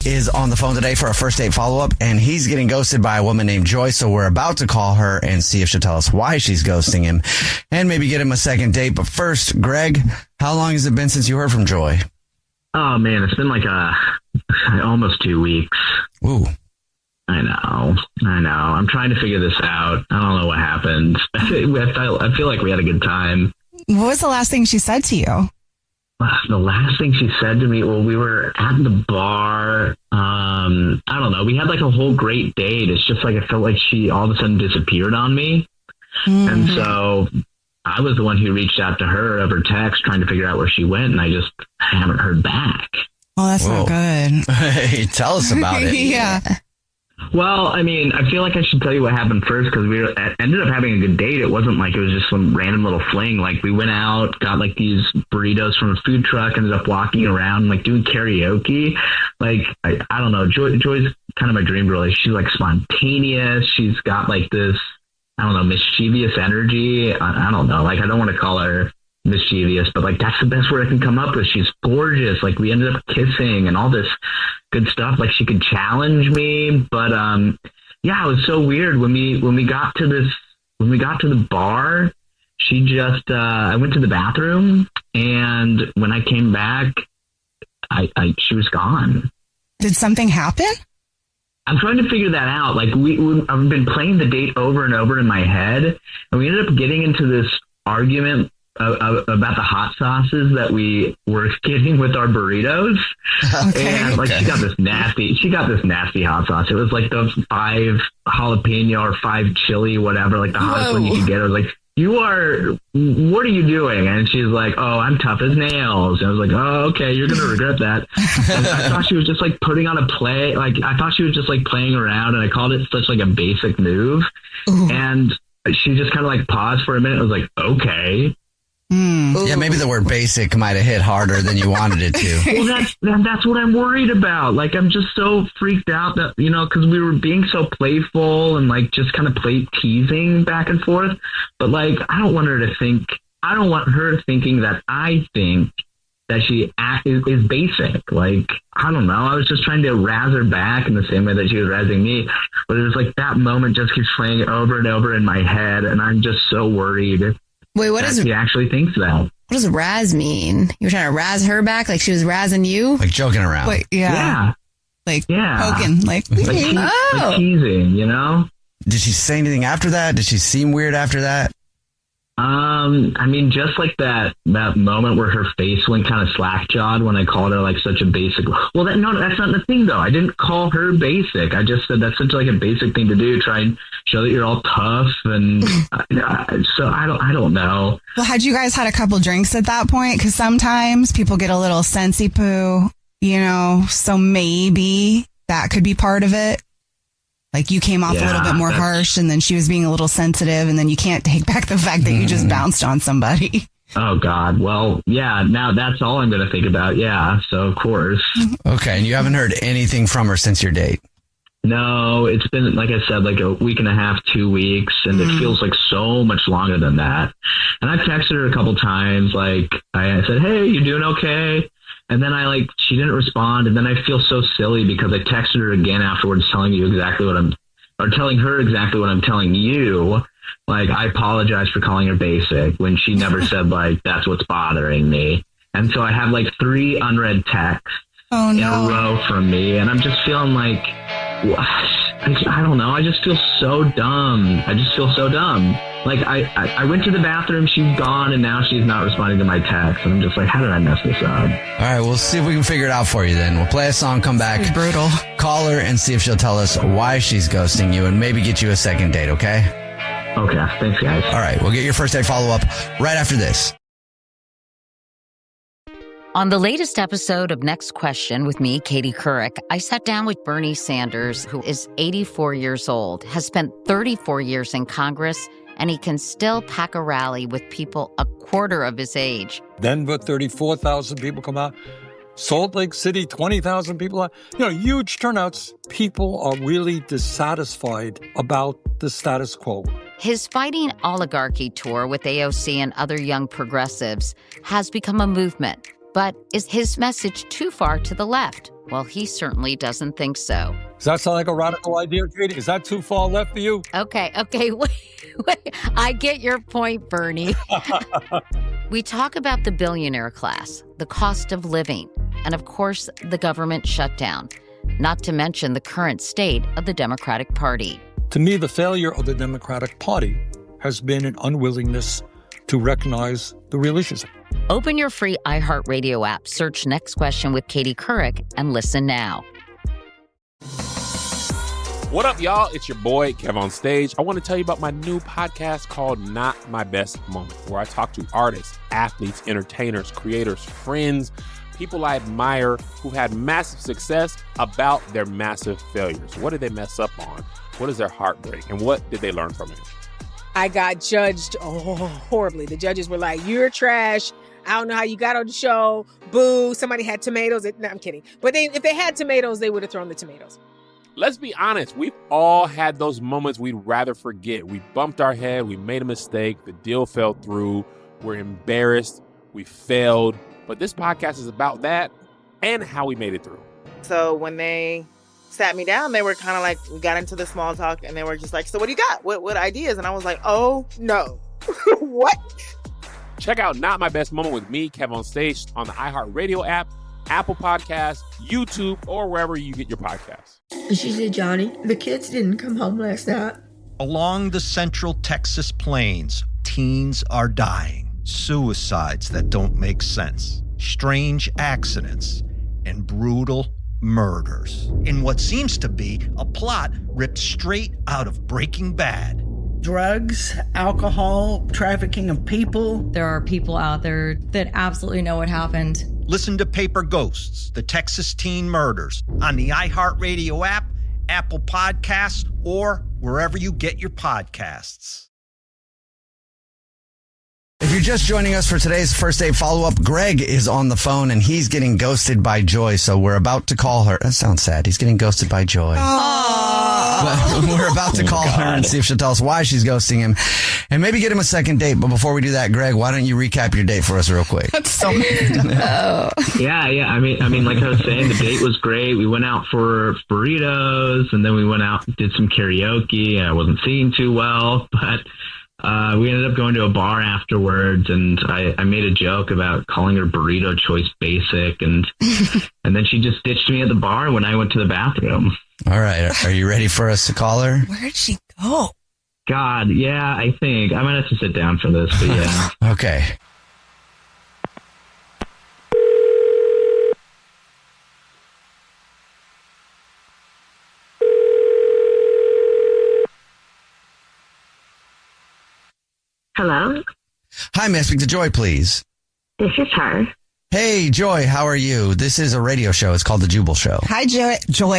is on the phone today for a first date follow-up, and he's getting ghosted by a woman named Joy, so we're about to call her and see if she'll tell us why she's ghosting him and maybe get him a second date. But first, Greg, how long has it been since you heard from Joy? Oh, man, it's been like almost 2 weeks. Ooh. I know. I'm trying to figure this out. I don't know what happened. I feel like we had a good time. What was the last thing she said to you? The last thing she said to me, well, we were at the bar. I don't know. We had like a whole great date. It's just like I felt like she all of a sudden disappeared on me. Mm-hmm. And so I was the one who reached out to her over text trying to figure out where she went, and I just haven't heard back. Well, that's not good. Hey, tell us about it. Yeah. Well, I mean, I feel like I should tell you what happened first because we ended up having a good date. It wasn't like it was just some random little fling. Like we went out, got like these burritos from a food truck, ended up walking around, like doing karaoke. Like, I don't know. Joy's kind of my dream girl. She's like spontaneous. She's got like this, I don't know, mischievous energy. I don't know. Like, I don't want to call her mischievous, but like that's the best word I can come up with. She's gorgeous. Like we ended up kissing and all this good stuff. Like she could challenge me, but yeah, it was so weird when we got to the bar. She just I went to the bathroom, and when I came back, she was gone. Did something happen? I'm trying to figure that out. Like I've been playing the date over and over in my head, and we ended up getting into this argument about the hot sauces that we were getting with our burritos. Okay. And like she got this nasty hot sauce. It was like the 5 jalapeno or 5 chili, whatever, like the hottest one you could get. I was like, what are you doing? And she's like, oh, I'm tough as nails. And I was like, oh, okay, you're going to regret that. And I thought she was just like putting on a play. Like I thought she was just like playing around, and I called it such like a basic move. Ooh. And she just kind of like paused for a minute. I was like, okay. Yeah, maybe the word basic might have hit harder than you wanted it to. Well, that's what I'm worried about. Like, I'm just so freaked out that, because we were being so playful and like just kind of teasing back and forth. But like, I don't want her thinking that I think that she is basic. Like, I don't know. I was just trying to razz her back in the same way that she was razzing me. But it was like that moment just keeps playing over and over in my head. And I'm just so worried. Wait, what is he actually thinks that? What does razz mean? You were trying to razz her back like she was razzing you? Like joking around. Wait, yeah. Like poking. Like teasing, Did she say anything after that? Did she seem weird after that? I mean, just like that moment where her face went kind of slack-jawed when I called her like such a basic. Well, that's not the thing though. I didn't call her basic. I just said that's such like a basic thing to do. Try and show that you're all tough, and so I don't know. Well, had you guys had a couple drinks at that point? Because sometimes people get a little sensey poo, so maybe that could be part of it. Like you came off a little bit more harsh, and then she was being a little sensitive, and then you can't take back the fact that you just bounced on somebody. Oh, God. Well, yeah, now that's all I'm going to think about. Yeah, so of course. Okay, and you haven't heard anything from her since your date? No, it's been, like I said, like a week and a half, 2 weeks, and it feels like so much longer than that. And I've texted her a couple times, like I said, hey, you doing okay? And then she didn't respond. And then I feel so silly because I texted her again afterwards telling her exactly what I'm telling you. Like, I apologize for calling her basic when she never said like, that's what's bothering me. And so I have like 3 unread texts in a row from me. And I'm just feeling like, I don't know. I just feel so dumb. Like I went to the bathroom, she's gone, and now she's not responding to my text. And I'm just like, how did I mess this up? All right, we'll see if we can figure it out for you then. We'll play a song, come back, brutal, call her, and see if she'll tell us why she's ghosting you and maybe get you a second date, okay? Okay, thanks, guys. All right, we'll get your first date follow-up right after this. On the latest episode of Next Question with me, Katie Couric, I sat down with Bernie Sanders, who is 84 years old, has spent 34 years in Congress, and he can still pack a rally with people a quarter of his age. Denver, 34,000 people come out. Salt Lake City, 20,000 people out. Huge turnouts. People are really dissatisfied about the status quo. His Fighting Oligarchy tour with AOC and other young progressives has become a movement. But is his message too far to the left? Well, he certainly doesn't think so. Does that sound like a radical idea, Katie? Is that too far left for you? Okay, wait. I get your point, Bernie. We talk about the billionaire class, the cost of living, and of course, the government shutdown, not to mention the current state of the Democratic Party. To me, the failure of the Democratic Party has been an unwillingness to recognize the real issues. Open your free iHeartRadio app, search Next Question with Katie Couric, and listen now. What up, y'all? It's your boy, Kev on Stage. I want to tell you about my new podcast called Not My Best Moment, where I talk to artists, athletes, entertainers, creators, friends, people I admire who've had massive success about their massive failures. What did they mess up on? What is their heartbreak? And what did they learn from it? I got judged horribly. The judges were like, "You're trash. I don't know how you got on the show. Boo. Somebody had tomatoes." No, I'm kidding. But if they had tomatoes, they would have thrown the tomatoes. Let's be honest. We've all had those moments we'd rather forget. We bumped our head. We made a mistake. The deal fell through. We're embarrassed. We failed. But this podcast is about that and how we made it through. So when they sat me down, they were kind of like, we got into the small talk and they were just like, "So what do you got? What ideas?" And I was like, "Oh no." What? Check out Not My Best Moment with me, Kev on Stage, on the iHeartRadio app, Apple Podcasts, YouTube, or wherever you get your podcasts. She said, "Johnny, the kids didn't come home last night." Along the central Texas plains, teens are dying. Suicides that don't make sense. Strange accidents and brutal murders. In what seems to be a plot ripped straight out of Breaking Bad. Drugs, alcohol, trafficking of people. There are people out there that absolutely know what happened. Listen to Paper Ghosts, the Texas Teen Murders, on the iHeartRadio app, Apple Podcasts, or wherever you get your podcasts. If you're just joining us for today's First Date Follow-Up, Greg is on the phone and he's getting ghosted by Joy. So we're about to call her. That sounds sad. He's getting ghosted by Joy. But we're about to call her and see if she'll tell us why she's ghosting him and maybe get him a second date. But before we do that, Greg, why don't you recap your date for us real quick? That's so mad. Yeah. I mean, like I was saying, the date was great. We went out for burritos and then we went out and did some karaoke. I wasn't singing too well, but we ended up going to a bar afterwards, and I made a joke about calling her burrito choice basic, and then she just ditched me at the bar when I went to the bathroom. All right. Are you ready for us to call her? Where'd she go? God, yeah, I think I might have to sit down for this, but yeah. Okay. Hello? Hi, may I speak to Joy, please? This is her. Hey, Joy, how are you? This is a radio show. It's called The Jubal Show. Hi, Joy.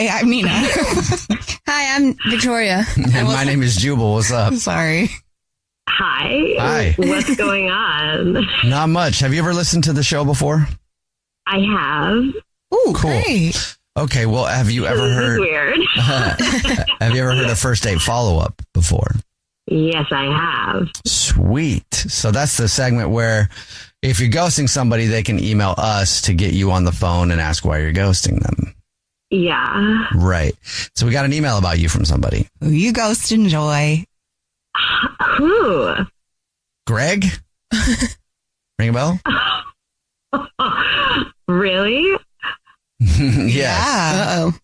I'm Nina. Hi, I'm Victoria. And my name is Jubal. What's up? Sorry. Hi. What's going on? Not much. Have you ever listened to the show before? I have. Ooh, cool. Great. Okay, well, have you ever heard... Weird. Have you ever heard a First Date Follow-Up before? Yes, I have. Sweet. So that's the segment where if you're ghosting somebody, they can email us to get you on the phone and ask why you're ghosting them. Yeah. Right. So we got an email about you from somebody. Who you ghosting, Joy? Who? Greg? Ring a bell? Really? Yes. Yeah. Uh-oh.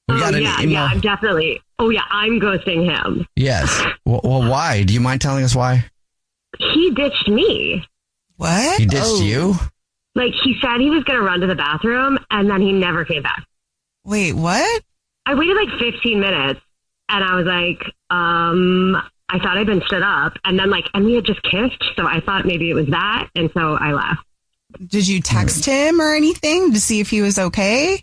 We got an email. Yeah, I'm definitely. Oh, yeah, I'm ghosting him. Yes. Well, why? Do you mind telling us why? He ditched me. What? He ditched you? Like, he said he was going to run to the bathroom, and then he never came back. Wait, what? I waited like 15 minutes, and I was like, I thought I'd been stood up, and then and we had just kissed, so I thought maybe it was that, and so I left. Did you text him or anything to see if he was okay?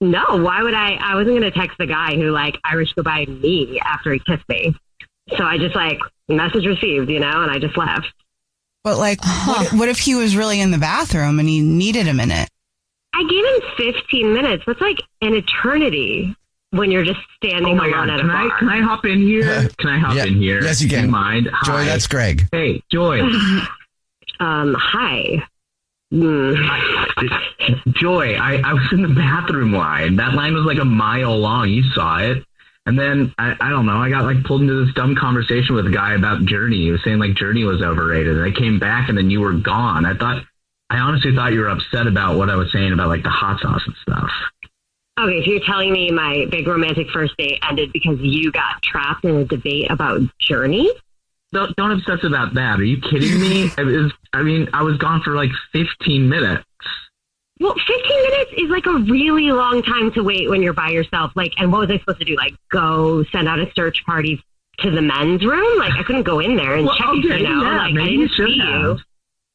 No, why would I? I wasn't going to text the guy who Irish goodbye me after he kissed me. So I just message received, and I just left. But what if he was really in the bathroom and he needed a minute? I gave him 15 minutes. That's like an eternity when you're just standing alone at a bar. Can I hop in here? Can I hop in here? Yes, you can. Do you mind? Joy, Hi. that's Greg. Hey, Joy. Hi. Joy, I was in the bathroom line. That line was like a mile long. You saw it. And then, I don't know, I got like pulled into this dumb conversation with a guy about Journey. He was saying like Journey was overrated. And I came back and then you were gone. I honestly thought you were upset about what I was saying about like the hot sauce and stuff. Okay, so you're telling me my big romantic first date ended because you got trapped in a debate about Journey? Don't obsess about that. Are you kidding me? I was gone for like 15 minutes. Well, 15 minutes is like a really long time to wait when you're by yourself. Like, and what was I supposed to do? Like, go send out a search party to the men's room? Like, I couldn't go in there and check, like, I didn't see you.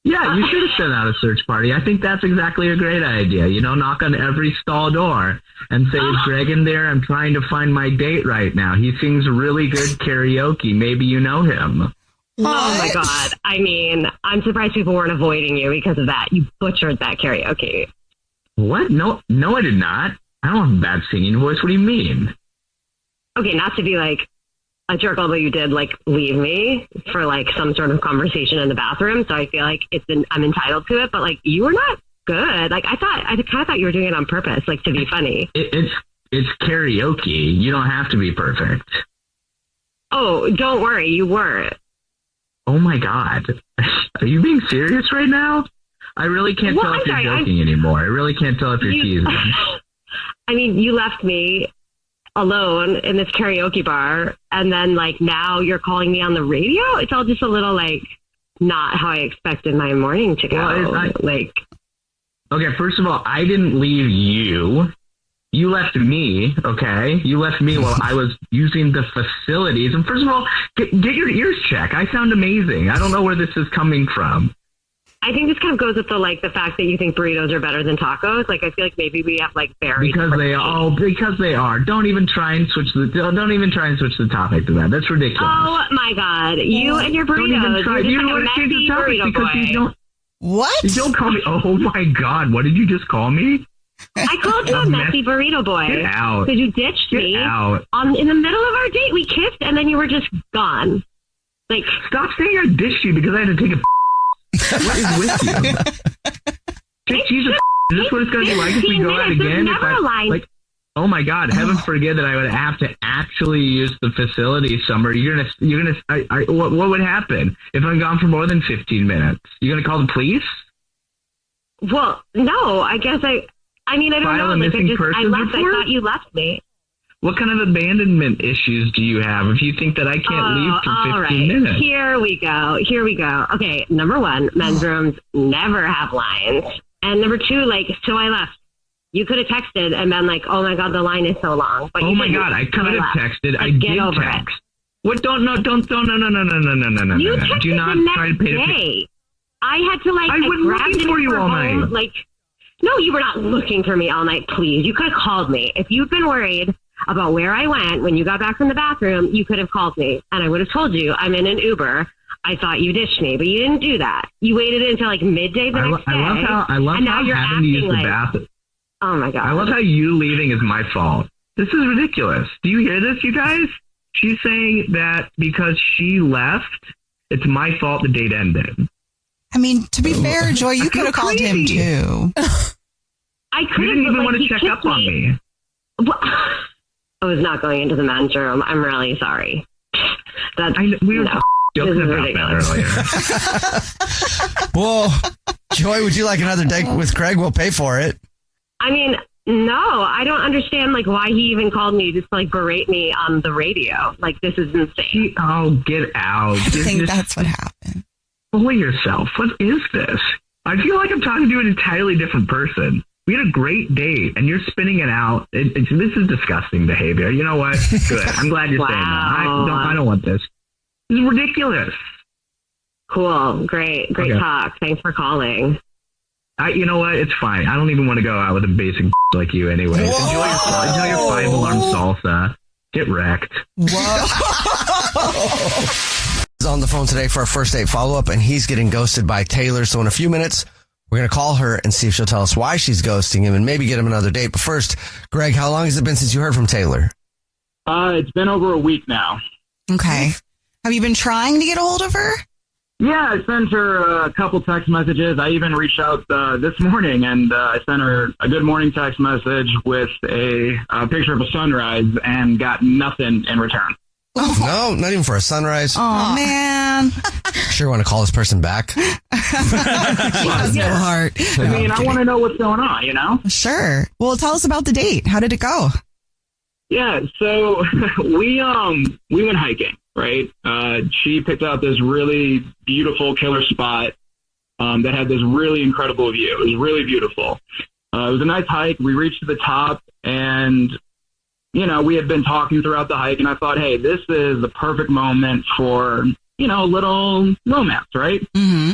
Yeah, you should have sent out a search party. I think that's exactly a great idea. Knock on every stall door and say, is Greg in there? I'm trying to find my date right now. He sings really good karaoke. Maybe you know him. What? Oh, my God. I mean, I'm surprised people weren't avoiding you because of that. You butchered that karaoke. What? No, I did not. I don't have a bad singing voice. What do you mean? Okay, not to be like a jerk, although you did like leave me for like some sort of conversation in the bathroom. So I feel like I'm entitled to it, but like you were not good. Like I kind of thought you were doing it on purpose, like to be funny. It's karaoke. You don't have to be perfect. Oh, don't worry. You were. Oh my God. Are you being serious right now? I really can't tell if you're joking anymore. I really can't tell if you're teasing. I mean, you left me alone in this karaoke bar, and then like now you're calling me on the radio. It's all just a little like not how I expected my morning to go. Okay, first of all, I didn't leave you. You left me, okay? You left me while I was using the facilities. And first of all, get your ears checked. I sound amazing. I don't know where this is coming from. I think this kind of goes with the fact that you think burritos are better than tacos. Like I feel like maybe we have like very because they are. Don't even try and switch the topic to that. That's ridiculous. Oh my God, you and your burritos. You don't want to change the topic because you don't. What? You don't call me. Oh my God, what did you just call me? I called you a messy burrito boy. Get out. Because you ditched me out. In the middle of our date. We kissed and then you were just gone. Like, stop saying I ditched you because I had to take a. What is with you? Jesus, is this what it's going to be like if we go out again? Oh my God, heaven forbid that I would have to actually use the facility somewhere. What would happen if I'm gone for more than 15 minutes? You're going to call the police? Well, no, I guess I don't know. I thought you left me. What kind of abandonment issues do you have if you think that I can't leave for 15 minutes? Here we go. Okay, number one, men's rooms never have lines. And number two, so I left. You could have texted and been like, oh my God, the line is so long. But oh my God, I could have texted. I did text. What? No. You texted do not the try to next day. I had to I was looking for you all night. No, you were not looking for me all night, please. You could have called me. If you'd been worried about where I went when you got back from the bathroom, you could have called me and I would have told you I'm in an Uber. I thought you ditched me, but you didn't do that. You waited until midday the next day. I love how having to use the bathroom. Oh my God. I love how you leaving is my fault. This is ridiculous. Do you hear this, you guys? She's saying that because she left, it's my fault the date ended. I mean, to be fair, Joy, you could have called him too. I could have. You didn't even want to check up on me. Well, I was not going into the men's room. I'm really sorry. We were joking about that earlier. Well, Joy, would you like another date with Craig? We'll pay for it. I mean, no, I don't understand why he even called me just to berate me on the radio. This is insane. Get out. I think that's what happened. Bully yourself. What is this? I feel like I'm talking to an entirely different person. We had a great date, and you're spinning it out. This is disgusting behavior. You know what? Good. I'm glad you're saying that. I don't want this. This is ridiculous. Cool. Great talk. Thanks for calling. You know what? It's fine. I don't even want to go out with a basic like you anyway. Enjoy your 5-alarm salsa. Get wrecked. He's on the phone today for our first date follow-up, and he's getting ghosted by Taylor. So in a few minutes, we're going to call her and see if she'll tell us why she's ghosting him and maybe get him another date. But first, Greg, how long has it been since you heard from Taylor? It's been over a week now. Okay. Have you been trying to get a hold of her? Yeah, I sent her a couple text messages. I even reached out this morning, and I sent her a good morning text message with a picture of a sunrise and got nothing in return. No, not even for a sunrise. Oh, man. Sure want to call this person back? She has no heart. I mean, I want to know what's going on, you know? Sure. Well, tell us about the date. How did it go? Yeah, so we went hiking, right? She picked out this really beautiful killer spot that had this really incredible view. It was really beautiful. It was a nice hike. We reached the top, and we had been talking throughout the hike, and I thought, hey, this is the perfect moment for, a little romance, right? Mm-hmm.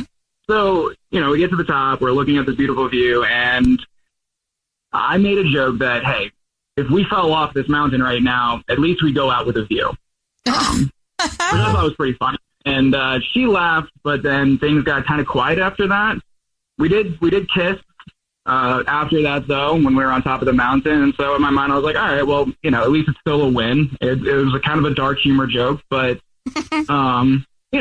So, we get to the top, we're looking at this beautiful view, and I made a joke that, hey, if we fell off this mountain right now, at least we go out with a view. Which I thought was pretty funny. And she laughed, but then things got kind of quiet after that. We did kiss. After that, though, when we were on top of the mountain. And so in my mind, I was like, all right, well, at least it's still a win. It was a kind of a dark humor joke, but,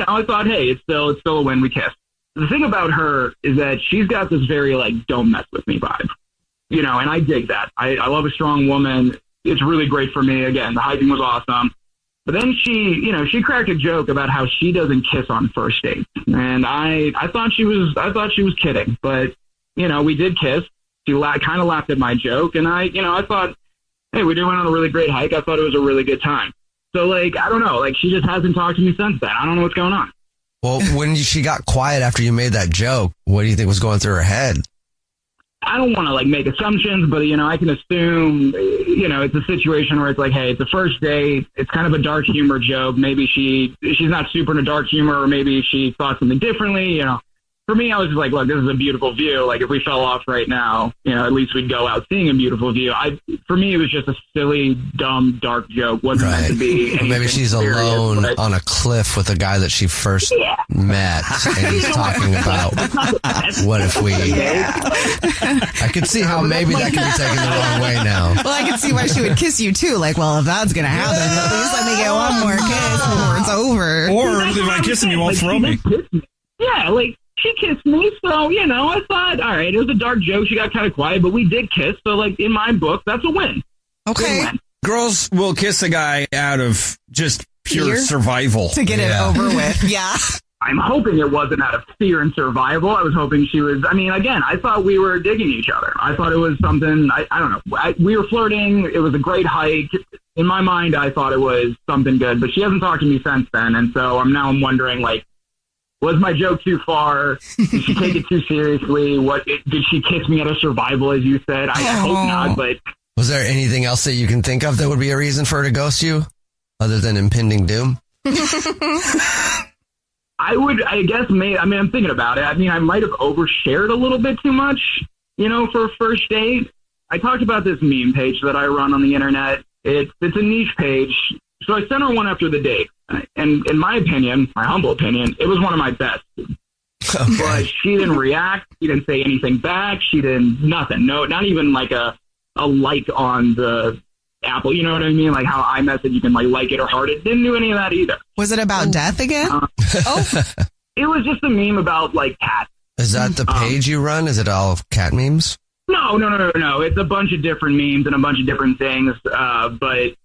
I thought, hey, it's still a win. We kissed. The thing about her is that she's got this very, don't mess with me vibe, and I dig that. I love a strong woman. It's really great for me. Again, the hiking was awesome. But then she cracked a joke about how she doesn't kiss on first dates. And I thought she was kidding, but we did kiss. She kind of laughed at my joke, and I thought, hey, we did went on a really great hike. I thought it was a really good time. So, I don't know, she just hasn't talked to me since then. I don't know what's going on. Well, when she got quiet after you made that joke, what do you think was going through her head? I don't want to make assumptions, but I can assume, it's a situation where it's like, hey, it's a first date. It's kind of a dark humor joke. Maybe she's not super into dark humor, or maybe she thought something differently, For me, I was just like, look, this is a beautiful view. If we fell off right now, at least we'd go out seeing a beautiful view. For me, it was just a silly, dumb, dark joke. Wasn't meant to be. Maybe she's serious, alone on a cliff with a guy that she first met, and he's talking about what if we. I could see how maybe that can be taken the wrong way now. Well, I could see why she would kiss you too. Well, if that's gonna happen, at least let me get one more kiss before it's over. Or if I kiss him, you won't throw me. Yeah, she kissed me, so, I thought, all right, it was a dark joke. She got kind of quiet, but we did kiss. So, in my book, that's a win. Okay. Win. Girls will kiss a guy out of just pure survival. To get it over with, yeah. I'm hoping it wasn't out of fear and survival. I was hoping she was, again, I thought we were digging each other. I thought it was something, I don't know. We were flirting. It was a great hike. In my mind, I thought it was something good, but she hasn't talked to me since then. And so I'm wondering, was my joke too far? Did she take it too seriously? Did she kiss me out of survival, as you said? I hope not, but... Was there anything else that you can think of that would be a reason for her to ghost you, other than impending doom? I'm thinking about it. I might have overshared a little bit too much, for a first date. I talked about this meme page that I run on the internet. It's a niche page. So I sent her one after the date. And in my opinion, my humble opinion, it was one of my best. Okay. But she didn't react. She didn't say anything back. She didn't, nothing. No, not even a like on the Apple. You know what I mean? How iMessage, you can like it or heart it. Didn't do any of that either. Was it about death again? It was just a meme about cats. Is that the page you run? Is it all cat memes? No. It's a bunch of different memes and a bunch of different things. But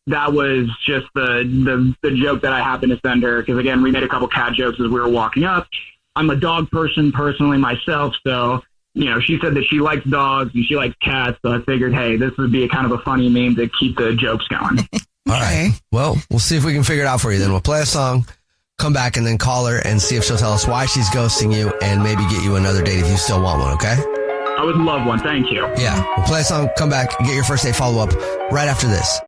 that was just the joke that I happened to send her. Because, again, we made a couple cat jokes as we were walking up. I'm a dog person personally myself. So, she said that she likes dogs and she likes cats. So I figured, hey, this would be a kind of a funny meme to keep the jokes going. All right. Well, we'll see if we can figure it out for you then. We'll play a song, come back, and then call her and see if she'll tell us why she's ghosting you and maybe get you another date if you still want one, okay? I would love one. Thank you. Yeah. We'll play a song, come back, get your first date follow-up right after this.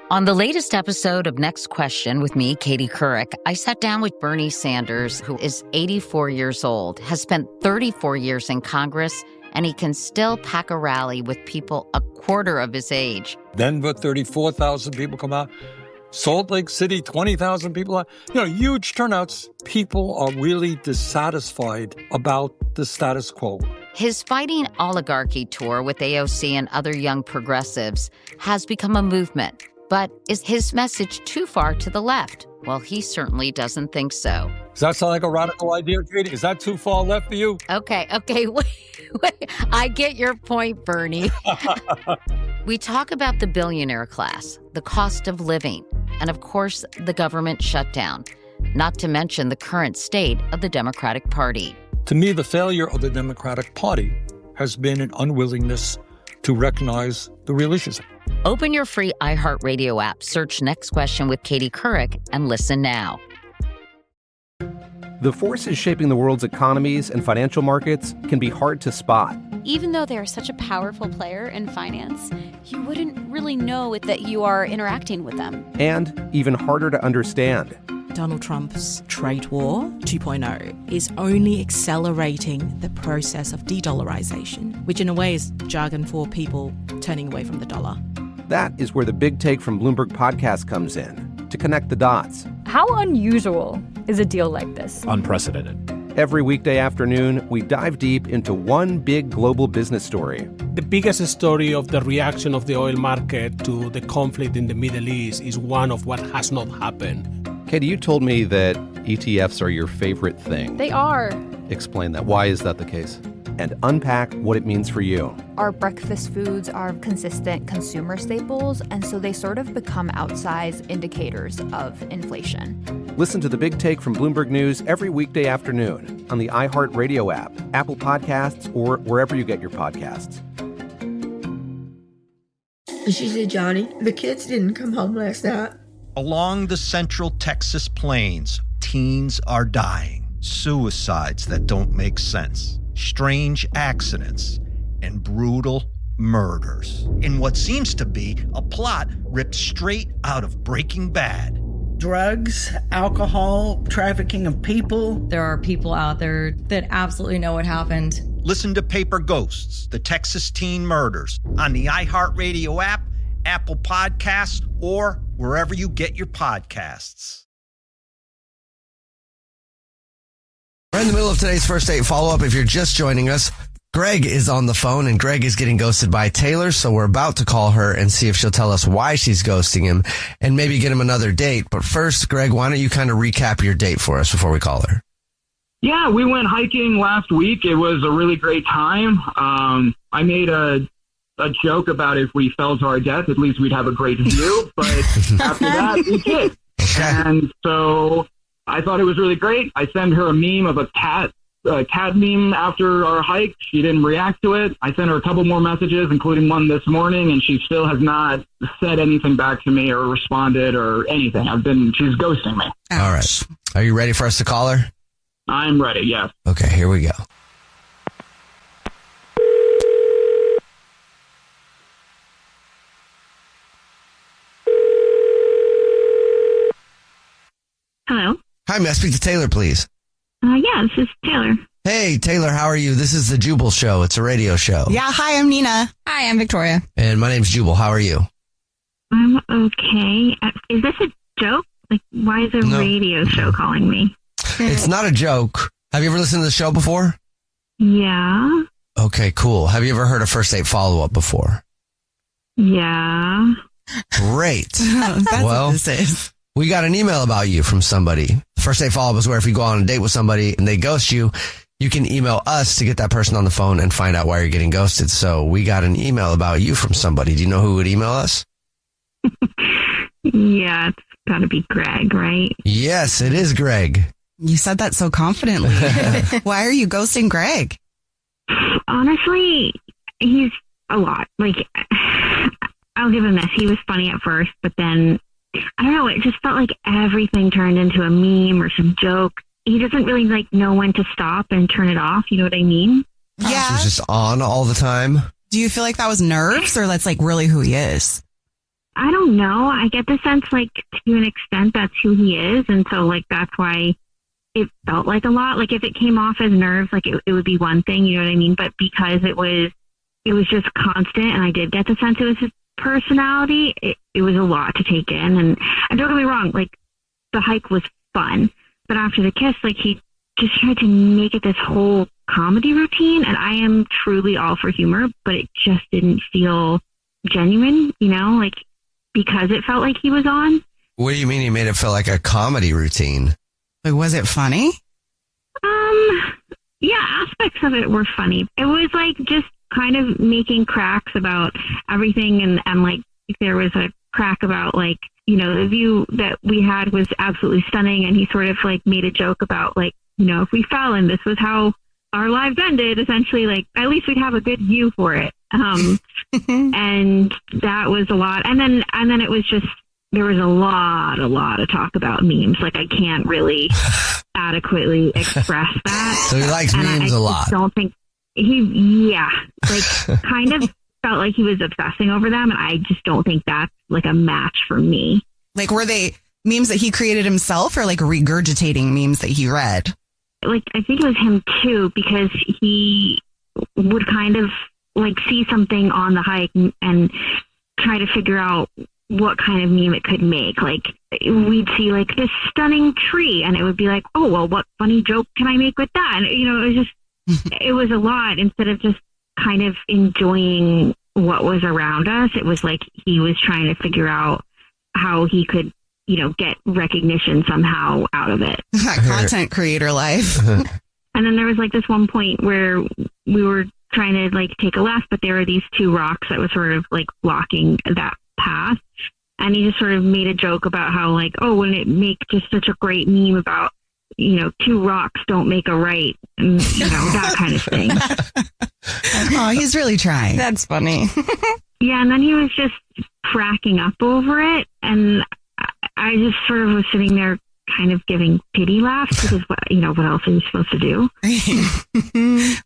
On the latest episode of Next Question with me, Katie Couric, I sat down with Bernie Sanders, who is 84 years old, has spent 34 years in Congress, and he can still pack a rally with people a quarter of his age. Denver, 34,000 people come out. Salt Lake City, 20,000 people out. Huge turnouts. People are really dissatisfied about the status quo. His Fighting Oligarchy tour with AOC and other young progressives has become a movement. But is his message too far to the left? Well, he certainly doesn't think so. Does that sound like a radical idea, Katie? Is that too far left for you? Okay, wait. I get your point, Bernie. We talk about the billionaire class, the cost of living, and of course, the government shutdown, not to mention the current state of the Democratic Party. To me, the failure of the Democratic Party has been an unwillingness to recognize the real issues. Open your free iHeartRadio app, search Next Question with Katie Couric, and listen now. The forces shaping the world's economies and financial markets can be hard to spot. Even though they're such a powerful player in finance, you wouldn't really know that you are interacting with them. And even harder to understand. Donald Trump's trade war 2.0 is only accelerating the process of de-dollarization, which in a way is jargon for people turning away from the dollar. That is where the Big Take from Bloomberg podcast comes in, to connect the dots. How unusual is a deal like this? Unprecedented. Every weekday afternoon, we dive deep into one big global business story. The biggest story of the reaction of the oil market to the conflict in the Middle East is one of what has not happened. Katie, you told me that ETFs are your favorite thing. They are. Explain that. Why is that the case? And unpack what it means for you. Our breakfast foods are consistent consumer staples, and so they sort of become outsized indicators of inflation. Listen to The Big Take from Bloomberg News every weekday afternoon on the iHeartRadio app, Apple Podcasts, or wherever you get your podcasts. She said, Johnny, the kids didn't come home last night. Along the central Texas plains, teens are dying. Suicides that don't make sense. Strange accidents, and brutal murders. In what seems to be a plot ripped straight out of Breaking Bad. Drugs, alcohol, trafficking of people. There are people out there that absolutely know what happened. Listen to Paper Ghosts, the Texas teen murders, on the iHeartRadio app, Apple Podcasts, or wherever you get your podcasts. We're in the middle of today's first date follow-up. If you're just joining us, Greg is on the phone, and Greg is getting ghosted by Taylor, so we're about to call her and see if she'll tell us why she's ghosting him and maybe get him another date. But first, Greg, why don't you kind of recap your date for us before we call her? Yeah, we went hiking last week. It was a really great time. I made a joke about if we fell to our death, at least we'd have a great view. But after that, we did. Okay. And so I thought it was really great. I sent her a meme of a cat meme after our hike. She didn't react to it. I sent her a couple more messages, including one this morning, and she still has not said anything back to me or responded or anything. She's ghosting me. All right. Are you ready for us to call her? I'm ready, yes. Okay, here we go. Hello. Hi, may I speak to Taylor, please? Yeah, this is Taylor. Hey, Taylor, how are you? This is the Jubal Show. It's a radio show. Yeah, hi, I'm Nina. Hi, I'm Victoria. And my name's Jubal. How are you? I'm okay. Is this a joke? Like, why is a radio show calling me? It's not a joke. Have you ever listened to the show before? Yeah. Okay, cool. Have you ever heard a first date follow-up before? Yeah. Great. That's what this is. We got an email about you from somebody. First date follow-up is where if you go on a date with somebody and they ghost you, you can email us to get that person on the phone and find out why you're getting ghosted. So we got an email about you from somebody. Do you know who would email us? Yeah, it's got to be Greg, right? Yes, it is Greg. You said that so confidently. Why are you ghosting Greg? Honestly, he's a lot. Like, I'll give him this. He was funny at first, but then, I don't know, it just felt like everything turned into a meme or some joke. He doesn't really, know when to stop and turn it off. You know what I mean? Yeah. He's just on all the time. Do you feel like that was nerves or that's, really who he is? I don't know. I get the sense, to an extent, that's who he is. And so, that's why it felt like a lot. If it came off as nerves, it would be one thing, you know what I mean? But because it was just constant, and I did get the sense it was his personality, it was a lot to take in. And don't get me wrong, the hike was fun. But after the kiss, he just tried to make it this whole comedy routine. And I am truly all for humor, but it just didn't feel genuine, because it felt like he was on. What do you mean he made it feel like a comedy routine? Like, was it funny? Yeah, aspects of it were funny. It was like just kind of making cracks about everything, and like there was a crack about like, you know, the view that we had was absolutely stunning, and he sort of like made a joke about like, you know, if we fell and this was how our lives ended, essentially, like at least we'd have a good view for it. And that was a lot. And then it was just, there was a lot of talk about memes. Like I can't really adequately express that. So he likes memes a lot. I don't think kind of felt like he was obsessing over them. And I just don't think that's like a match for me. Like, were they memes that he created himself or like regurgitating memes that he read? Like, I think it was him too, because he would kind of like see something on the hike and try to figure out what kind of meme it could make. Like we'd see like this stunning tree and it would be like, oh, well, what funny joke can I make with that? And, you know, it was just, it was a lot. Instead of just kind of enjoying what was around us, it was like he was trying to figure out how he could, you know, get recognition somehow out of it. That content creator life. And then there was like this one point where we were trying to like take a left, but there were these two rocks that was sort of like blocking that path. And he just sort of made a joke about how like, oh, wouldn't it make just such a great meme about, you know, two rocks don't make a right, and you know, that kind of thing. Oh, he's really trying. That's funny. Yeah, and then he was just cracking up over it, and I just sort of was sitting there kind of giving pity laughs because what else are you supposed to do?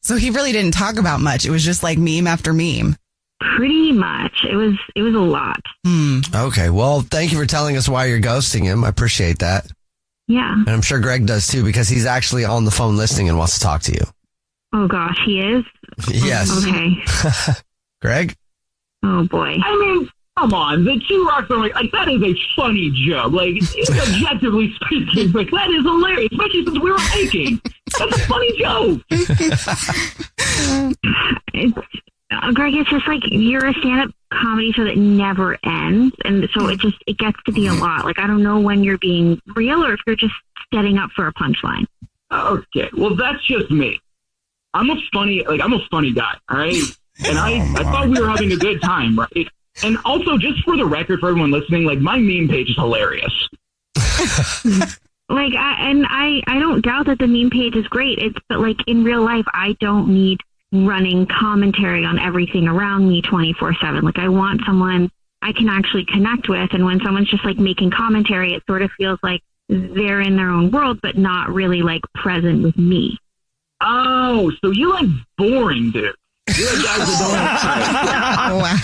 So he really didn't talk about much. It was just like meme after meme. Pretty much. It was a lot. Okay. Well, thank you for telling us why you're ghosting him. I appreciate that. Yeah. And I'm sure Greg does too, because he's actually on the phone listening and wants to talk to you. Oh gosh, he is? Yes. Okay. Greg? Oh boy. I mean, come on, the two rocks are like that is a funny joke. Like, objectively speaking, like that is hilarious, especially since we were hiking. That's a funny joke. Greg, it's just like you're a stand-up comedy show that never ends, and so it gets to be a lot. Like I don't know when you're being real or if you're just setting up for a punchline. Okay, well that's just me. I'm a funny guy, all right? And I thought we were having a good time, right? And also, just for the record, for everyone listening, like my meme page is hilarious. Like, I don't doubt that the meme page is great. But like in real life, I don't need running commentary on everything around me 24/7. Like I want someone I can actually connect with. And when someone's just like making commentary, it sort of feels like they're in their own world, but not really like present with me. Oh, so you like boring dudes. You like guys that don't have time. Wow.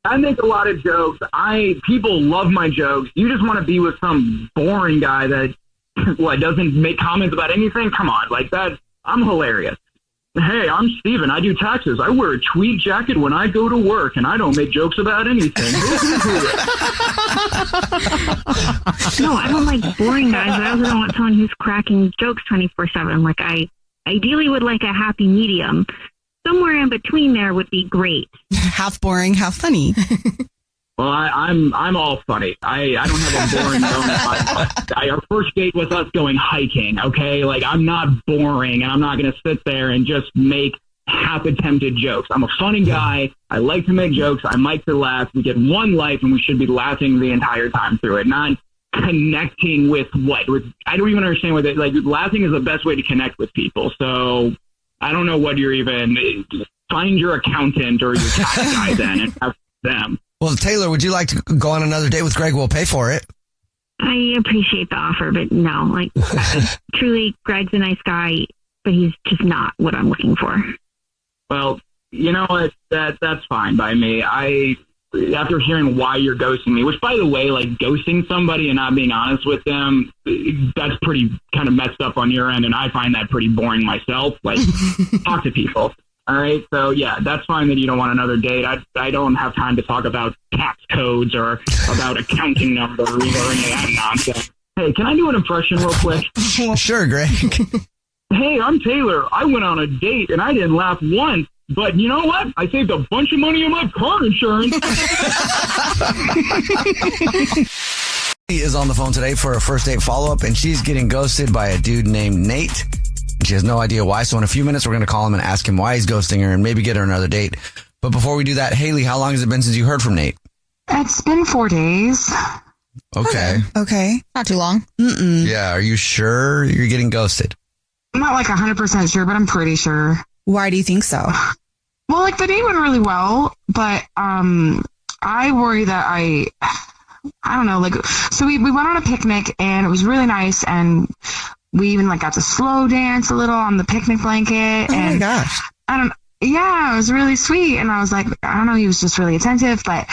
I make a lot of jokes. People love my jokes. You just want to be with some boring guy that doesn't make comments about anything? Come on, like that. I'm hilarious. Hey, I'm Steven. I do taxes. I wear a tweed jacket when I go to work, and I don't make jokes about anything. No, I don't like boring guys, but I also don't want someone who's cracking jokes 24/7. Like I ideally would like a happy medium. Somewhere in between there would be great. Half boring, half funny. Well, I'm all funny. I don't have a boring moment. Our first date was us going hiking, okay? Like, I'm not boring, and I'm not going to sit there and just make half-attempted jokes. I'm a funny guy. I like to make jokes. I like to laugh. We get one life, and we should be laughing the entire time through it, not connecting with what? I don't even understand what that, like, laughing is the best way to connect with people, so I don't know what you're even... Find your accountant or your tax guy then and have them. Well, Taylor, would you like to go on another date with Greg? We'll pay for it. I appreciate the offer, but no, like truly, Greg's a nice guy, but he's just not what I'm looking for. Well, you know what? That's fine by me. After hearing why you're ghosting me, which by the way, like ghosting somebody and not being honest with them, that's pretty kind of messed up on your end. And I find that pretty boring myself. Like talk to people. All right. So, yeah, that's fine that you don't want another date. I don't have time to talk about tax codes or about accounting numbers or any of that nonsense. Hey, can I do an impression real quick? Sure, Greg. Hey, I'm Taylor. I went on a date and I didn't laugh once. But you know what? I saved a bunch of money on my car insurance. She is on the phone today for a first date follow-up, and she's getting ghosted by a dude named Nate. She has no idea why, so in a few minutes, we're going to call him and ask him why he's ghosting her and maybe get her another date. But before we do that, Haley, how long has it been since you heard from Nate? It's been 4 days. Okay. Okay. Not too long. Yeah, are you sure you're getting ghosted? I'm not like 100% sure, but I'm pretty sure. Why do you think so? Well, like the date went really well, but I worry that I don't know, like, so we went on a picnic and it was really nice, and we even like got to slow dance a little on the picnic blanket. Oh my gosh. Yeah, it was really sweet. And I was like, I don't know, he was just really attentive, but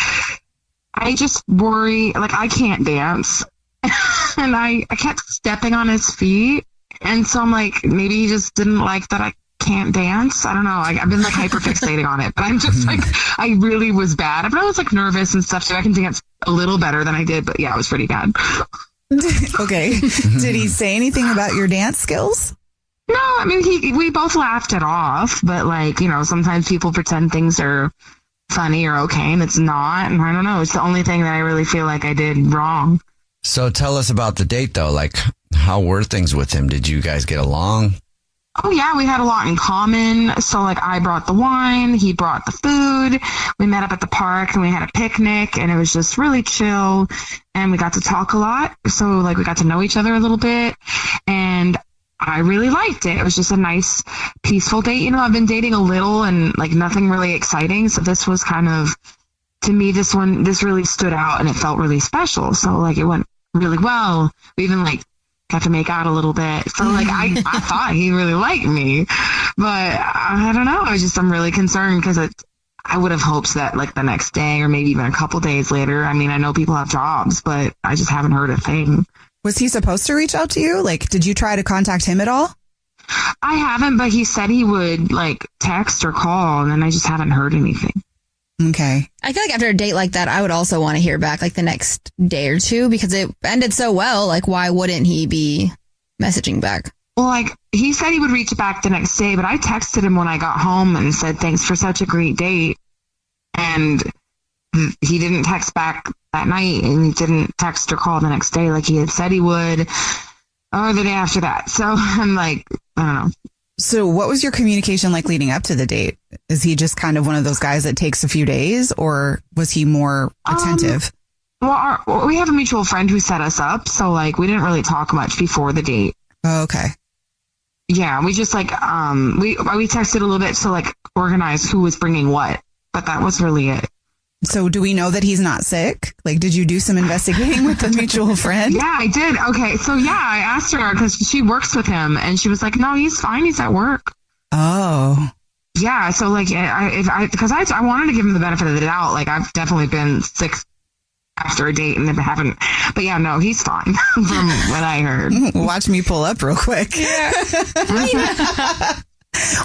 I just worry, like I can't dance. And I kept stepping on his feet. And so I'm like, maybe he just didn't like that I can't dance. I don't know. I've been like hyper fixating on it, but I'm just like, I really was bad. But I was like nervous and stuff, so I can dance a little better than I did. But yeah, it was pretty bad. Okay. Did he say anything about your dance skills? No, I mean, we both laughed it off, but like, you know, sometimes people pretend things are funny or okay and it's not. And I don't know. It's the only thing that I really feel like I did wrong. So tell us about the date though. Like, how were things with him? Did you guys get along? Oh, yeah, we had a lot in common. So, like, I brought the wine, he brought the food. We met up at the park and we had a picnic, and it was just really chill. And we got to talk a lot. So, like, we got to know each other a little bit. And I really liked it. It was just a nice, peaceful date. You know, I've been dating a little and, like, nothing really exciting. So this was kind of, to me, this really stood out and it felt really special. So, like, it went really well. We even, like, got to make out a little bit. So like I thought he really liked me, but I don't know. I'm really concerned because I would have hoped that like the next day or maybe even a couple days later. I mean, I know people have jobs, but I just haven't heard a thing. Was he supposed to reach out to you? Like, did you try to contact him at all? I haven't, but he said he would like text or call, and then I just haven't heard anything. Okay. I feel like after a date like that, I would also want to hear back like the next day or two because it ended so well. Like, why wouldn't he be messaging back? Well, like, he said he would reach back the next day, but I texted him when I got home and said, thanks for such a great date. And he didn't text back that night, and he didn't text or call the next day like he had said he would, or the day after that. So I'm like, I don't know. So what was your communication like leading up to the date? Is he just kind of one of those guys that takes a few days, or was he more attentive? Well, we have a mutual friend who set us up. So like, we didn't really talk much before the date. Oh, okay. Yeah. We just like, we texted a little bit to like organize who was bringing what, but that was really it. So do we know that he's not sick? Like, did you do some investigating with the mutual friend? Yeah, I did. Okay. So yeah, I asked her because she works with him, and she was like, no, he's fine. He's at work. Oh. Yeah. So like, because I wanted to give him the benefit of the doubt. Like, I've definitely been sick after a date and haven't, but yeah, no, he's fine from what I heard. Watch me pull up real quick. Yeah.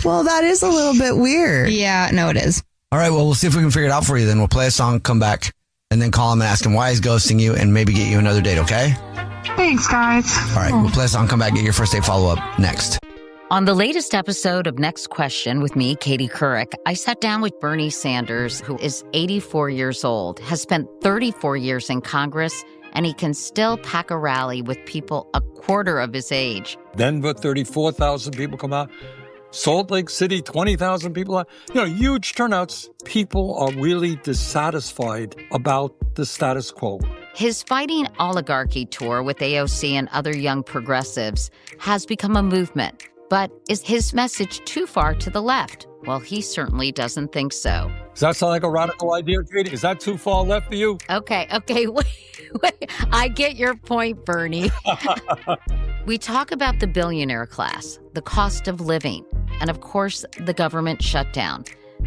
Well, that is a little bit weird. Yeah, no, it is. All right, well, we'll see if we can figure it out for you then. We'll play a song, come back, and then call him and ask him why he's ghosting you and maybe get you another date, okay? Thanks, guys. All right, we'll play a song, come back, get your first date follow-up next. On the latest episode of Next Question with me, Katie Couric, I sat down with Bernie Sanders, who is 84 years old, has spent 34 years in Congress, and he can still pack a rally with people a quarter of his age. Denver, 34,000 people come out. Salt Lake City, 20,000 people. Huge turnouts. People are really dissatisfied about the status quo. His Fighting Oligarchy tour with AOC and other young progressives has become a movement. But is his message too far to the left? Well, he certainly doesn't think so. Does that sound like a radical idea, Katie? Is that too far left for you? Okay, wait. I get your point, Bernie. We talk about the billionaire class, the cost of living, and of course, the government shutdown,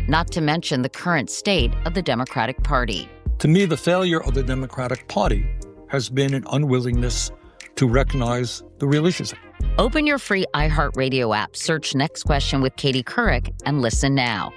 not to mention the current state of the Democratic Party. To me, the failure of the Democratic Party has been an unwillingness to recognize the real issues. Open your free iHeartRadio app, search Next Question with Katie Couric, and listen now.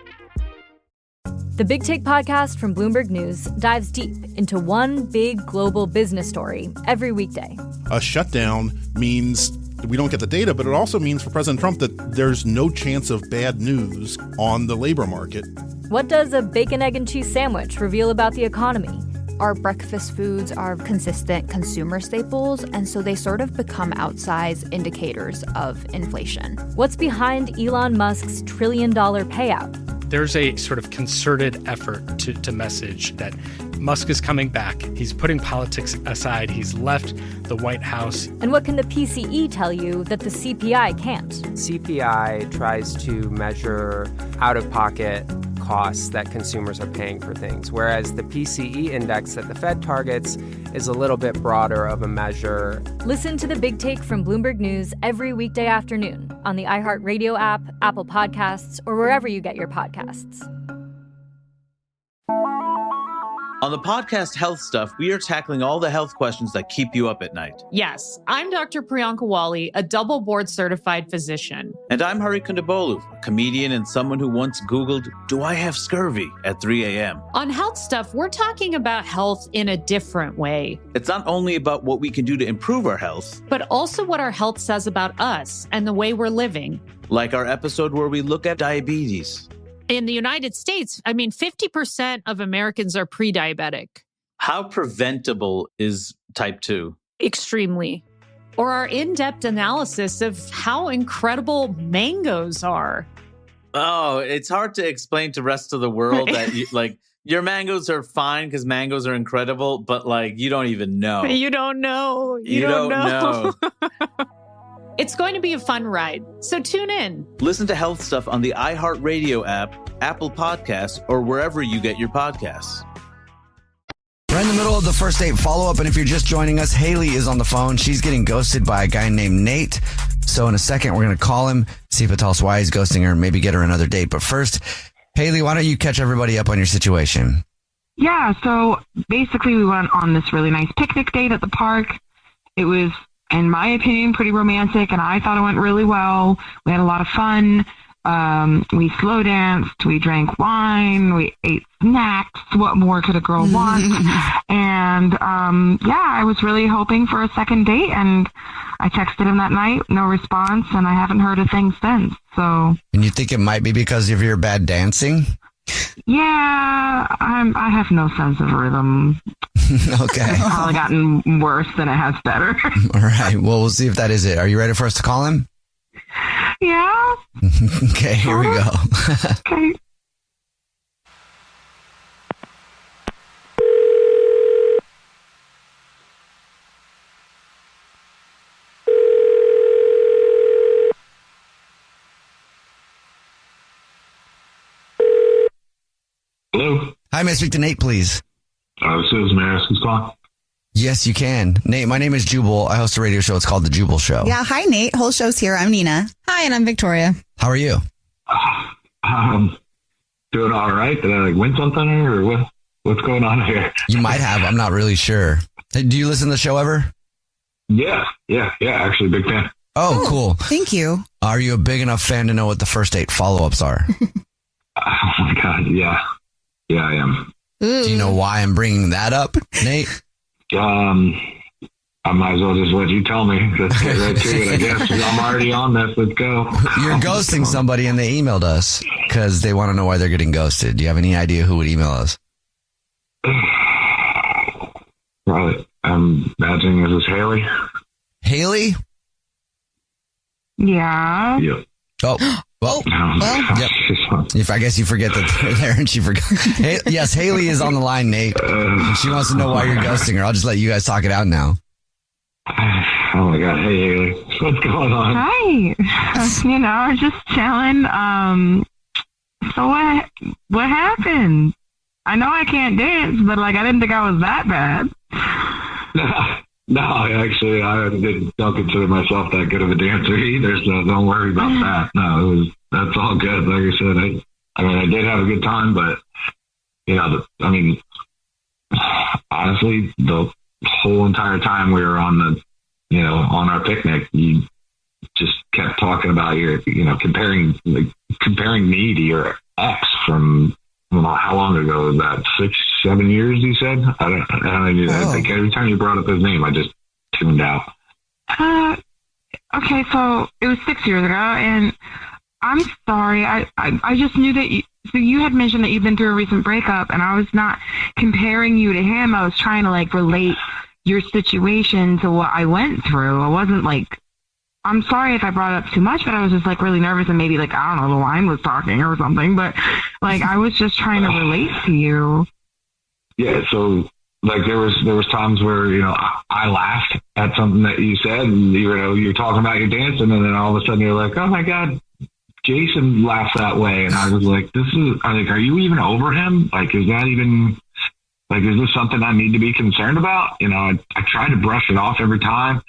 The Big Take podcast from Bloomberg News dives deep into one big global business story every weekday. A shutdown means we don't get the data, but it also means for President Trump that there's no chance of bad news on the labor market. What does a bacon, egg, and cheese sandwich reveal about the economy? Our breakfast foods are consistent consumer staples, and so they sort of become outsized indicators of inflation. What's behind Elon Musk's $1 trillion payout? There's a sort of concerted effort to message that Musk is coming back. He's putting politics aside. He's left the White House. And what can the PCE tell you that the CPI can't? CPI tries to measure out-of-pocket costs that consumers are paying for things, whereas the PCE index that the Fed targets is a little bit broader of a measure. Listen to The Big Take from Bloomberg News every weekday afternoon on the iHeartRadio app, Apple Podcasts, or wherever you get your podcasts. On the podcast Health Stuff, we are tackling all the health questions that keep you up at night. Yes, I'm Dr. Priyanka Wali, a double board certified physician. And I'm Hari Kondabolu, a comedian and someone who once Googled, "Do I have scurvy?" at 3 a.m. On Health Stuff, we're talking about health in a different way. It's not only about what we can do to improve our health, but also what our health says about us and the way we're living. Like our episode where we look at diabetes. In the United States, 50% of Americans are pre-diabetic. How preventable is type 2? Extremely. Or our in-depth analysis of how incredible mangoes are. Oh, it's hard to explain to the rest of the world that your mangoes are fine because mangoes are incredible, but you don't even know. You don't know. You don't know. It's going to be a fun ride, so tune in. Listen to Health Stuff on the iHeartRadio app, Apple Podcasts, or wherever you get your podcasts. We're in the middle of the first date follow-up, and if you're just joining us, Haley is on the phone. She's getting ghosted by a guy named Nate. So in a second, we're going to call him, see if he'll tell us why he's ghosting her, and maybe get her another date. But first, Haley, why don't you catch everybody up on your situation? Yeah, so basically we went on this really nice picnic date at the park. It was, in my opinion, pretty romantic, and I thought it went really well. We had a lot of fun. We slow danced, we drank wine, we ate snacks. What more could a girl want? And I was really hoping for a second date, and I texted him that night, no response, and I haven't heard a thing since. So. And you think it might be because of your bad dancing? Yeah, I have no sense of rhythm. Okay. It's probably gotten worse than it has better. All right. Well, we'll see if that is it. Are you ready for us to call him? Yeah. Okay, here we go. Okay. Hello. Hi, may I speak to Nate, please? May I ask who's calling? Yes, you can. Nate, my name is Jubal. I host a radio show. It's called The Jubal Show. Yeah. Hi, Nate. Whole show's here. I'm Nina. Hi, and I'm Victoria. How are you? Doing all right. Did I win something or what's going on here? You might have. I'm not really sure. Hey, do you listen to the show ever? Yeah. Actually, big fan. Oh, cool. Thank you. Are you a big enough fan to know what the first date follow-ups are? Oh my God. Yeah, I am. Do you know why I'm bringing that up, Nate? I might as well just let you tell me. Let's get right to it, I guess. I'm already on this. Let's go. You're ghosting somebody and they emailed us because they want to know why they're getting ghosted. Do you have any idea who would email us? Probably. I'm imagining this is Haley. Haley? Yeah. Yep. Oh. Well, yep. If I guess you forget that they're there and she forgot. Yes, Haley is on the line, Nate. And she wants to know why you're ghosting her. I'll just let you guys talk it out now. Oh my God. Hey, Haley. What's going on? Hi. Just chilling. So what happened? I know I can't dance, but I didn't think I was that bad. No, actually, I don't consider myself that good of a dancer either, so don't worry about that. No, that's all good. Like I said, I did have a good time, but honestly, the whole entire time we were on on our picnic, you just kept talking about comparing me to your ex from. How long ago was that? 6-7 years, you said? I think every time you brought up his name, I just tuned out. Okay, so it was 6 years ago, and I'm sorry. I just knew that so you had mentioned that you've been through a recent breakup, and I was not comparing you to him. I was trying to like relate your situation to what I went through. I wasn't like, I'm sorry if I brought it up too much, but I was just like really nervous and maybe like, I don't know, the wine was talking or something, but like I was just trying to relate to you. Yeah. So like there was times where, you know, I laughed at something that you said, and you know, you're talking about your dancing, and then all of a sudden you're like, oh my God, Jason laughs that way. And I was like, are you even over him? Like, is that even, like, is this something I need to be concerned about? You know, I tried to brush it off every time,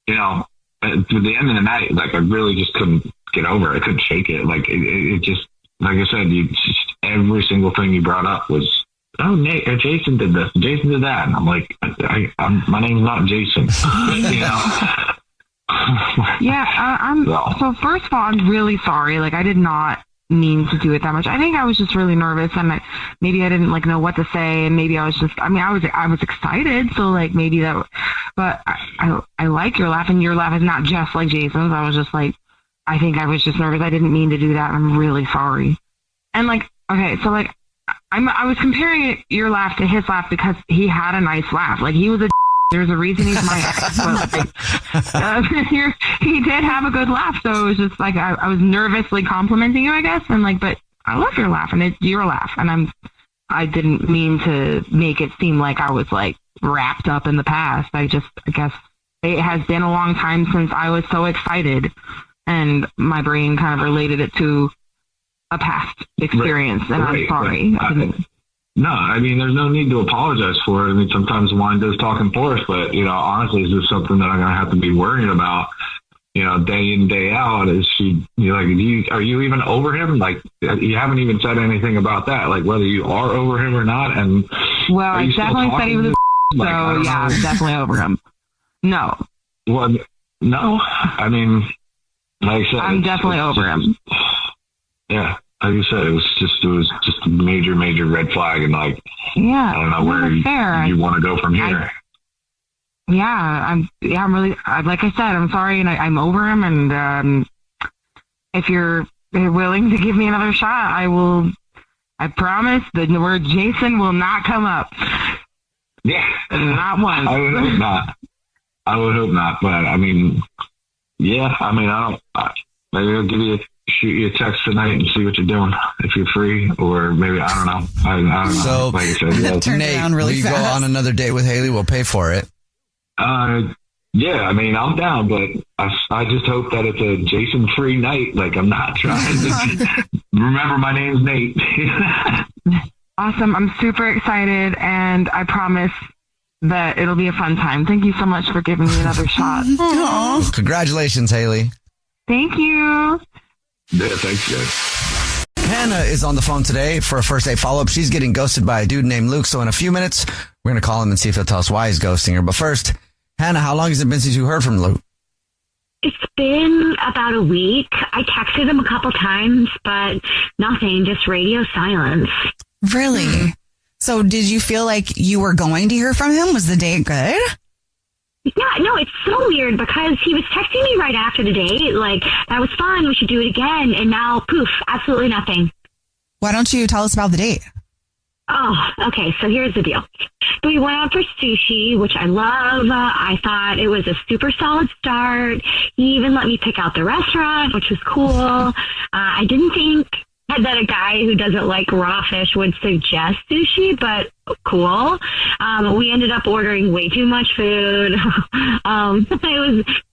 you know, at the end of the night, like, I really just couldn't get over it. I couldn't shake it. Like, it just, like I said, every single thing you brought up was, oh, Nate, or Jason did this, Jason did that. And I'm like, my name's not Jason, you know? Yeah, so first of all, I'm really sorry. Like, I did not mean to do it that much. I think I was just really nervous, and maybe I didn't like know what to say, and maybe I was just, I mean, I was excited, so like maybe that, but I like your laugh, and your laugh is not just like Jason's. I was just like, I think I was just nervous. I didn't mean to do that. I'm really sorry. And like, okay, so like, I was comparing your laugh to his laugh because he had a nice laugh. Like, he was a there's a reason he's my ex, but he did have a good laugh. So it was just like, I was nervously complimenting you, I guess. And like, but I love your laugh, and it's your laugh. And I didn't mean to make it seem like I was like wrapped up in the past. I guess it has been a long time since I was so excited, and my brain kind of related it to a past experience. And I'm sorry. No, I mean, there's no need to apologize for it. I mean, sometimes wine does talking for us, but, you know, honestly, is this something that I'm going to have to be worrying about, you know, day in, day out? Is she, you know, like, are you even over him? Like, you haven't even said anything about that, like whether you are over him or not. And well, I definitely said he was so yeah, I'm definitely over him. No. Well, no, I mean, like I said, I'm definitely over him. Yeah. Like you said, it was just a major red flag, and like, yeah, I don't know where you want to go from here. I'm really, like I said, I'm sorry, and I'm over him, and if you're willing to give me another shot, I promise the word Jason will not come up. Yeah. Not once. I would hope not, but I mean, yeah, I mean, maybe I'll shoot you a text tonight and see what you're doing if you're free, or maybe I don't know. I don't know. So, like I said, Nate, will you go on another date with Haley? We'll pay for it. Yeah, I mean, I'm down, but I just hope that it's a Jason free night. Like, I'm not trying to remember my name's Nate. Awesome. I'm super excited, and I promise that it'll be a fun time. Thank you so much for giving me another shot. Well, congratulations, Haley. Thank you. Yeah, thanks, guys. Hannah is on the phone today for a first date follow-up. She's getting ghosted by a dude named Luke. So in a few minutes, we're going to call him and see if he'll tell us why he's ghosting her. But first, Hannah, how long has it been since you heard from Luke? It's been about a week. I texted him a couple times, but nothing, just radio silence. Really? So did you feel like you were going to hear from him? Was the date good? Yeah, no, it's so weird because he was texting me right after the date, like, that was fun, we should do it again, and now, poof, absolutely nothing. Why don't you tell us about the date? Oh, okay, so here's the deal. So we went out for sushi, which I love. I thought it was a super solid start. He even let me pick out the restaurant, which was cool. I didn't think that a guy who doesn't like raw fish would suggest sushi, but cool. We ended up ordering way too much food.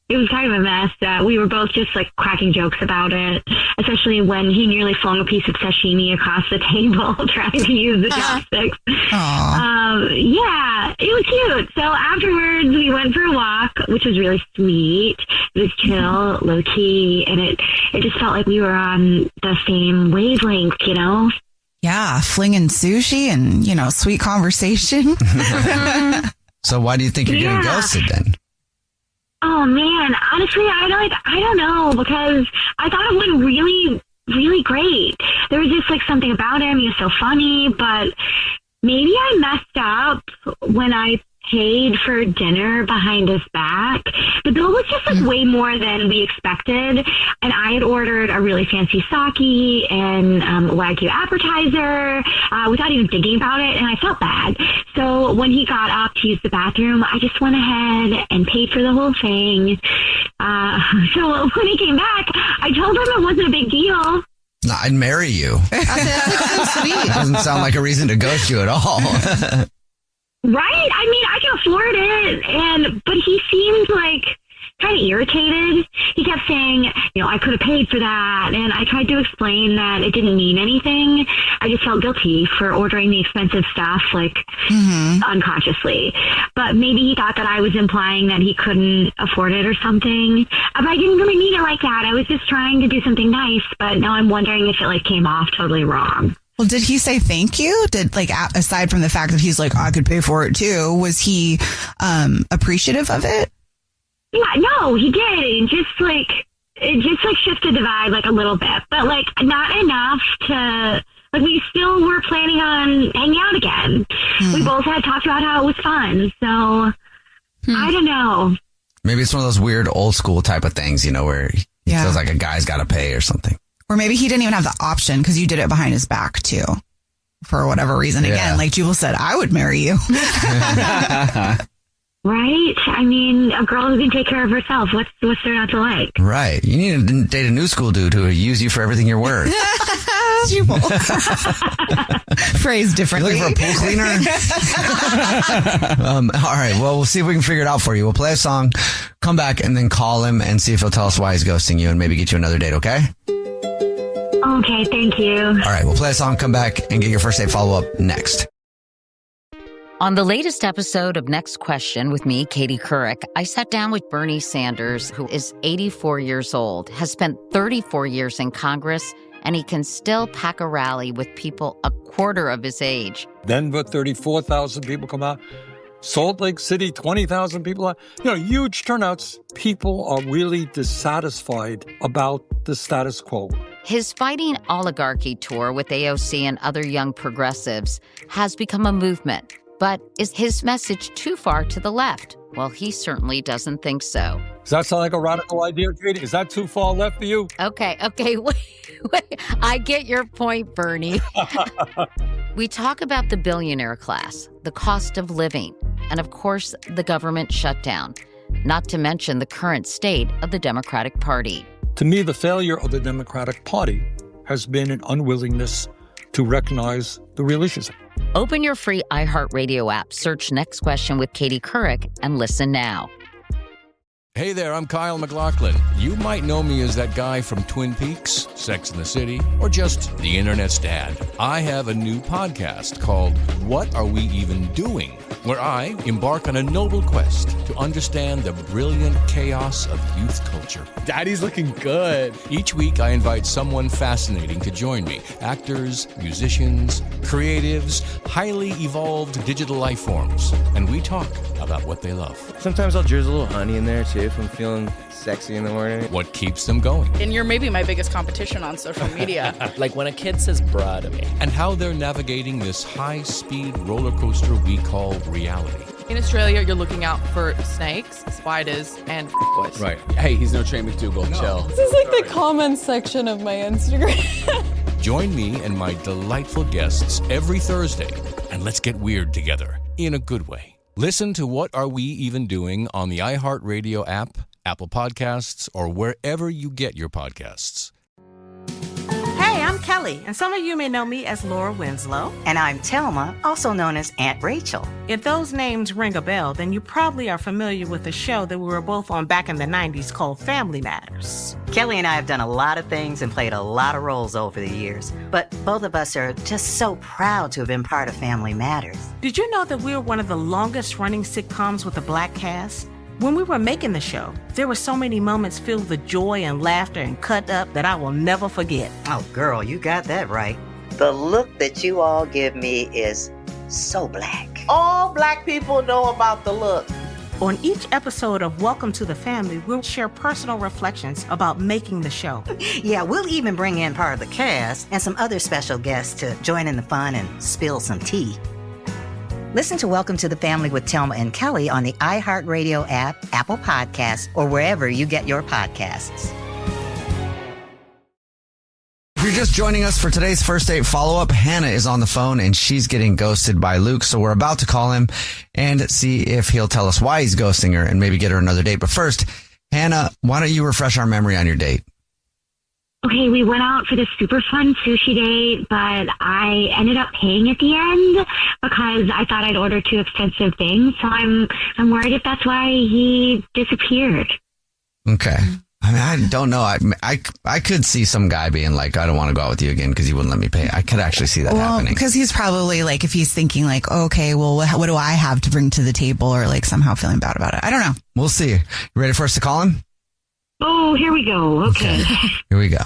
It was kind of a mess. We were both just like cracking jokes about it, especially when he nearly flung a piece of sashimi across the table trying to use the chopsticks. Yeah, it was cute. So afterwards, we went for a walk, which was really sweet. It was chill, low key, and it just felt like we were on the same wavelength, you know? Yeah, flinging sushi and, you know, sweet conversation. So why do you think you're getting ghosted then? Oh man, honestly, I don't know, because I thought it went really, really great. There was just like something about him. He was so funny, but maybe I messed up when I paid for dinner behind his back. The bill was just like way more than we expected. And I had ordered a really fancy sake and Wagyu appetizer without even thinking about it. And I felt bad. So when he got up to use the bathroom, I just went ahead and paid for the whole thing. So when he came back, I told him it wasn't a big deal. No, I'd marry you. That's so sweet. Doesn't sound like a reason to ghost you at all. Right? I mean, I can afford it, but he seemed like kind of irritated. He kept saying, I could have paid for that, and I tried to explain that it didn't mean anything. I just felt guilty for ordering the expensive stuff, unconsciously. But maybe he thought that I was implying that he couldn't afford it or something. But I didn't really mean it like that. I was just trying to do something nice, but now I'm wondering if it came off totally wrong. Well, did he say thank you? Did aside from the fact that he's like, I could pay for it too, was he appreciative of it? Yeah, no, he did. It just shifted the vibe a little bit, but not enough to we still were planning on hanging out again. We both had talked about how it was fun, so I don't know. Maybe it's one of those weird old school type of things, where he feels like a guy's got to pay or something. Or maybe he didn't even have the option because you did it behind his back too, for whatever reason. Again, like Jubal said, I would marry you. Right? I mean, a girl who can take care of herself, what's there not to like? Right. You need to date a new school dude who will use you for everything you're worth. Jubal. Phrased differently. You looking for a pool cleaner? All right. Well, we'll see if we can figure it out for you. We'll play a song, come back, and then call him and see if he'll tell us why he's ghosting you and maybe get you another date, okay? Okay, thank you. All right. We'll play a song, come back, and get your first date follow-up next. On the latest episode of Next Question with me, Katie Couric, I sat down with Bernie Sanders, who is 84 years old, has spent 34 years in Congress, and he can still pack a rally with people a quarter of his age. Denver, 34,000 people come out. Salt Lake City, 20,000 people out. Huge turnouts. People are really dissatisfied about the status quo. His Fighting Oligarchy tour with AOC and other young progressives has become a movement. But is his message too far to the left? Well, he certainly doesn't think so. Does that sound like a radical idea, Katie? Is that too far left for you? Okay, wait. I get your point, Bernie. We talk about the billionaire class, the cost of living, and of course, the government shutdown, not to mention the current state of the Democratic Party. To me, the failure of the Democratic Party has been an unwillingness to recognize the real issues. Open your free iHeartRadio app, search Next Question with Katie Couric, and listen now. Hey there, I'm Kyle MacLachlan. You might know me as that guy from Twin Peaks, Sex and the City, or just the Internet's dad. I have a new podcast called What Are We Even Doing?, where I embark on a noble quest to understand the brilliant chaos of youth culture. Daddy's looking good. Each week, I invite someone fascinating to join me. Actors, musicians, creatives, highly evolved digital life forms. And we talk about what they love. Sometimes I'll drizzle a little honey in there, too, if I'm feeling sexy in the morning. What keeps them going. And you're maybe my biggest competition on social media. Like when a kid says bruh to me. And how they're navigating this high-speed roller coaster we call reality. In Australia, you're looking out for snakes, spiders, and boys. Right. Hey, he's no Trey McDougal. No. Chill. This is like the comments section of my Instagram. Join me and my delightful guests every Thursday, and let's get weird together in a good way. Listen to What Are We Even Doing on the iHeartRadio app, Apple Podcasts, or wherever you get your podcasts. Hey, I'm Kelly, and some of you may know me as Laura Winslow. And I'm Telma, also known as Aunt Rachel. If those names ring a bell, then you probably are familiar with a show that we were both on back in the 90s called Family Matters. Kelly and I have done a lot of things and played a lot of roles over the years, but both of us are just so proud to have been part of Family Matters. Did you know that we were one of the longest-running sitcoms with a black cast? When we were making the show, there were so many moments filled with joy and laughter and cut up that I will never forget. Oh, girl, you got that right. The look that you all give me is so black. All black people know about the look. On each episode of Welcome to the Family, we'll share personal reflections about making the show. Yeah, we'll even bring in part of the cast and some other special guests to join in the fun and spill some tea. Listen to Welcome to the Family with Thelma and Kelly on the iHeartRadio app, Apple Podcasts, or wherever you get your podcasts. If you're just joining us for today's first date follow-up, Hannah is on the phone and she's getting ghosted by Luke. So we're about to call him and see if he'll tell us why he's ghosting her and maybe get her another date. But first, Hannah, why don't you refresh our memory on your date? Okay, we went out for this super fun sushi date, but I ended up paying at the end because I thought I'd ordered too expensive things. So I'm worried if that's why he disappeared. Okay. I mean, I don't know. I could see some guy being like, I don't want to go out with you again because you wouldn't let me pay. I could actually see that happening. Because he's probably like, if he's thinking like, okay, well, what do I have to bring to the table, or like somehow feeling bad about it? I don't know. We'll see. You ready for us to call him? Oh, here we go. Okay. Here we go.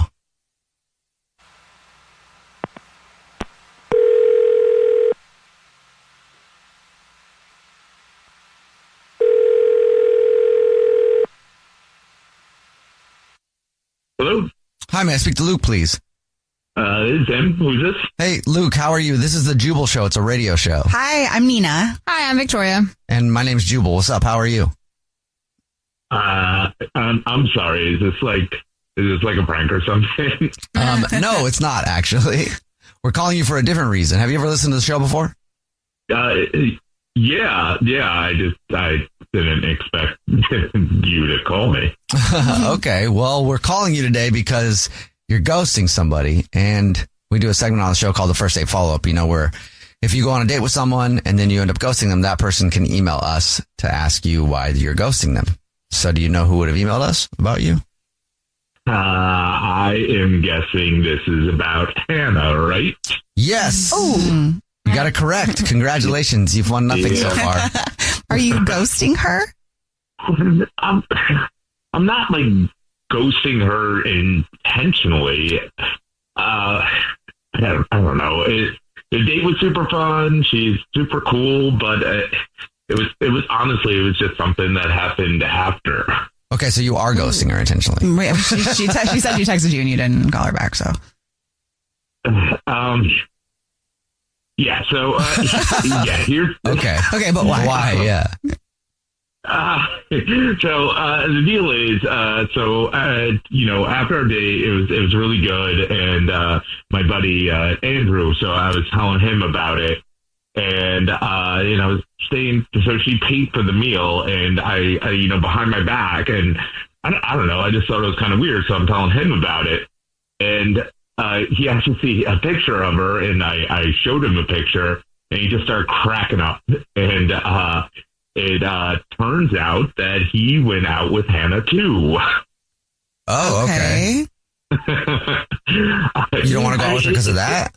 Hello? Hi, may I speak to Luke, please? This is him. Who's this? Hey, Luke, how are you? This is the Jubal Show. It's a radio show. Hi, I'm Nina. Hi, I'm Victoria. And my name's Jubal. What's up? How are you? I'm sorry. Is this like a prank or something? No, it's not, actually. We're calling you for a different reason. Have you ever listened to the show before? Yeah. I didn't expect you to call me. Okay. Well, we're calling you today because you're ghosting somebody, and we do a segment on the show called the First Date Follow-Up, where if you go on a date with someone and then you end up ghosting them, that person can email us to ask you why you're ghosting them. So do you know who would have emailed us about you? I am guessing this is about Hannah, right? Yes. Oh, you got it correct. Congratulations. You've won nothing so far. Are you ghosting her? I'm not like ghosting her intentionally. I don't know. The date was super fun. She's super cool, but it was honestly, it was just something that happened after. Okay, so you are ghosting her intentionally. Wait, she said she texted you and you didn't call her back, so. Yeah, so, here's... Okay, but why? Why, yeah. So the deal is, after our date, it was really good, and my buddy Andrew. So I was telling him about it, and I was staying. So she paid for the meal, and I behind my back, and I don't know. I just thought it was kind of weird, so I'm telling him about it, and he asked to see a picture of her, and I showed him a picture, and he just started cracking up, and it turns out that he went out with Hannah too. Oh, okay. You don't want to go out with her because of that?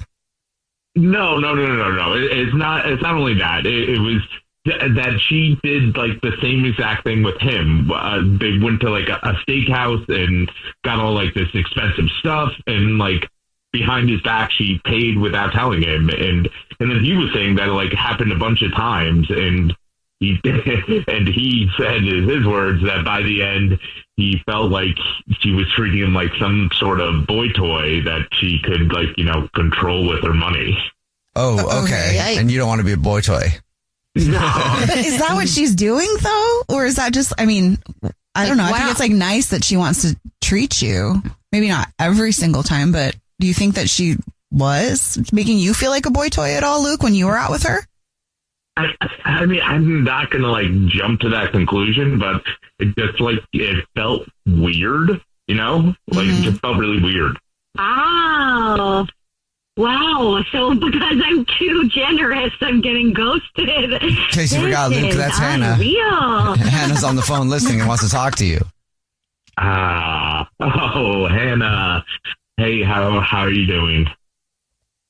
No. It's not only that. It was that she did like the same exact thing with him. They went to like a steakhouse and got all like this expensive stuff, and like behind his back she paid without telling him, and then he was saying that it like happened a bunch of times, and he said in his words that by the end he felt like she was treating him like some sort of boy toy that she could control with her money. Oh, okay. And you don't want to be a boy toy. No. Is that what she's doing though? Or is that just, I don't know. I think it's like nice that she wants to treat you. Maybe not every single time, but do you think that she was making you feel like a boy toy at all, Luke, when you were out with her? I mean, I'm not going to jump to that conclusion, but it just it felt weird, it just felt really weird. Oh, wow. So because I'm too generous, I'm getting ghosted. In case you forgot, Luke, that's Hannah. Unreal. Hannah's on the phone listening and wants to talk to you. Oh, Hannah. Hey, how are you doing?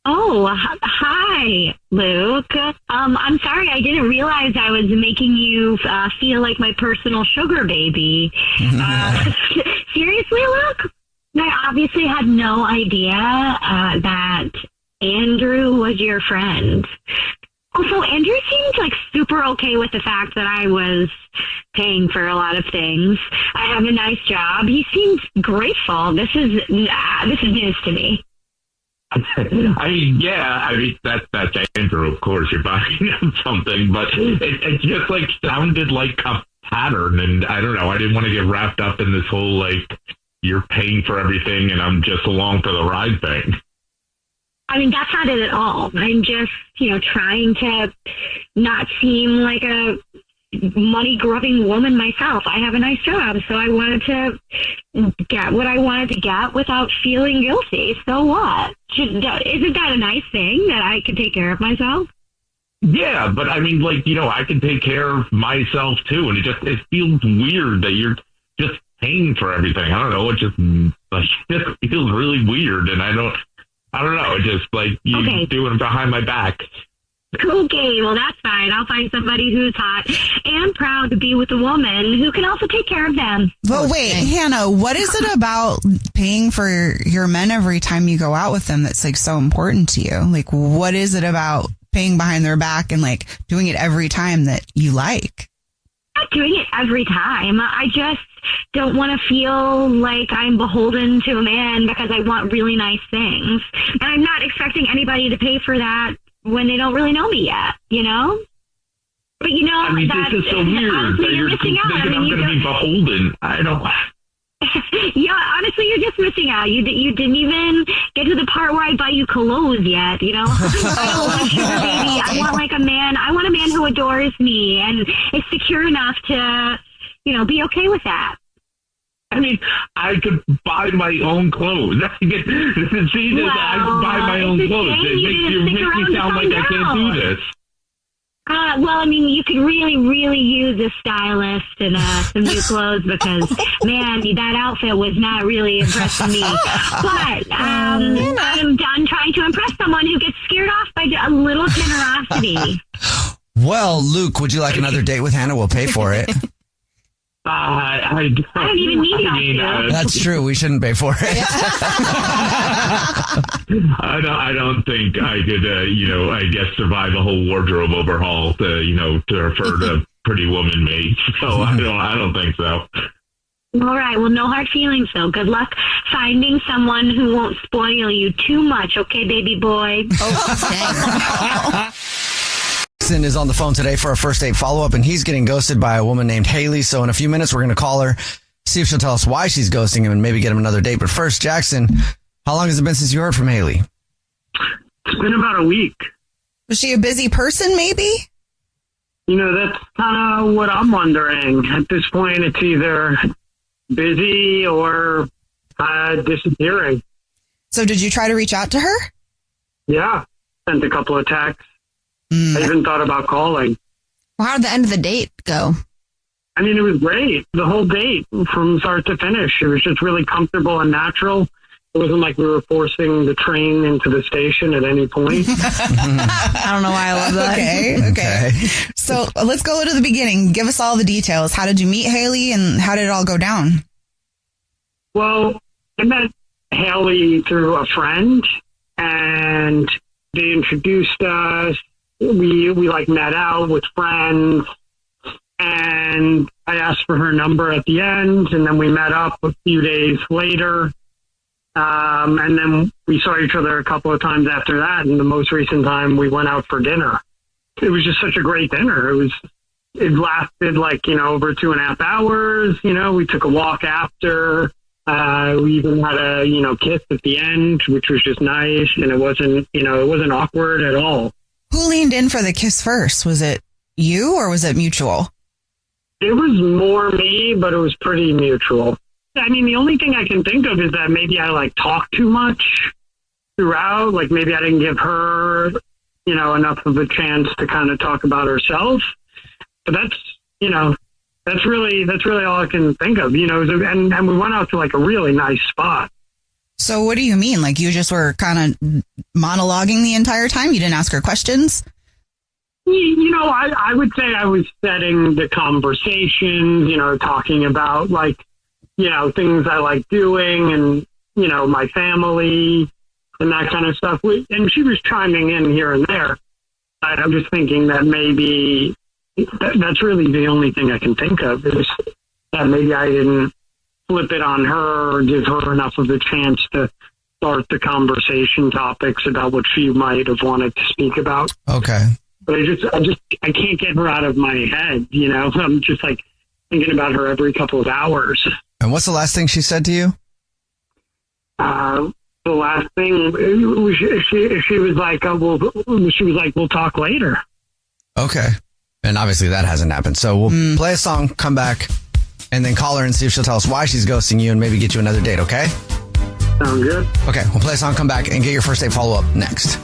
Oh, hi, Luke. I'm sorry, I didn't realize I was making you feel like my personal sugar baby. Seriously, Luke? I obviously had no idea that Andrew was your friend. Also, Andrew seemed like super okay with the fact that I was paying for a lot of things. I have a nice job. He seemed grateful. This is news to me. That's Andrew, of course, you're buying him something, but it just like sounded like a pattern, and I don't know, I didn't want to get wrapped up in this whole like you're paying for everything and I'm just along for the ride thing. I mean, that's not it at all. I'm just, trying to not seem like a money-grubbing woman myself. I have a nice job, so I wanted to get what I wanted to get without feeling guilty. So what? Isn't that a nice thing that I can take care of myself? Yeah, but I mean, like, I can take care of myself too, and it feels weird that you're just paying for everything. I don't know. It just feels really weird, and I don't know. It just like you doing it behind my back. Okay, well, that's fine. I'll find somebody who's hot and proud to be with a woman who can also take care of them. But wait, Hannah, what is it about paying for your men every time you go out with them that's like so important to you? Like, what is it about paying behind their back and like doing it every time that you like? I'm not doing it every time. I just don't want to feel like I'm beholden to a man because I want really nice things. And I'm not expecting anybody to pay for that when they don't really know me yet, But I mean, this is so weird honestly, that you're missing out. thinking I'm going to be beholden. I don't. Yeah, honestly, you're just missing out. You didn't even get to the part where I buy you clothes yet, I don't want sugar baby. I want like a man. I want a man who adores me and is secure enough to, be okay with that. I mean, I could buy my own clothes. I could buy my own clothes. It makes me sound like I can't do this. You could really, really use a stylist and some new clothes because, man, that outfit was not really impressing me. But I'm done trying to impress someone who gets scared off by a little generosity. Well, Luke, would you like another date with Hannah? We'll pay for it. I don't even need you. That's true. We shouldn't pay for it. I don't think I could, survive a whole wardrobe overhaul to refer to Pretty Woman me. So I don't think so. All right. Well, no hard feelings, though. Good luck finding someone who won't spoil you too much. Okay, baby boy. Is on the phone today for a first date follow-up, and he's getting ghosted by a woman named Haley. So in a few minutes, we're going to call her, see if she'll tell us why she's ghosting him, and maybe get him another date. But first, Jackson, how long has it been since you heard from Haley? It's been about a week. Was she a busy person, maybe? That's kind of what I'm wondering. At this point, it's either busy or disappearing. So did you try to reach out to her? Yeah. Sent a couple of texts. I even thought about calling. Well, how did the end of the date go? I mean, it was great. The whole date from start to finish. It was just really comfortable and natural. It wasn't like we were forcing the train into the station at any point. I don't know why I love that. Okay. So let's go to the beginning. Give us all the details. How did you meet Haley and how did it all go down? Well, I met Haley through a friend and they introduced us. We met out with friends, and I asked for her number at the end, and then we met up a few days later, and then we saw each other a couple of times after that, and the most recent time we went out for dinner. It was just such a great dinner. It lasted over 2.5 hours. We took a walk after. We even had a kiss at the end, which was just nice, and it wasn't awkward at all. Who leaned in for the kiss first? Was it you or was it mutual? It was more me, but it was pretty mutual. I mean, the only thing I can think of is that maybe I talked too much throughout. Maybe I didn't give her, enough of a chance to kind of talk about herself. But that's really all I can think of, and we went out to a really nice spot. So what do you mean? You just were kind of monologuing the entire time? You didn't ask her questions? I would say I was setting the conversation, talking about things I like doing and, my family and that kind of stuff. And she was chiming in here and there. I'm just thinking that maybe that's really the only thing I can think of is that maybe I didn't flip it on her or give her enough of a chance to start the conversation topics about what she might have wanted to speak about. Okay. But I can't get her out of my head. You know, I'm just like thinking about her every couple of hours. And what's the last thing she said to you? The last thing she was like, we'll talk later. Okay. And obviously that hasn't happened. So we'll play a song, come back, and then call her and see if she'll tell us why she's ghosting you and maybe get you another date, okay? Sounds good. Okay, we'll play a song, come back, and get your first date follow-up next.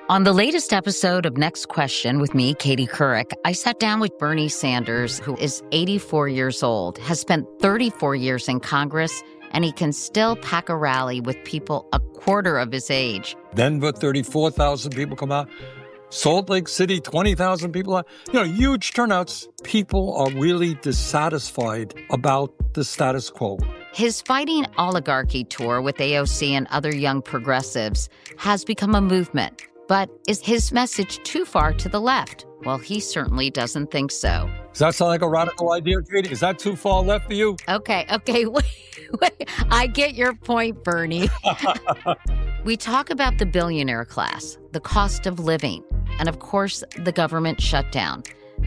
On the latest episode of Next Question with me, Katie Couric, I sat down with Bernie Sanders, who is 84 years old, has spent 34 years in Congress, and he can still pack a rally with people a quarter of his age. Denver, 34,000 people come out. Salt Lake City, 20,000 people. Huge turnouts. People are really dissatisfied about the status quo. His Fighting Oligarchy tour with AOC and other young progressives has become a movement. But is his message too far to the left? Well, he certainly doesn't think so. Does that sound like a radical idea, Katie? Is that too far left for you? Okay, wait. I get your point, Bernie. We talk about the billionaire class, the cost of living, and of course, the government shutdown,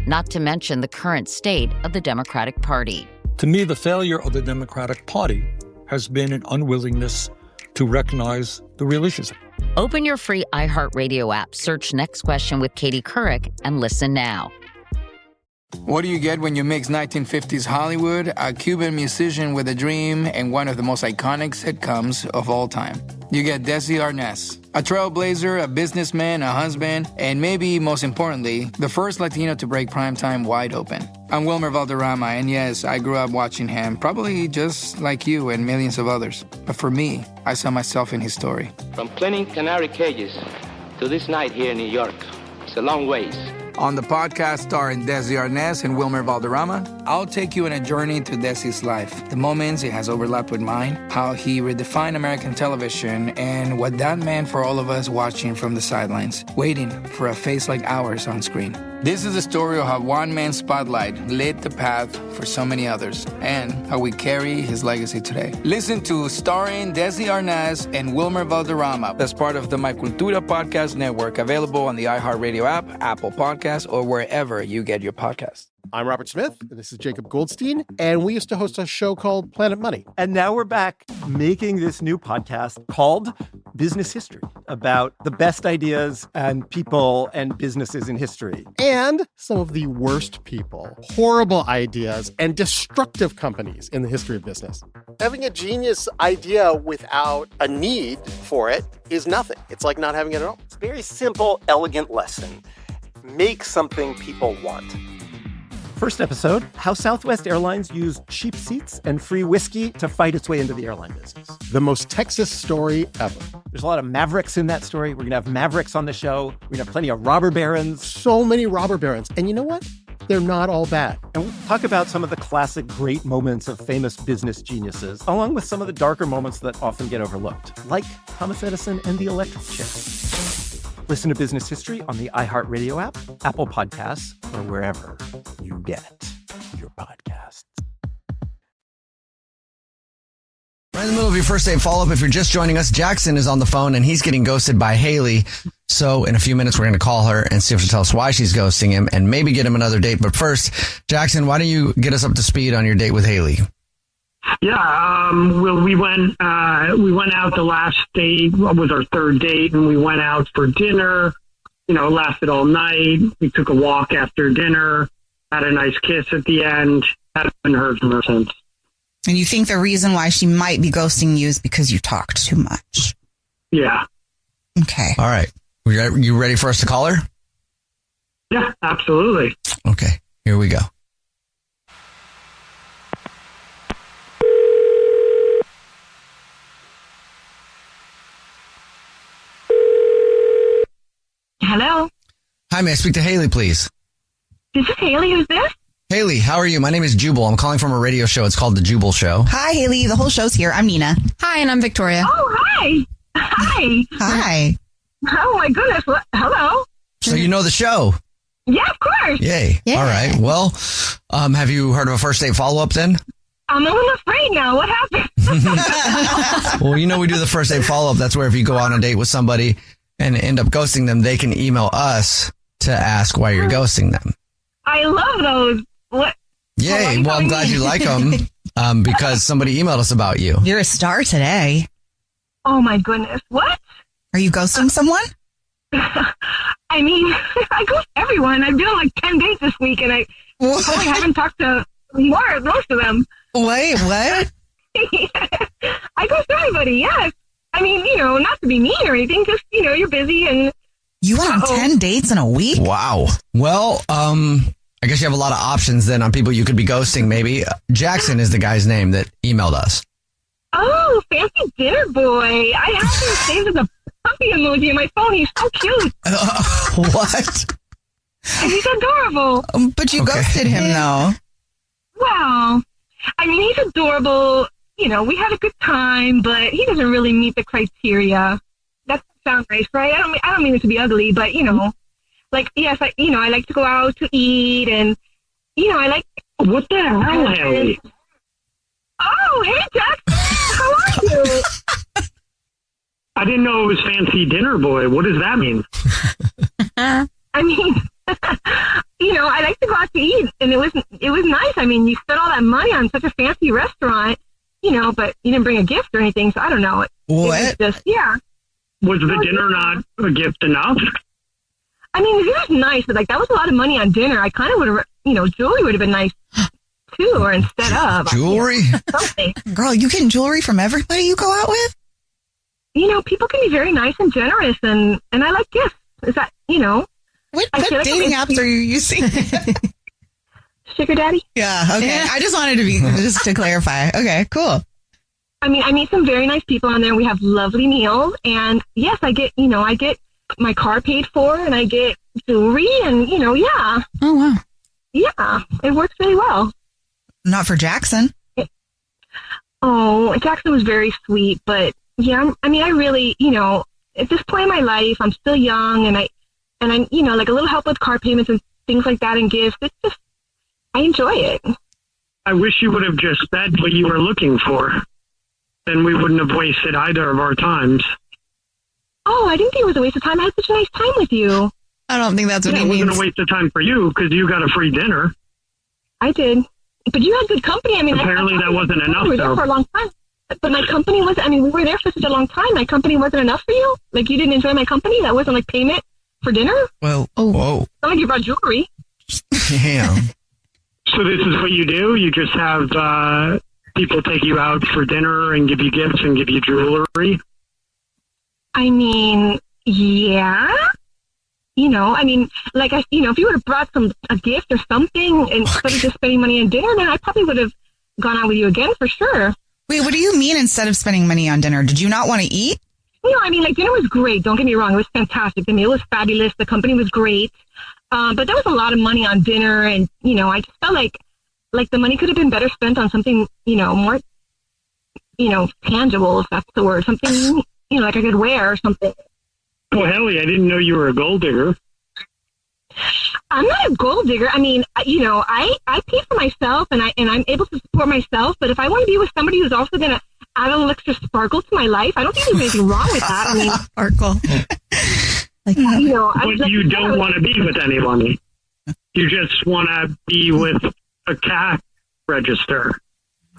not to mention the current state of the Democratic Party. To me, the failure of the Democratic Party has been an unwillingness to recognize the real issues. Open your free iHeartRadio app, search Next Question with Katie Couric, and listen now. What do you get when you mix 1950s Hollywood, a Cuban musician with a dream, and one of the most iconic sitcoms of all time? You get Desi Arnaz, a trailblazer, a businessman, a husband, and maybe most importantly, the first Latino to break primetime wide open. I'm Wilmer Valderrama, and yes, I grew up watching him, probably just like you and millions of others. But for me, I saw myself in his story. From cleaning canary cages to this night here in New York, it's a long ways. On the podcast starring Desi Arnaz and Wilmer Valderrama, I'll take you on a journey through Desi's life, the moments it has overlapped with mine, how he redefined American television, and what that meant for all of us watching from the sidelines, waiting for a face like ours on screen. This is the story of how one man's spotlight lit the path for so many others, and how we carry his legacy today. Listen to Starring Desi Arnaz and Wilmer Valderrama as part of the My Cultura Podcast Network, available on the iHeartRadio app, Apple Podcasts, or wherever you get your podcasts. I'm Robert Smith, and this is Jacob Goldstein, and we used to host a show called Planet Money. And now we're back making this new podcast called Business History, about the best ideas and people and businesses in history. And some of the worst people, horrible ideas, and destructive companies in the history of business. Having a genius idea without a need for it is nothing. It's like not having it at all. It's a very simple, elegant lesson. Make something people want. First episode, how Southwest Airlines used cheap seats and free whiskey to fight its way into the airline business. The most Texas story ever. There's a lot of mavericks in that story. We're going to have mavericks on the show. We're going to have plenty of robber barons. So many robber barons. And you know what? They're not all bad. And we'll talk about some of the classic great moments of famous business geniuses, along with some of the darker moments that often get overlooked, like Thomas Edison and the electric chair. Listen to Business History on the iHeartRadio app, Apple Podcasts, or wherever you get your podcasts. Right in the middle of your first date follow-up, if you're just joining us, Jackson is on the phone and he's getting ghosted by Haley. So in a few minutes, we're going to call her and see if she'll tell us why she's ghosting him and maybe get him another date. But first, Jackson, why don't you get us up to speed on your date with Haley? Yeah, well, we went out the last date, was our third date, and we went out for dinner. You know, it lasted all night. We took a walk after dinner, had a nice kiss at the end. Haven't heard from her since. And you think the reason why she might be ghosting you is because you talked too much? Yeah. Okay. All right. You ready for us to call her? Yeah, absolutely. Okay, here we go. Hello? Hi, may I speak to Haley, please? This is Haley. Who's this? Haley, how are you? My name is Jubal. I'm calling from a radio show. It's called The Jubal Show. Hi, Haley. The whole show's here. I'm Nina. Hi, and I'm Victoria. Oh, hi. Hi. Hi. Oh, my goodness. Hello. So you know the show? Yeah, of course. Yay. Yeah. All right. Well, have you heard of a first date follow-up then? I'm a little afraid now. What happened? Well, we do the first date follow-up. That's where if you go on a date with somebody and end up ghosting them, they can email us to ask why you're ghosting them. I love those. What? Yay. Well, I'm glad you like them because somebody emailed us about you. You're a star today. Oh, my goodness. What? Are you ghosting someone? I mean, I ghost everyone. I've been on like 10 dates this week, and I probably haven't talked to most of them. Wait, what? I ghost everybody, yes. I mean, not to be mean or anything, just, you're busy and... You went on 10 dates in a week? Wow. Well, I guess you have a lot of options then on people you could be ghosting, maybe. Jackson is the guy's name that emailed us. Oh, fancy dinner boy. I have him saved as a puppy emoji on my phone. He's so cute. What? And he's adorable. But you ghosted him, though. Well, I mean, he's adorable. We had a good time, but he doesn't really meet the criteria. That sounds nice, right? I don't mean it to be ugly, but, like, yes, I like to go out to eat, and, I like... What the hell, Haley? Oh, hey, Jack. How are you? I didn't know it was fancy dinner boy. What does that mean? I mean, I like to go out to eat, and it was nice. I mean, you spent all that money on such a fancy restaurant, but you didn't bring a gift or anything, so I don't know. What? It was just, yeah. Was the dinner not a gift enough? I mean, the dinner's nice, but, like, that was a lot of money on dinner. I kind of would have, jewelry would have been nice, too, or instead of. Jewelry? Something. Girl, you getting jewelry from everybody you go out with? People can be very nice and generous, and I like gifts. Is that, What dating apps are you using? Sugar Daddy? Yeah, okay. Yeah. I just wanted to just to clarify. Okay, cool. I mean, I meet some very nice people on there. We have lovely meals, and yes, I get my car paid for, and I get jewelry, and, yeah. Oh, wow. Yeah, it works really well. Not for Jackson. Oh, Jackson was very sweet, but yeah, I mean, I really, at this point in my life, I'm still young, and I, like a little help with car payments and things like that and gifts. It's just, I enjoy it. I wish you would have just said what you were looking for. Then we wouldn't have wasted either of our times. Oh, I didn't think it was a waste of time. I had such a nice time with you. I don't think that's what he means. It wasn't a waste of time for you because you got a free dinner. I did. But you had good company. I mean, apparently that wasn't enough, we were there for a long time. But my company was, we were there for such a long time. My company wasn't enough for you? Like, you didn't enjoy my company? That wasn't like payment for dinner? Well, whoa. It's not like you brought jewelry. Damn. So this is what you do? You just have people take you out for dinner and give you gifts and give you jewelry? I mean, yeah. Like, if you would have brought a gift or something instead of just spending money on dinner, then I probably would have gone out with you again for sure. Wait, what do you mean instead of spending money on dinner? Did you not want to eat? Like, dinner was great. Don't get me wrong. It was fantastic. The meal was fabulous. The company was great. But there was a lot of money on dinner, and, I just felt like the money could have been better spent on something, more, tangible, if that's the word. Something, like I could wear or something. Well, Helly, I didn't know you were a gold digger. I'm not a gold digger. I mean, I pay for myself, and I'm able to support myself. But if I want to be with somebody who's also going to add a little extra sparkle to my life, I don't think there's anything wrong with that. I mean, sparkle. But you don't want to be with anyone. You just want to be with a cash register.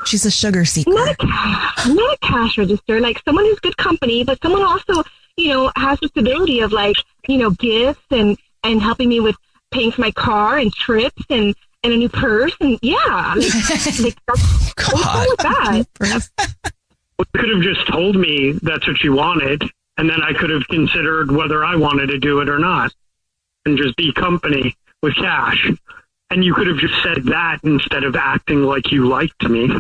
She's a sugar seeker. Not a cash register. Like, someone who's good company, but someone also, has the stability of, like, gifts and helping me with paying for my car and trips and a new purse. And yeah, like that's God. With that. You could have just told me that's what you wanted, and then I could have considered whether I wanted to do it or not, and just be company with cash. And you could have just said that instead of acting like you liked me.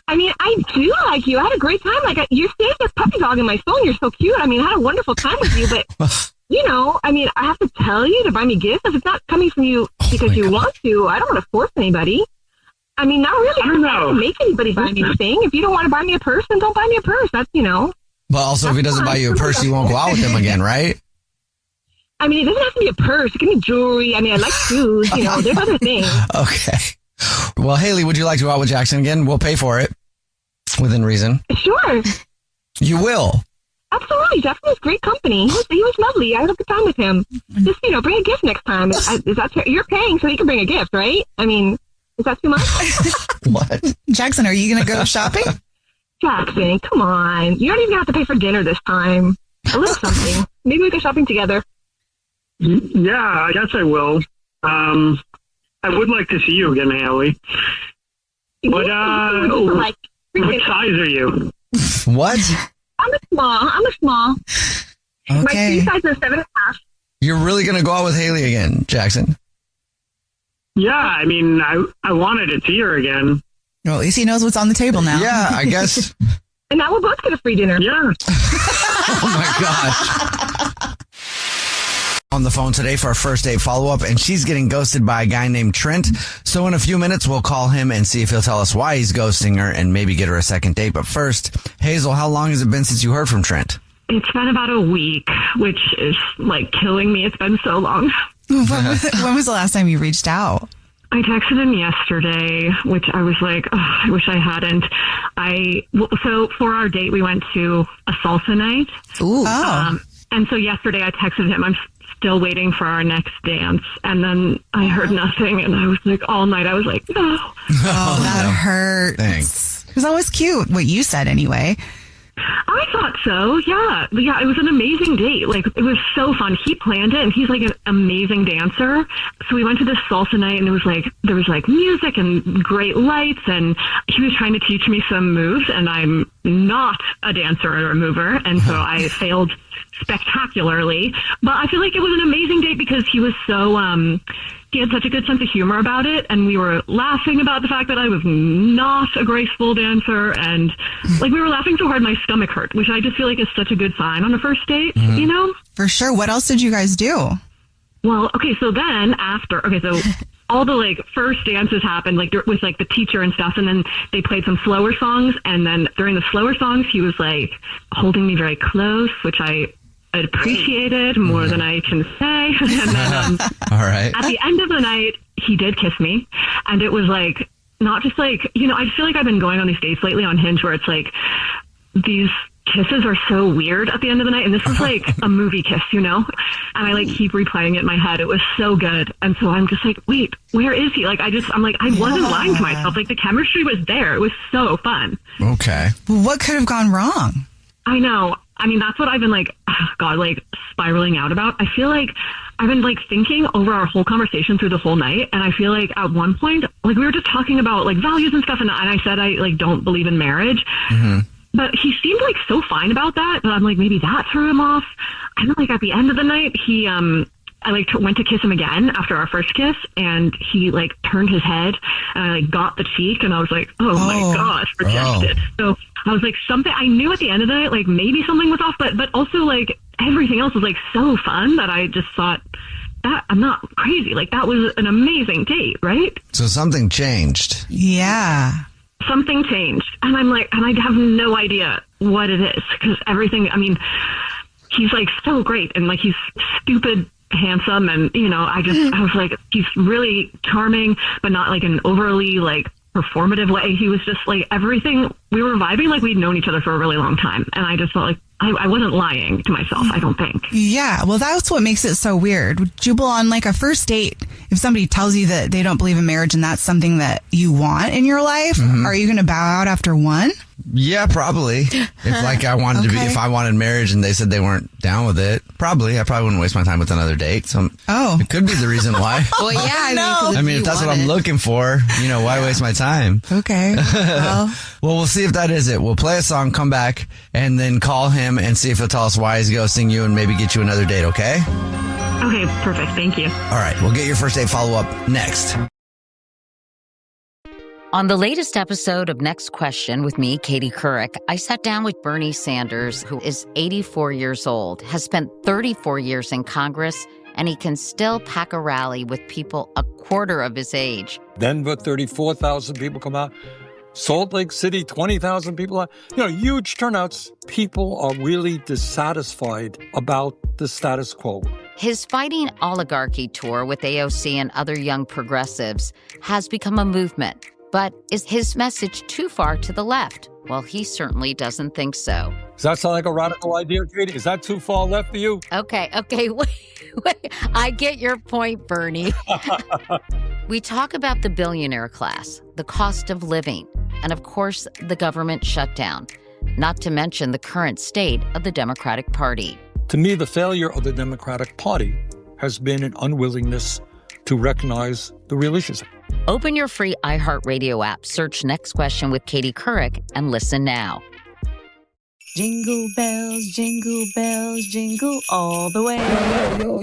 I mean, I do like you. I had a great time. Like, you're saved as puppy dog in my phone. You're so cute. I mean, I had a wonderful time with you, but I have to tell you to buy me gifts. If it's not coming from you because you want to, I don't want to force anybody. I mean, not really. I don't know. Make anybody buy me a thing. If you don't want to buy me a purse, then don't buy me a purse. That's, But also, if he doesn't buy you a purse, you won't go out with him again, right? I mean, it doesn't have to be a purse. It can be jewelry. I mean, I like shoes. There's other things. Okay. Well, Haley, would you like to go out with Jackson again? We'll pay for it. Within reason. Sure. You will. Absolutely. Jackson was great company. He was lovely. I had a good time with him. Just, bring a gift next time. Is that you're paying so you can bring a gift, right? I mean, is that too much? What? Jackson, are you going to go shopping? Jackson, come on. You don't even have to pay for dinner this time. A little something. Maybe we go shopping together. Yeah, I guess I will. I would like to see you again, Haley. But, what size are you? What? I'm a small. Okay. My shoe size is 7.5. You're really going to go out with Haley again, Jackson? Yeah, I mean, I wanted to see her again. Well, at least he knows what's on the table now. Yeah, I guess. And now we'll both get a free dinner. Yeah. Oh, my gosh. On the phone today for our first date follow-up, and she's getting ghosted by a guy named Trent. So in a few minutes, we'll call him and see if he'll tell us why he's ghosting her and maybe get her a second date. But first, Hazel, how long has it been since you heard from Trent? It's been about a week, which is like killing me. It's been so long. When was the last time you reached out? I texted him yesterday, which I was like, oh, I wish I hadn't. So for our date, we went to a salsa night. Ooh. And so yesterday I texted him, I'm still waiting for our next dance. And then I heard nothing. And I was like, all night, I was like, no. Oh, that hurts. Thanks. Because that was cute, what you said anyway. I thought so. Yeah, it was an amazing date. Like, it was so fun. He planned it, and he's like an amazing dancer. So we went to this salsa night, and it was like, there was like music and great lights, and he was trying to teach me some moves, and I'm not a dancer or a mover, and so I failed spectacularly. But I feel like it was an amazing date because he was so, he had such a good sense of humor about it, and we were laughing about the fact that I was not a graceful dancer, and like we were laughing so hard my stomach hurt, which I just feel like is such a good sign on a first date, you know? For sure. What else did you guys do? Well, okay, so then so all the like first dances happened like with like the teacher and stuff, and then they played some slower songs, and then during the slower songs he was like holding me very close, which I appreciated more than I can say. And then all right. At the end of the night, he did kiss me, and it was like not just like, I feel like I've been going on these dates lately on Hinge where it's like these kisses are so weird at the end of the night, and this was like a movie kiss, and I like keep replaying it in my head. It was so good, and so I'm just like, wait, where is he? Like I wasn't lying to myself. Like the chemistry was there. It was so fun. Okay. Well, what could have gone wrong? I know. I mean, that's what I've been like, like spiraling out about. I feel like I've been like thinking over our whole conversation through the whole night. And I feel like at one point, like we were just talking about like values and stuff. And I said, I like don't believe in marriage, but he seemed like so fine about that. But I'm like, maybe that threw him off. And then like at the end of the night, I like went to kiss him again after our first kiss, and he like turned his head, and I like got the cheek, and I was like, oh my gosh, rejected. So I was like, something, I knew at the end of the night, like maybe something was off, but also like everything else was like so fun that I just thought that I'm not crazy. Like that was an amazing date, right? So something changed. Yeah. Something changed. And I'm like, and I have no idea what it is, because everything, I mean, he's like so great, and like he's stupid handsome, and I was like, he's really charming, but not like an overly like performative way. He was just like everything. We were vibing like we'd known each other for a really long time, and I just felt like I wasn't lying to myself, I don't think. Yeah, well, that's what makes it so weird. Jubal, on like a first date, if somebody tells you that they don't believe in marriage and that's something that you want in your life, are you going to bow out after one? Yeah, probably. If like I wanted to be, if I wanted marriage and they said they weren't down with it, I probably wouldn't waste my time with another date. So it could be the reason why. Well, yeah, I mean, if that's what I'm looking for, why waste my time? Okay. Well, we'll see if that is it. We'll play a song, come back, and then call him and see if he'll tell us why he's ghosting you and maybe get you another date, okay? Okay, perfect. Thank you. All right, we'll get your first date follow-up next. On the latest episode of Next Question with me, Katie Couric, I sat down with Bernie Sanders, who is 84 years old, has spent 34 years in Congress, and he can still pack a rally with people a quarter of his age. Denver, 34,000 people come out. Salt Lake City, 20,000 people out. Huge turnouts. People are really dissatisfied about the status quo. His Fighting Oligarchy tour with AOC and other young progressives has become a movement. But is his message too far to the left? Well, he certainly doesn't think so. Does that sound like a radical idea, Katie? Is that too far left for you? Okay, wait. I get your point, Bernie. We talk about the billionaire class, the cost of living, and of course, the government shutdown, not to mention the current state of the Democratic Party. To me, the failure of the Democratic Party has been an unwillingness to recognize the real issues. Open your free iHeartRadio app, search Next Question with Katie Couric, and listen now. Jingle bells, jingle all the way.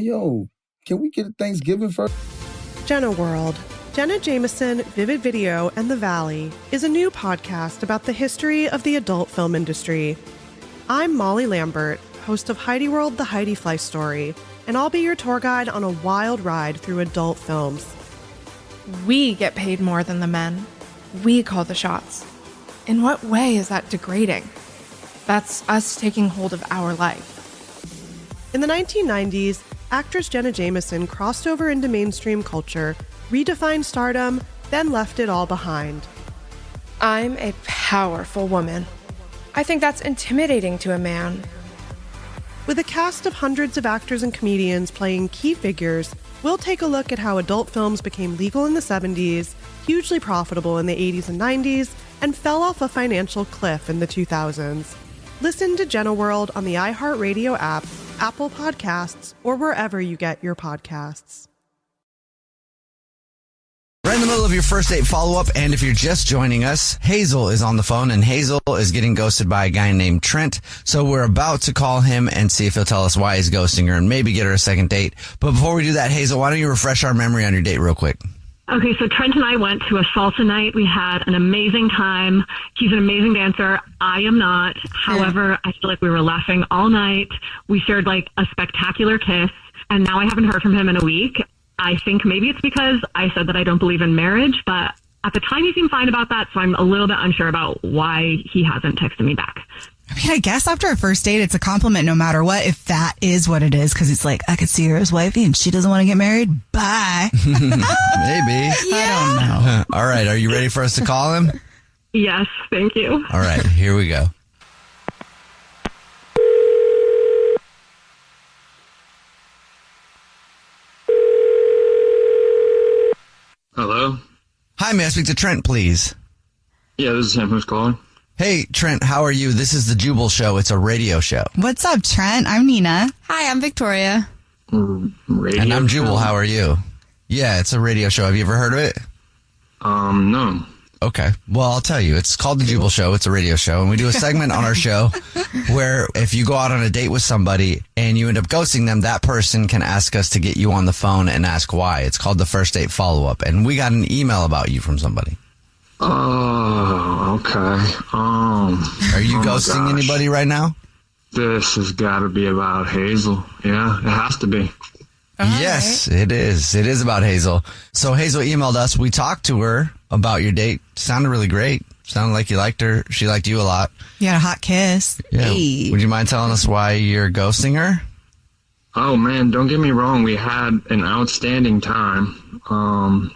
Yo. Can we get a Thanksgiving first? Jenna World. Jenna Jameson, Vivid Video, and The Valley is a new podcast about the history of the adult film industry. I'm Molly Lambert, host of Heidi World, The Heidi Fleiss Story, and I'll be your tour guide on a wild ride through adult films. We get paid more than the men. We call the shots. In what way is that degrading? That's us taking hold of our life. In the 1990s, actress Jenna Jameson crossed over into mainstream culture, redefined stardom, then left it all behind. I'm a powerful woman. I think that's intimidating to a man. With a cast of hundreds of actors and comedians playing key figures, we'll take a look at how adult films became legal in the 70s, hugely profitable in the 80s and 90s, and fell off a financial cliff in the 2000s. Listen to Jenna World on the iHeartRadio app, Apple Podcasts, or wherever you get your podcasts. Right in the middle of your first date follow-up, and if you're just joining us, Hazel is on the phone, and Hazel is getting ghosted by a guy named Trent. So we're about to call him and see if he'll tell us why he's ghosting her and maybe get her a second date. But before we do that, Hazel, why don't you refresh our memory on your date real quick? Okay, so Trent and I went to a salsa night. We had an amazing time. He's an amazing dancer. I am not. However, I feel like we were laughing all night. We shared like a spectacular kiss, and now I haven't heard from him in a week. I think maybe it's because I said that I don't believe in marriage, but at the time he seemed fine about that, so I'm a little bit unsure about why he hasn't texted me back. I mean, I guess after a first date, it's a compliment no matter what, if that is what it is, because it's like, I could see her as wifey and she doesn't want to get married. Bye. Maybe. I don't know. All right. Are you ready for us to call him? Yes, thank you. All right. Here we go. Hello? Hi, may I speak to Trent, please? Yeah, this is him. Who's calling? Hey, Trent, how are you? This is the Jubal Show. It's a radio show. What's up, Trent? I'm Nina. Hi, I'm Victoria. Radio and I'm Jubal. show? How are you? Yeah, it's a radio show. Have you ever heard of it? No. Okay. Well, I'll tell you. It's called the Jubal Show. It's a radio show. And we do a segment on our show where if you go out on a date with somebody and you end up ghosting them, that person can ask us to get you on the phone and ask why. It's called the First Date Follow-Up. And we got an email about you from somebody. Oh, okay. Are you ghosting anybody right now? This has got to be about Hazel. Yeah, it has to be. Yes, it is. It is about Hazel. So Hazel emailed us. We talked to her about your date. Sounded really great. Sounded like you liked her. She liked you a lot. You had a hot kiss. Yeah. Hey. Would you mind telling us why you're ghosting her? Oh, man, don't get me wrong. We had an outstanding time.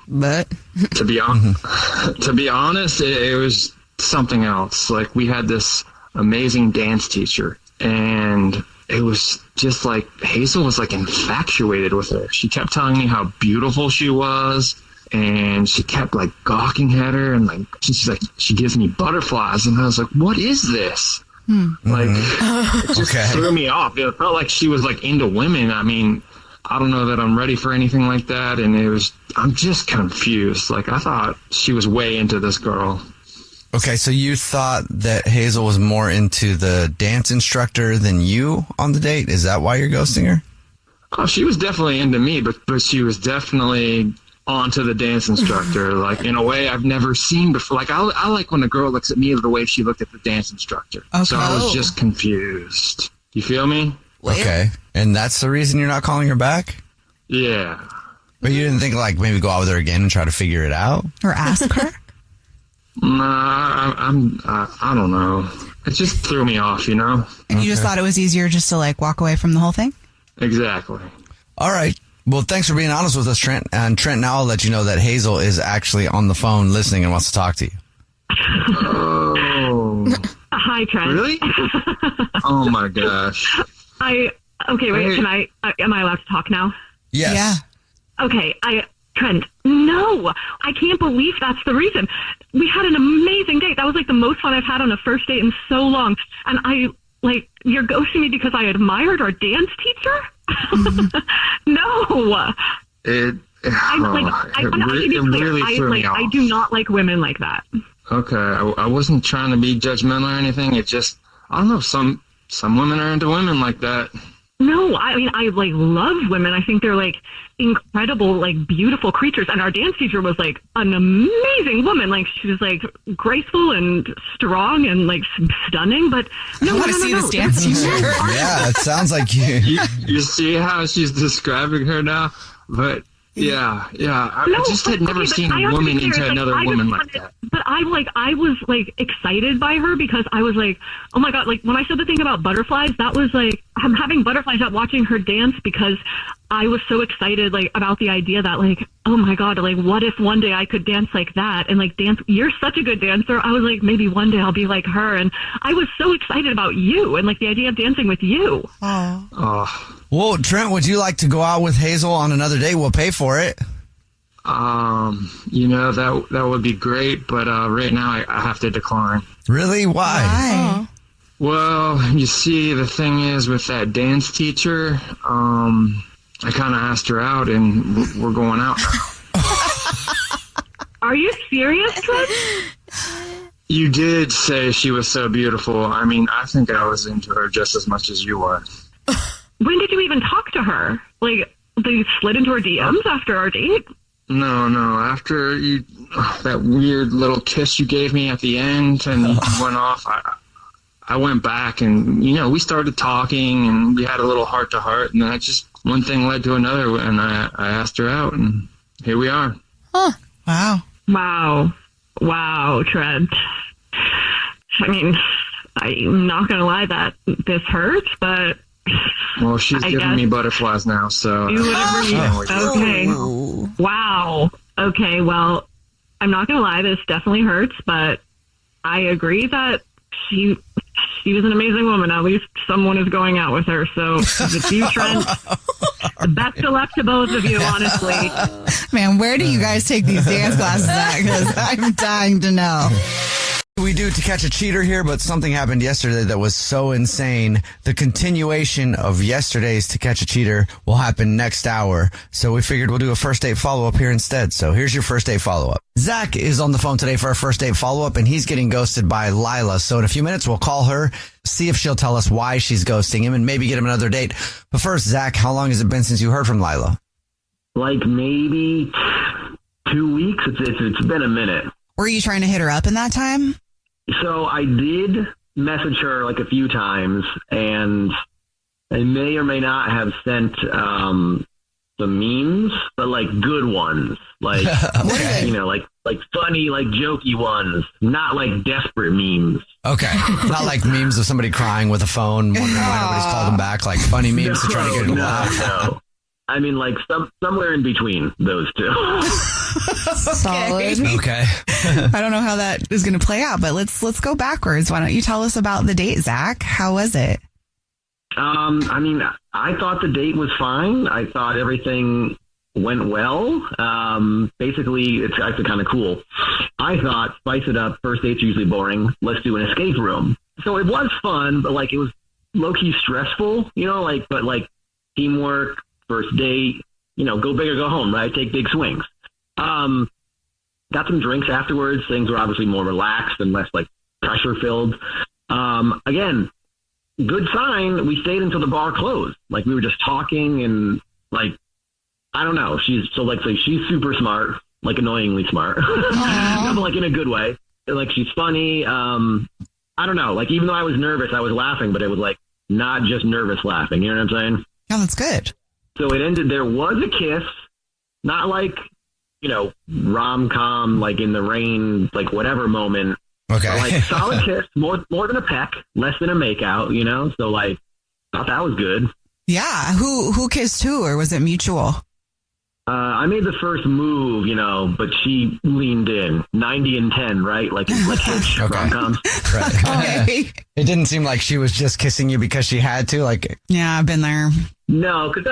But to be honest, it was something else. Like, we had this amazing dance teacher, and it was just like Hazel was like infatuated with her. She kept telling me how beautiful she was, and she kept like gawking at her, and like she's like, she gives me butterflies, and I was like, what is this? Like, it just threw me off. It felt like she was like into women. I mean, I don't know that I'm ready for anything like that, and I'm just confused. Like, I thought she was way into this girl. Okay, so you thought that Hazel was more into the dance instructor than you on the date? Is that why you're ghosting her? Oh, she was definitely into me, but she was definitely onto the dance instructor, like in a way I've never seen before. Like, I like when a girl looks at me the way she looked at the dance instructor. Okay. So I was just confused. You feel me? Okay. And that's the reason you're not calling her back? Yeah. But you didn't think, like, maybe go out with her again and try to figure it out? Or ask her? Nah, I don't know. It just threw me off, you know? And you just thought it was easier just to, like, walk away from the whole thing? Exactly. All right. Well, thanks for being honest with us, Trent. And Trent, now I'll let you know that Hazel is actually on the phone listening and wants to talk to you. Oh. Hi, Trent. Really? Oh my gosh. Okay, wait, am I allowed to talk now? Yes. Yeah. Okay, Trent, no, I can't believe that's the reason. We had an amazing date. That was like the most fun I've had on a first date in so long. And you're ghosting me because I admired our dance teacher? No. It really threw me off. I do not like women like that. Okay, I wasn't trying to be judgmental or anything. It just, I don't know, some women are into women like that. No, I mean, I love women. I think they're incredible, beautiful creatures. And our dance teacher was an amazing woman. She was graceful and strong and stunning. But no, I want to see this dance teacher. Yeah, it sounds like you see how she's describing her now? But yeah. I just had never seen a woman into another woman like that. But I was excited by her because I was oh my God, when I said the thing about butterflies, that was I'm having butterflies out watching her dance because I was so excited about the idea that oh my God, what if one day I could dance like that and dance. You're such a good dancer. I was maybe one day I'll be like her. And I was so excited about you and the idea of dancing with you. Oh. Well, Trent, would you like to go out with Hazel on another date? We'll pay for it. That would be great, but right now I have to decline. Really? Why? Well, you see, the thing is with that dance teacher, I kind of asked her out, and we're going out now. Are you serious, Trent? You did say she was so beautiful. I mean, I think I was into her just as much as you were. When did you even talk to her? They slid into her DMs after our date? No. After that weird little kiss you gave me at the end and you went off, I went back and, we started talking and we had a little heart to heart, and then one thing led to another, and I asked her out, and here we are. Huh. Wow, Trent. I mean, I'm not going to lie that this hurts, but... Well, she's giving me butterflies now, so... Do whatever Okay. Wow. Okay, well, I'm not going to lie, this definitely hurts, but I agree that she was an amazing woman. At least someone is going out with her, so if it's you, Trent, the best of luck to both of you, honestly. Man, where do you guys take these dance classes at? Because I'm dying to know. We do To Catch a Cheater here, but something happened yesterday that was so insane. The continuation of yesterday's To Catch a Cheater will happen next hour. So we figured we'll do a first date follow-up here instead. So here's your first date follow-up. Zach is on the phone today for our first date follow-up, and he's getting ghosted by Lila. So in a few minutes, we'll call her, see if she'll tell us why she's ghosting him, and maybe get him another date. But first, Zach, how long has it been since you heard from Lila? Maybe 2 weeks. It's been a minute. Were you trying to hit her up in that time? So I did message her a few times, and I may or may not have sent some memes, but good ones, okay. Funny, jokey ones, not desperate memes. Okay, not memes of somebody crying with a phone, wondering why nobody's called them back, funny memes to try to get him No. I mean, somewhere in between those two. Solid. Okay. I don't know how that is going to play out, but let's go backwards. Why don't you tell us about the date, Zach? How was it? I mean, I thought the date was fine. I thought everything went well. Basically, it's actually kind of cool. I thought, spice it up. First date's usually boring. Let's do an escape room. So it was fun, but it was low-key stressful, but teamwork, first date, go big or go home, right? Take big swings. Got some drinks afterwards. Things were obviously more relaxed and less pressure filled. Again, good sign. We stayed until the bar closed. We were just talking and I don't know. She's she's super smart, annoyingly smart, but in a good way. She's funny. I don't know. Even though I was nervous, I was laughing, but it was not just nervous laughing. You know what I'm saying? Yeah, that's good. So it ended. There was a kiss, not rom-com, in the rain, whatever moment. Okay. So, solid kiss, more than a peck, less than a makeout, So thought that was good. Yeah. Who kissed who, or was it mutual? I made the first move, but she leaned in 90 and 10, right? Like Hitch rom-coms. Right. Okay. It didn't seem like she was just kissing you because she had to. Like, yeah, I've been there. No, because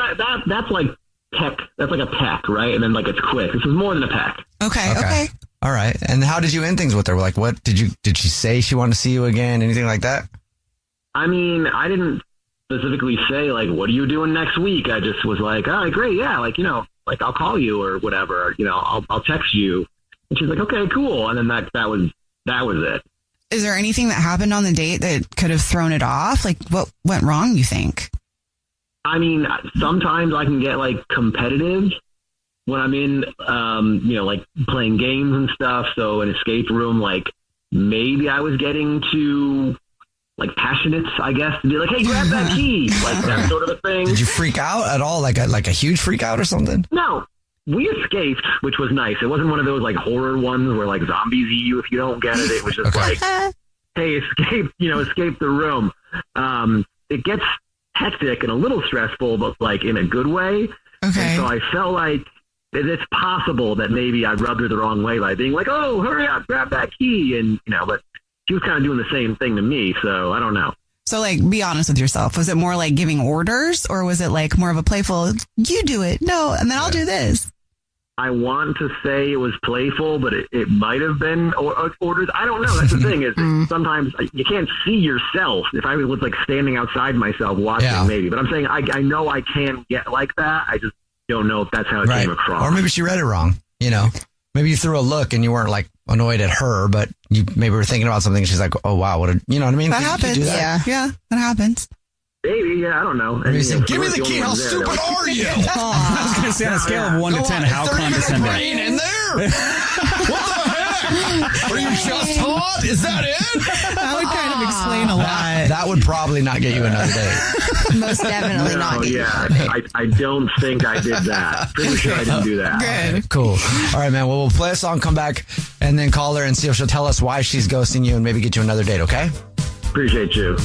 that's like peck. That's like a peck, right? And then like it's quick. This is more than a peck. Okay. All right. And how did you end things with her? Like, what did she say she wanted to see you again? Anything like that? I mean, I didn't specifically say like, what are you doing next week? I just was like, all right, great. Yeah. Like, like I'll call you or whatever, I'll text you. And she's like, okay, cool. And then that was it. Is there anything that happened on the date that could have thrown it off? Like what went wrong, you think? I mean, sometimes I can get like competitive when I'm in, like playing games and stuff. So an escape room, like maybe I was getting too like passionate, I guess, to be like, hey, grab that key, like that sort of a thing. Did you freak out at all? Like a huge freak out or something? No, we escaped, which was nice. It wasn't one of those like horror ones where like zombies eat you if you don't get it. It was just like, hey, escape the room. It gets hectic and a little stressful, but like in a good way. Okay. And so I felt like it's possible that maybe I rubbed her the wrong way by being like, oh, hurry up, grab that key. And, but she was kind of doing the same thing to me. So I don't know. So like, be honest with yourself. Was it more like giving orders or was it like more of a playful, you do it, no, and then I'll do this? I want to say it was playful, but it might have been orders. I don't know. That's the thing is sometimes you can't see yourself. If I was like standing outside myself watching, maybe. But I'm saying I know I can get like that. I just don't know if that's how it came across. Or maybe she read it wrong. Maybe you threw a look and you weren't like annoyed at her, but you maybe were thinking about something. And she's like, oh wow, you know what I mean? That happens. Yeah, that happens. Maybe, yeah, I don't know. Give me the key. How stupid are you? I was going to say on a scale of 1 to 10, how condescending. Brain in there. What the heck? Are you just hot? Is that it? That would kind of explain a lot. That would probably not get you another date. Most definitely not get you another date. I don't think I did that. Pretty sure I didn't do that. Good. Cool. All right, man. Well, we'll play a song, come back, and then call her and see if she'll tell us why she's ghosting you and maybe get you another date, okay? Appreciate you.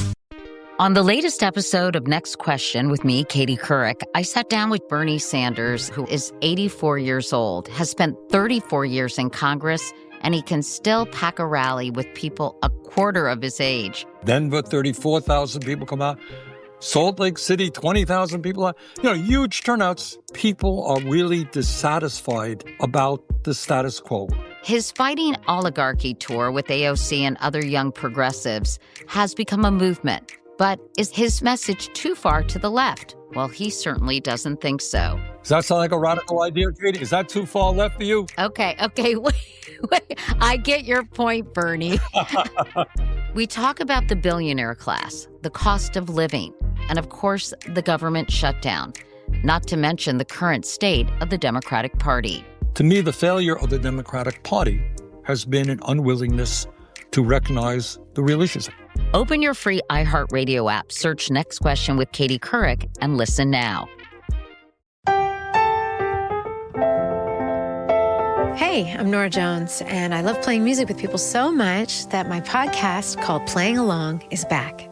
On the latest episode of Next Question with me, Katie Couric, I sat down with Bernie Sanders, who is 84 years old, has spent 34 years in Congress, and he can still pack a rally with people a quarter of his age. Denver, 34,000 people come out. Salt Lake City, 20,000 people out. Huge turnouts. People are really dissatisfied about the status quo. His Fighting Oligarchy tour with AOC and other young progressives has become a movement. But is his message too far to the left? Well, he certainly doesn't think so. Does that sound like a radical idea, Katie? Is that too far left for you? Okay, wait. I get your point, Bernie. We talk about the billionaire class, the cost of living, and of course, the government shutdown, not to mention the current state of the Democratic Party. To me, the failure of the Democratic Party has been an unwillingness to recognize the real issues. Open your free iHeartRadio app, search Next Question with Katie Couric, and listen now. Hey, I'm Nora Jones, and I love playing music with people so much that my podcast called Playing Along is back.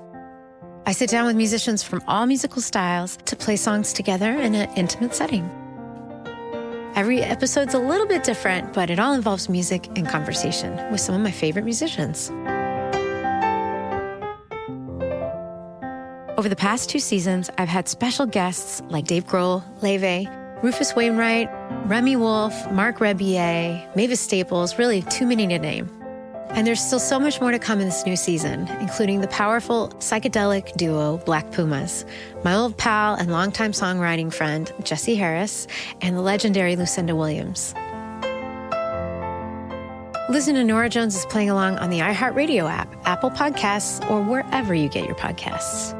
I sit down with musicians from all musical styles to play songs together in an intimate setting. Every episode's a little bit different, but it all involves music and conversation with some of my favorite musicians. Over the past 2 seasons, I've had special guests like Dave Grohl, Leve, Rufus Wainwright, Remy Wolf, Mark Rebier, Mavis Staples, really too many to name. And there's still so much more to come in this new season, including the powerful psychedelic duo Black Pumas, my old pal and longtime songwriting friend Jesse Harris, and the legendary Lucinda Williams. Listen to Nora Jones is Playing Along on the iHeartRadio app, Apple Podcasts, or wherever you get your podcasts.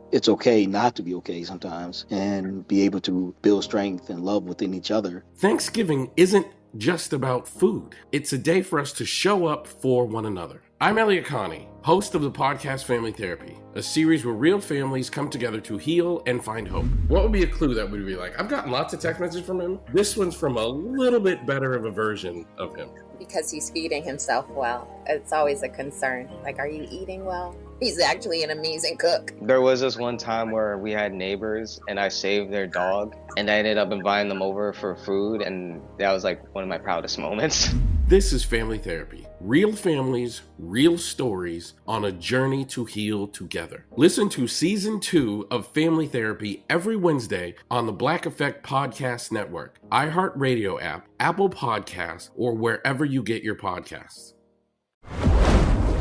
It's okay not to be okay sometimes and be able to build strength and love within each other. Thanksgiving isn't just about food. It's a day for us to show up for one another. I'm Elliot Connie, host of the podcast Family Therapy, a series where real families come together to heal and find hope. What would be a clue that would be like, I've gotten lots of text messages from him. This one's from a little bit better of a version of him. Because he's feeding himself well. It's always a concern. Like, are you eating well? He's actually an amazing cook. There was this one time where we had neighbors and I saved their dog and I ended up inviting them over for food, and that was like one of my proudest moments. This is Family Therapy. Real families, real stories on a journey to heal together. Listen to Season 2 of Family Therapy every Wednesday on the Black Effect Podcast Network, iHeartRadio app, Apple Podcasts, or wherever you get your podcasts.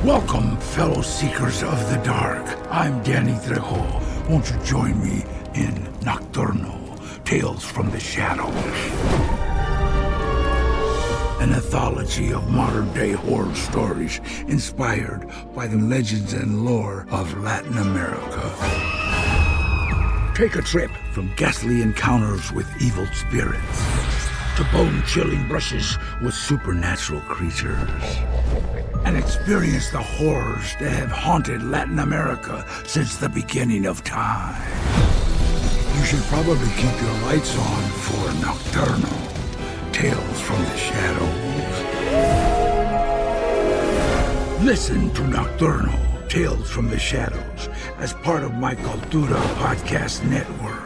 Welcome, fellow seekers of the dark. I'm Danny Trejo. Won't you join me in Nocturnal, Tales from the Shadows? An anthology of modern-day horror stories inspired by the legends and lore of Latin America. Take a trip from ghastly encounters with evil spirits to bone-chilling brushes with supernatural creatures, and experience the horrors that have haunted Latin America since the beginning of time. You should probably keep your lights on for Nocturnal, Tales from the Shadows. Listen to Nocturnal, Tales from the Shadows as part of my Cultura Podcast Network.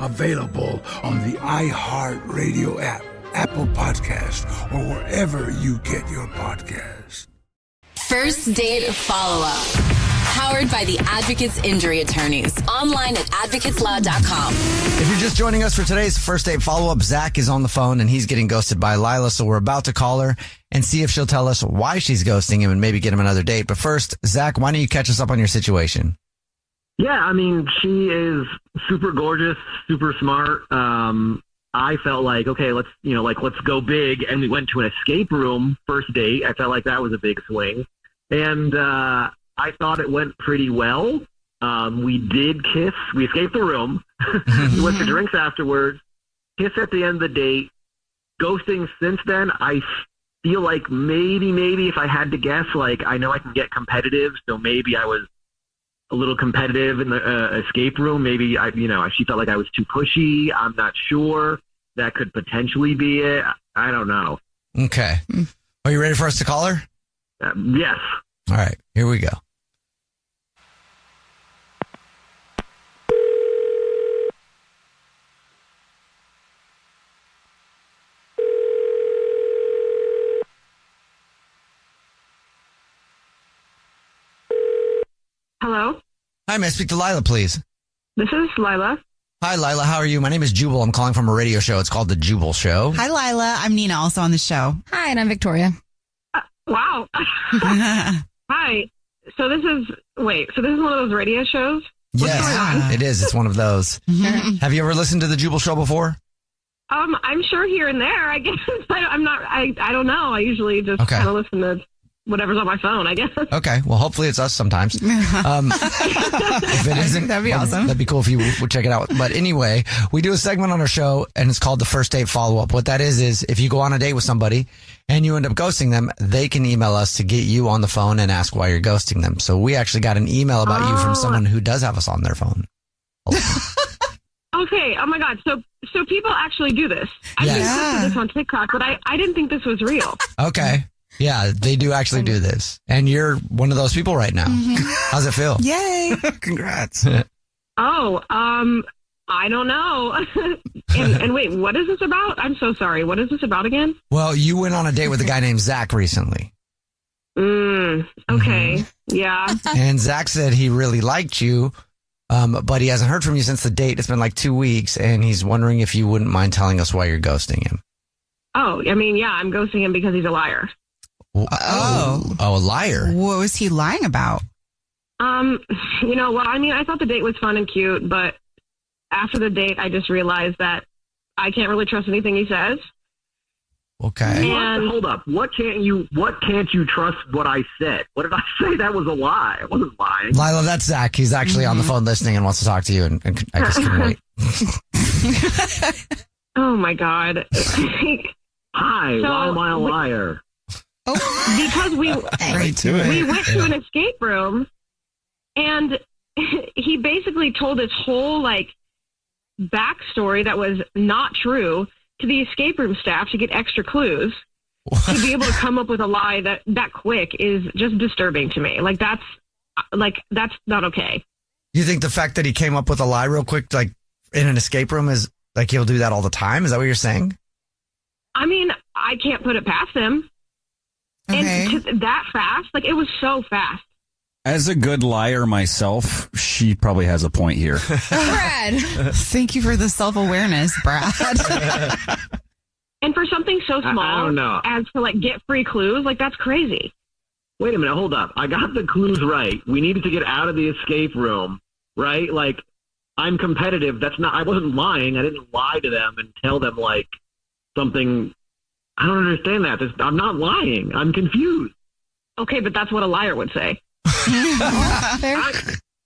Available on the iHeartRadio app, Apple Podcasts, or wherever you get your podcasts. First Date Follow-Up. Powered by the Advocates Injury Attorneys. Online at advocateslaw.com. If you're just joining us for today's First Date Follow-Up, Zach is on the phone and he's getting ghosted by Lila, so we're about to call her and see if she'll tell us why she's ghosting him and maybe get him another date. But first, Zach, why don't you catch us up on your situation? Yeah, I mean, she is super gorgeous, super smart. I felt like, okay, let's go big. And we went to an escape room first date. I felt like that was a big swing. And I thought it went pretty well. We did kiss. We escaped the room. We went for drinks afterwards. Kiss at the end of the date. Ghosting since then, I feel like maybe if I had to guess, like, I know I can get competitive, so maybe I was a little competitive in the escape room. Maybe she felt like I was too pushy. I'm not sure. That could potentially be it. I don't know. Okay. Are you ready for us to call her? Yes. All right, here we go. Hello? Hi, may I speak to Lila, please? This is Lila. Hi, Lila. How are you? My name is Jubal. I'm calling from a radio show. It's called The Jubal Show. Hi, Lila. I'm Nina, also on the show. Hi, and I'm Victoria. Wow. Hi. So this is one of those radio shows? What's going on? It is. It's one of those. Have you ever listened to The Jubal Show before? I'm sure here and there, I guess. I don't know. I usually just kind of listen to whatever's on my phone, I guess. Okay. Well, hopefully it's us sometimes. If it isn't, that'd be awesome. That'd be cool if you would check it out. But anyway, we do a segment on our show and it's called the First Date Follow-Up. What that is if you go on a date with somebody and you end up ghosting them, they can email us to get you on the phone and ask why you're ghosting them. So we actually got an email about you from someone who does have us on their phone. Okay. Oh my God. So people actually do this. I think this on TikTok, but I didn't think this was real. Okay. Yeah, they do actually do this. And you're one of those people right now. How's it feel? Yay. Congrats. I don't know. and wait, what is this about? I'm so sorry. What is this about again? Well, you went on a date with a guy named Zach recently. Okay. Yeah. And Zach said he really liked you, but he hasn't heard from you since the date. It's been like 2 weeks, and he's wondering if you wouldn't mind telling us why you're ghosting him. Oh, I mean, yeah, I'm ghosting him because he's a liar. A liar. What was he lying about? I thought the date was fun and cute, but after the date, I just realized that I can't really trust anything he says. Okay. And hold up. What can't you trust what I said? What did I say? That was a lie. I wasn't lying. Lila, that's Zach. He's actually on the phone listening and wants to talk to you, and I just couldn't wait. Oh my God. Hi, why am I a liar? Because we went to an escape room and he basically told his whole backstory that was not true to the escape room staff to get extra clues. To be able to come up with a lie that quick is just disturbing to me. That's Like, that's not okay. You think the fact that he came up with a lie real quick, like in an escape room, is like he'll do that all the time? Is that what you're saying? I mean, I can't put it past him. Okay. And that fast, like, it was so fast. As a good liar myself, she probably has a point here. Brad. Thank you for the self-awareness, Brad. And for something so small I don't know. as to, like, get free clues, like, that's crazy. Wait a minute, hold up. I got the clues right. We needed to get out of the escape room, right? Like, I'm competitive. I wasn't lying. I didn't lie to them and tell them, like, something. I don't understand that. I'm not lying. I'm confused. Okay, but that's what a liar would say.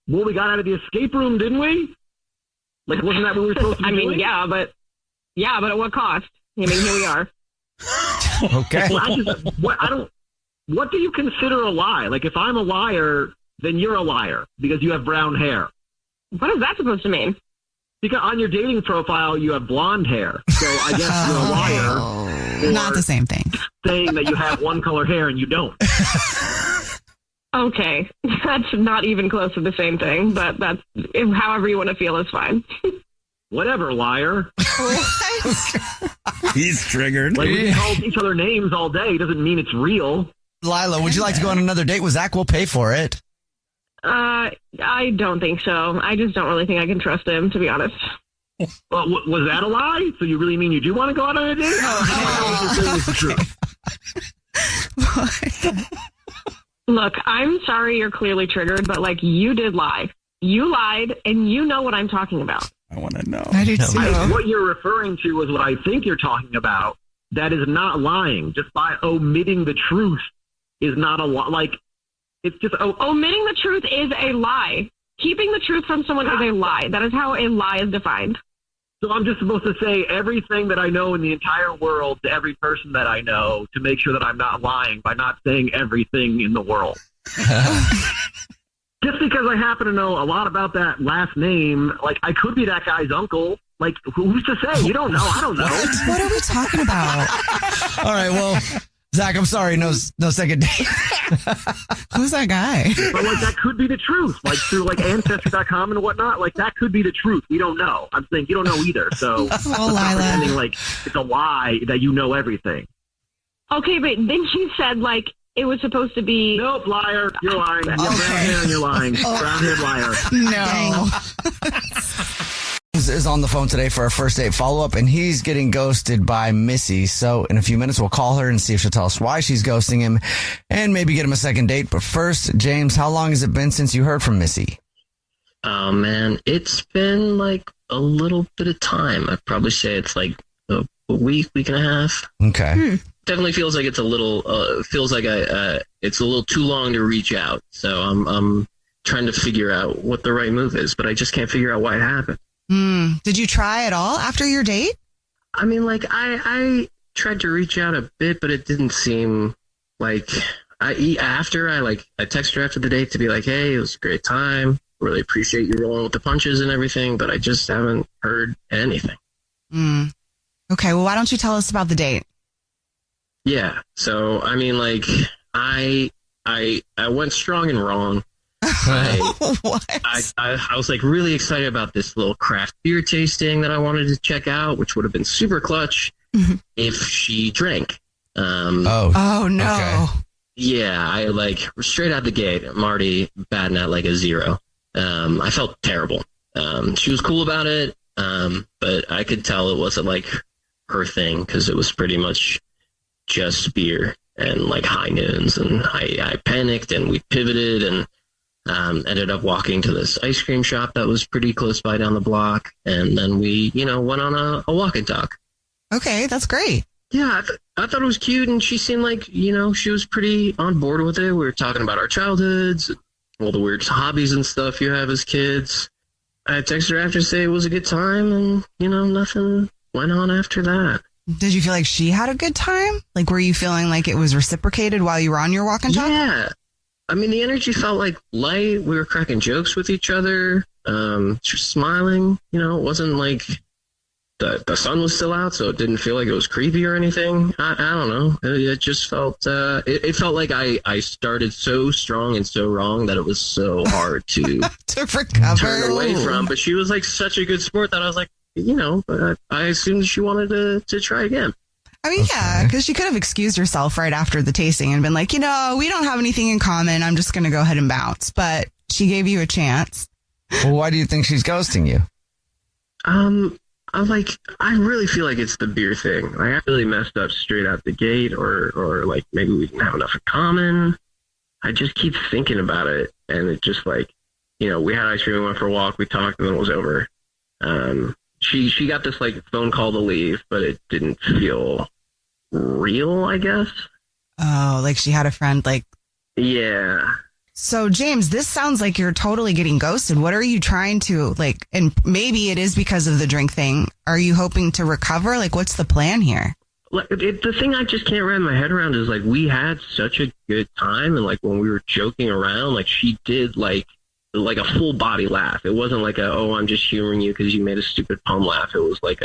Well, we got out of the escape room, didn't we? Like, wasn't that what we were supposed to be doing? Yeah, but at what cost? I mean, here we are. Okay. What do you consider a lie? Like, if I'm a liar, then you're a liar because you have brown hair. What is that supposed to mean? Because on your dating profile, you have blonde hair. So I guess you're a liar. Not the same thing. Saying that you have one color hair and you don't. Okay. That's not even close to the same thing, but that's however you want to feel is fine. Whatever, liar. He's triggered. Like, we call each other names all day doesn't mean it's real. Lila, would you like to go on another date with Zach? We'll pay for it. I don't think so. I just don't really think I can trust him, to be honest. Well, was that a lie? So you really mean you do want to go out on a date? Look, I'm sorry you're clearly triggered, but, like, you did lie. You lied, and you know what I'm talking about. I want to know. I do too. What you're referring to is what I think you're talking about. That is not lying. Just by omitting the truth is not a lie. Like, it's just... Omitting the truth is a lie. Keeping the truth from someone is a lie. That is how a lie is defined. So I'm just supposed to say everything that I know in the entire world to every person that I know to make sure that I'm not lying by not saying everything in the world. Just because I happen to know a lot about that last name, like, I could be that guy's uncle. Like, who's to say? You don't know. I don't know. What are we talking about? All right, well, Zach, I'm sorry. No second date. Who's that guy? But, like, that could be the truth. Like, through, like, Ancestry.com and whatnot. Like, that could be the truth. We don't know. I'm saying you don't know either. So, oh, Lila. Pretending like it's a lie that you know everything. Okay, but then she said, like, it was supposed to be... Nope, liar. You're lying. You have brown hair and you're lying. Brown-haired liar. No. Is on the phone today for our first date follow-up, and he's getting ghosted by Missy. So in a few minutes, we'll call her and see if she'll tell us why she's ghosting him and maybe get him a second date. But first, James, how long has it been since you heard from Missy? Oh, man, it's been like a little bit of time. I'd probably say it's like a week and a half. Okay. Definitely feels like it's a little, it's a little too long to reach out. So I'm trying to figure out what the right move is, but I just can't figure out why it happened. Did you try at all after your date? I mean, like, I tried to reach out a bit, but it didn't seem like I texted her after the date to be like, hey, it was a great time. Really appreciate you rolling with the punches and everything, but I just haven't heard anything. Okay, well, why don't you tell us about the date? Yeah. So, I mean, like, I went strong and wrong. I was like really excited about this little craft beer tasting that I wanted to check out, which would have been super clutch if she drank. Oh no. Okay. Yeah, I like straight out the gate, I'm already batting at like a 0. I felt terrible. She was cool about it, but I could tell it wasn't like her thing because it was pretty much just beer and like high noons, and I panicked and we pivoted and ended up walking to this ice cream shop that was pretty close by down the block, and then we, went on a walk and talk. Okay, that's great. Yeah, I thought it was cute, and she seemed like, she was pretty on board with it. We were talking about our childhoods, all the weird hobbies and stuff you have as kids. I texted her after to say it was a good time, and, nothing went on after that. Did you feel like she had a good time? Like, were you feeling like it was reciprocated while you were on your walk and talk? Yeah. I mean, the energy felt like light. We were cracking jokes with each other. She was smiling. It wasn't like the sun was still out, so it didn't feel like it was creepy or anything. I don't know. It just felt, it felt like I started so strong and so wrong that it was so hard to, to recover. Turn away from. But she was like such a good sport that I was like, you know, but I assumed she wanted to try again. I mean, yeah, because she could have excused herself right after the tasting and been like, you know, we don't have anything in common. I'm just going to go ahead and bounce. But she gave you a chance. Well, why do you think she's ghosting you? I really feel like it's the beer thing. Like, I really messed up straight out the gate, or like maybe we didn't have enough in common. I just keep thinking about it, and it just like, you know, we had ice cream, we went for a walk, we talked, and then it was over. She got this like phone call to leave, but it didn't feel real, I guess. Oh, like she had a friend, like. Yeah. So, James, this sounds like you're totally getting ghosted. What are you trying to, like, and maybe it is because of the drink thing. Are you hoping to recover? Like, what's the plan here? Like, the thing I just can't wrap my head around is, like, we had such a good time, and, like, when we were joking around, like, she did, like a full body laugh. It wasn't like I'm just humoring you because you made a stupid pun laugh. It was like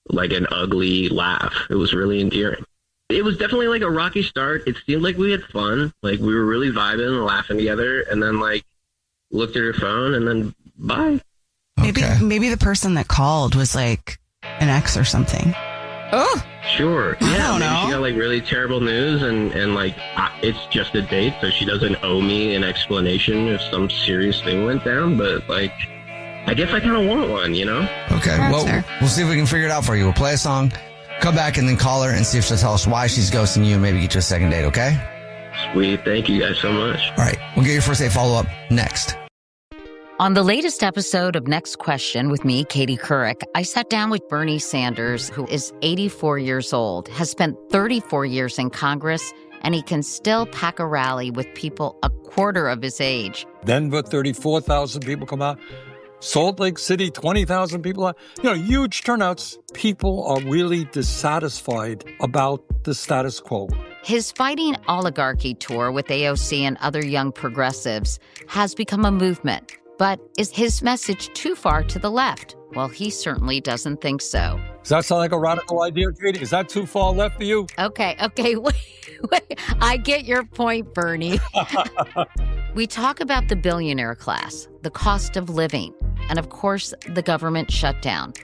like an ugly laugh. It was really endearing. It was definitely like a rocky start. It seemed like we had fun. Like we were really vibing and laughing together, and then like looked at her phone and then bye. Maybe the person that called was like an ex or something. Oh, sure. Yeah, I don't know. She got like really terrible news, and like it's just a date, so she doesn't owe me an explanation if some serious thing went down. But like, I guess I kind of want one, you know? Okay, well, we'll see if we can figure it out for you. We'll play a song. Come back and then call her and see if she'll tell us why she's ghosting you and maybe get you a second date, okay? Sweet. Thank you guys so much. All right. We'll get your first date follow-up next. On the latest episode of Next Question with me, Katie Couric, I sat down with Bernie Sanders, who is 84 years old, has spent 34 years in Congress, and he can still pack a rally with people a quarter of his age. Denver, 34,000 people come out. Salt Lake City, 20,000 people. You know, huge turnouts. People are really dissatisfied about the status quo. His Fighting Oligarchy tour with AOC and other young progressives has become a movement. But is his message too far to the left? Well, he certainly doesn't think so. Does that sound like a radical idea, Katie? Is that too far left for you? Okay, wait. I get your point, Bernie. We talk about the billionaire class, the cost of living, and of course, the government shutdown,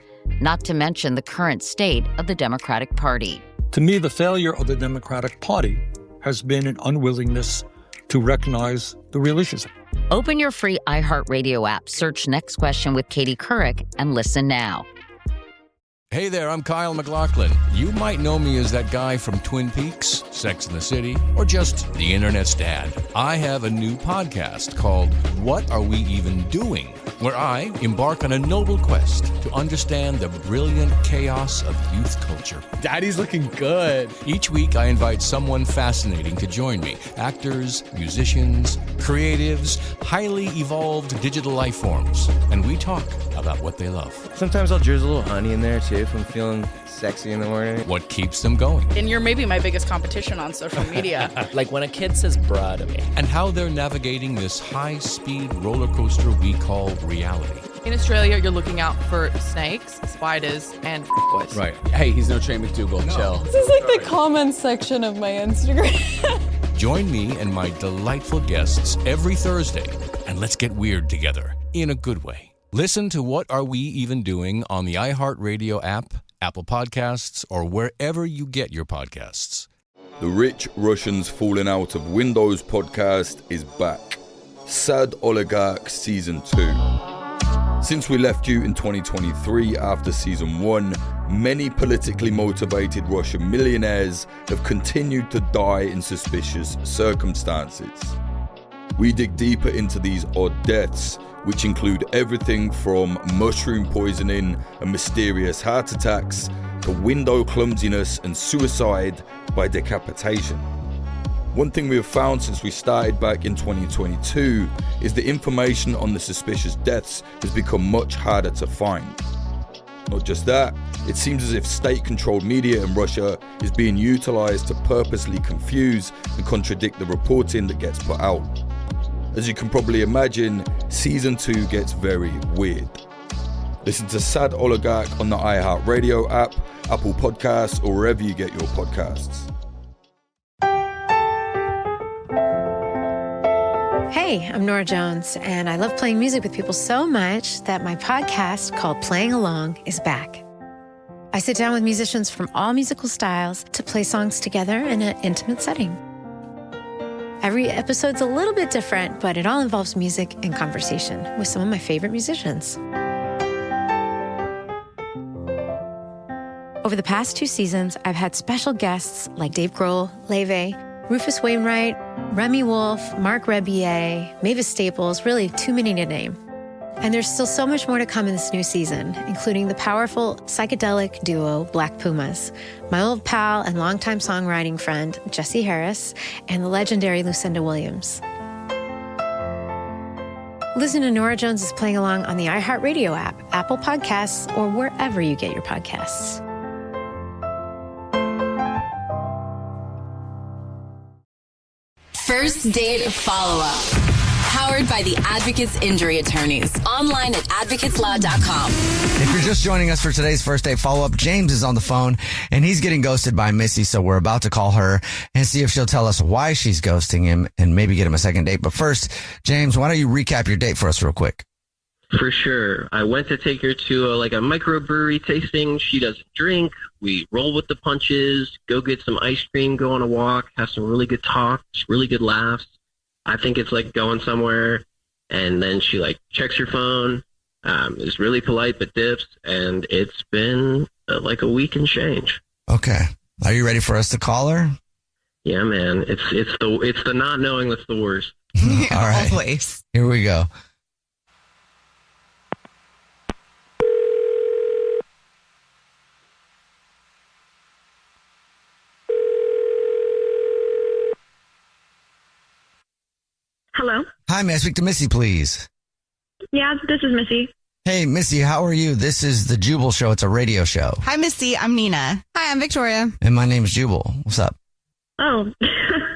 not to mention the current state of the Democratic Party. To me, the failure of the Democratic Party has been an unwillingness to recognize the real issues. Open your free iHeartRadio app, search Next Question with Katie Couric, and listen now. Hey there, I'm Kyle MacLachlan. You might know me as that guy from Twin Peaks, Sex and the City, or just the Internet's dad. I have a new podcast called What Are We Even Doing?, where I embark on a noble quest to understand the brilliant chaos of youth culture. Daddy's looking good. Each week, I invite someone fascinating to join me. Actors, musicians, creatives, highly evolved digital life forms. And we talk about what they love. Sometimes I'll drizzle a little honey in there, too, if I'm feeling sexy in the morning. What keeps them going. And you're maybe my biggest competition on social media. Like when a kid says bruh to me. And how they're navigating this high-speed roller coaster we call reality. In Australia, you're looking out for snakes, spiders, and boys. Right. Hey, he's no Trey McDougal. No. Chill. This is like the comments section of my Instagram. Join me and my delightful guests every Thursday, and let's get weird together in a good way. Listen to What Are We Even Doing on the iHeartRadio app, Apple Podcasts, or wherever you get your podcasts. The Rich Russians Falling Out of Windows podcast is back. Sad Oligarch Season 2. Since we left you in 2023 after Season 1, many politically motivated Russian millionaires have continued to die in suspicious circumstances. We dig deeper into these odd deaths, which include everything from mushroom poisoning and mysterious heart attacks to window clumsiness and suicide by decapitation. One thing we have found since we started back in 2022 is the information on the suspicious deaths has become much harder to find. Not just that, it seems as if state-controlled media in Russia is being utilized to purposely confuse and contradict the reporting that gets put out. As you can probably imagine, Season 2 gets very weird. Listen to Sad Oligarch on the iHeartRadio app, Apple Podcasts, or wherever you get your podcasts. Hey, I'm Nora Jones, and I love playing music with people so much that my podcast called Playing Along is back. I sit down with musicians from all musical styles to play songs together in an intimate setting. Every episode's a little bit different, but it all involves music and conversation with some of my favorite musicians. Over the past 2 seasons, I've had special guests like Dave Grohl, Leve, Rufus Wainwright, Remy Wolf, Mark Rebier, Mavis Staples, really too many to name. And there's still so much more to come in this new season, including the powerful psychedelic duo Black Pumas, my old pal and longtime songwriting friend Jesse Harris, and the legendary Lucinda Williams. Listen to Nora Jones is Playing Along on the iHeartRadio app, Apple Podcasts, or wherever you get your podcasts. First Date Follow-Up. Powered by the Advocates Injury Attorneys. Online at advocateslaw.com. If you're just joining us for today's First Date Follow-Up, James is on the phone and he's getting ghosted by Missy. So we're about to call her and see if she'll tell us why she's ghosting him and maybe get him a second date. But first, James, why don't you recap your date for us real quick? For sure. I went to take her to a microbrewery tasting. She doesn't drink. We roll with the punches, go get some ice cream, go on a walk, have some really good talks, really good laughs. I think it's like going somewhere, and then she checks her phone, is really polite but dips, and it's been a week and change. Okay. Are you ready for us to call her? Yeah, man. It's the not knowing that's the worst. All right. Always. Here we go. Hello? Hi, may I speak to Missy, please? Yeah, this is Missy. Hey, Missy, how are you? This is the Jubal Show. It's a radio show. Hi, Missy. I'm Nina. Hi, I'm Victoria. And my name is Jubal. What's up? Oh,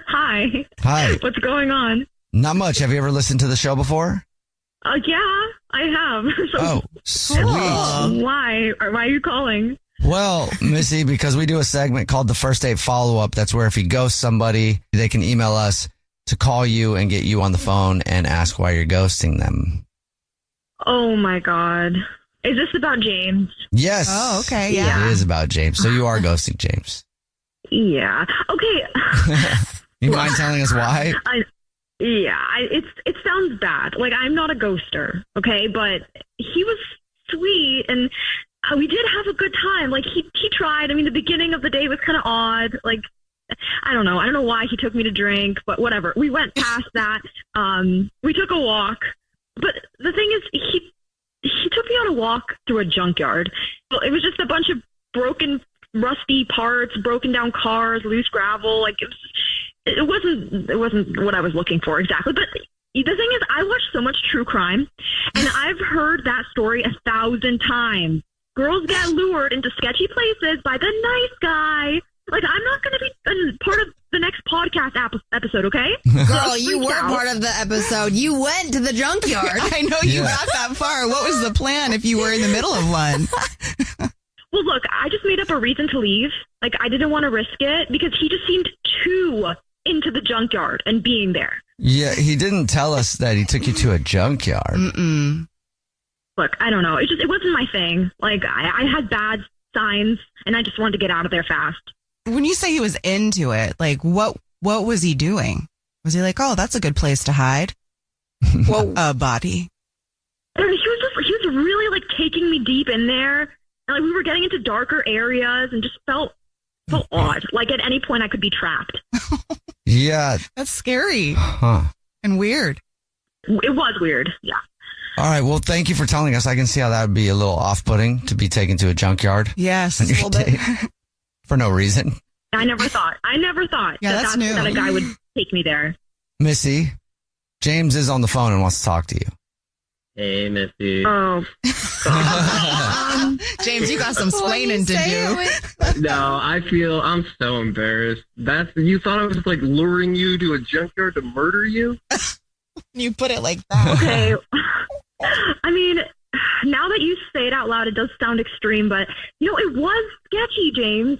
hi. Hi. What's going on? Not much. Have you ever listened to the show before? Yeah, I have. Oh, sweet. Why? Or why are you calling? Well, Missy, because we do a segment called the First Date Follow-Up. That's where if you ghost somebody, they can email us to call you and get you on the phone and ask why you're ghosting them. Oh, my God. Is this about James? Yes. Oh, okay. Yeah. It is about James. So you are ghosting James. Yeah. Okay. You mind telling us why? It sounds bad. I'm not a ghoster, okay? But he was sweet, and we did have a good time. He tried. I mean, the beginning of the day was kind of odd. I don't know. I don't know why he took me to drink, but whatever. We went past that. We took a walk. But the thing is, he took me on a walk through a junkyard. It was just a bunch of broken, rusty parts, broken down cars, loose gravel. It wasn't what I was looking for exactly. But the thing is, I watch so much true crime, and I've heard that story 1,000 times. Girls get lured into sketchy places by the nice guy. I'm not going to be part of the next podcast episode, okay? Girl, you were part of the episode. You went to the junkyard. I know you got that far. What was the plan if you were in the middle of one? Well, look, I just made up a reason to leave. I didn't want to risk it because he just seemed too into the junkyard and being there. Yeah, he didn't tell us that he took you to a junkyard. Mm-mm. Look, I don't know. It wasn't my thing. I had bad signs, and I just wanted to get out of there fast. When you say he was into it, what was he doing? Was he oh, that's a good place to hide? Well, a body. He was really taking me deep in there. And, we were getting into darker areas and just felt odd. At any point I could be trapped. Yeah. That's scary. Huh. And weird. It was weird. Yeah. All right. Well, thank you for telling us. I can see how that would be a little off-putting to be taken to a junkyard. Yes, a little bit. For no reason. I never thought yeah, that a guy would take me there. Missy, James is on the phone and wants to talk to you. Hey, Missy. Oh. James, you got some splaining to do. No, I'm so embarrassed. You thought I was luring you to a junkyard to murder you? You put it like that. Okay. I mean, now now that you say it out loud, it does sound extreme, but it was sketchy, James.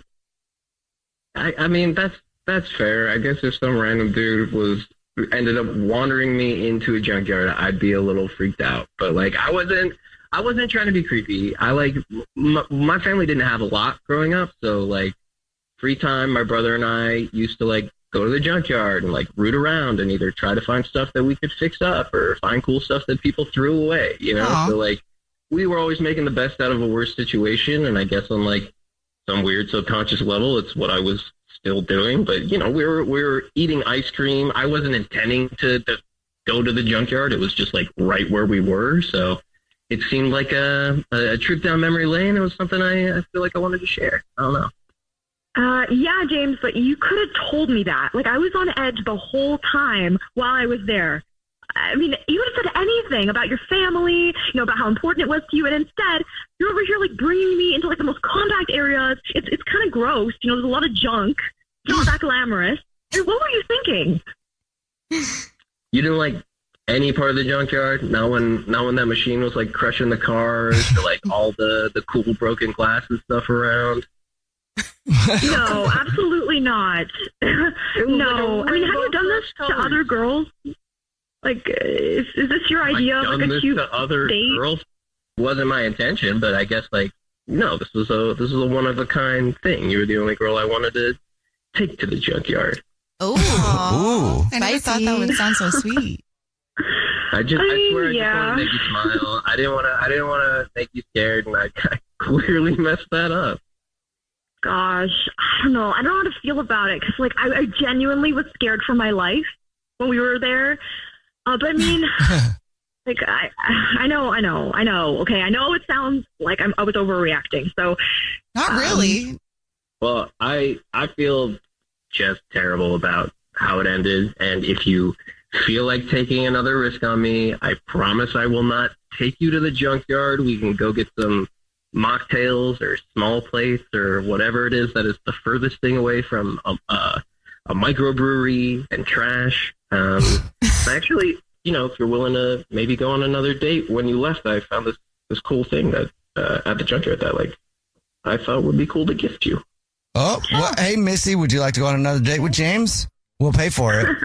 I mean, that's fair. I guess if some random dude ended up wandering me into a junkyard, I'd be a little freaked out. But like, I wasn't trying to be creepy. My family didn't have a lot growing up, so like free time, my brother and I used to like go to the junkyard and like root around and either try to find stuff that we could fix up or find cool stuff that people threw away, Aww. So like we were always making the best out of a worse situation, and I guess on like some weird subconscious level, it's what I was still doing. But we were eating ice cream. I wasn't intending to go to the junkyard. It was just like right where we were, so it seemed like a trip down memory lane. It was something I feel like I wanted to share. I don't know. Yeah, James, but you could have told me that. Like, I was on edge the whole time while I was there. I mean, you would have said anything about your family, about how important it was to you, and instead, you're over here, like, bringing me into, like, the most compact areas. It's kind of gross. There's a lot of junk. It's not that glamorous. What were you thinking? You didn't like any part of the junkyard? Not when that machine was, like, crushing the cars or, like, all the cool broken glass and stuff around? No, absolutely not. No. I mean, have you done this to other girls? Like, is this your idea of like a cute to other date? girls? Wasn't my intention, but I guess like no, this was a one of a kind thing. You were the only girl I wanted to take to the junkyard. Ooh. I never thought that would sound so sweet. I swear I just wanted to make you smile. I didn't want to make you scared, and I clearly messed that up. Gosh, I don't know. I don't know how to feel about it because, like, I genuinely was scared for my life when we were there. But I mean, like, I know. Okay, I know it sounds like I was overreacting. So, not really. Well, I feel just terrible about how it ended, and if you feel like taking another risk on me, I promise I will not take you to the junkyard. We can go get some mocktails or small plates or whatever it is that is the furthest thing away from a microbrewery and trash. Actually, if you're willing to maybe go on another date, when you left, I found this cool thing that at the junkyard that like I thought would be cool to gift you. Oh, well, hey Missy, would you like to go on another date with James? We'll pay for it.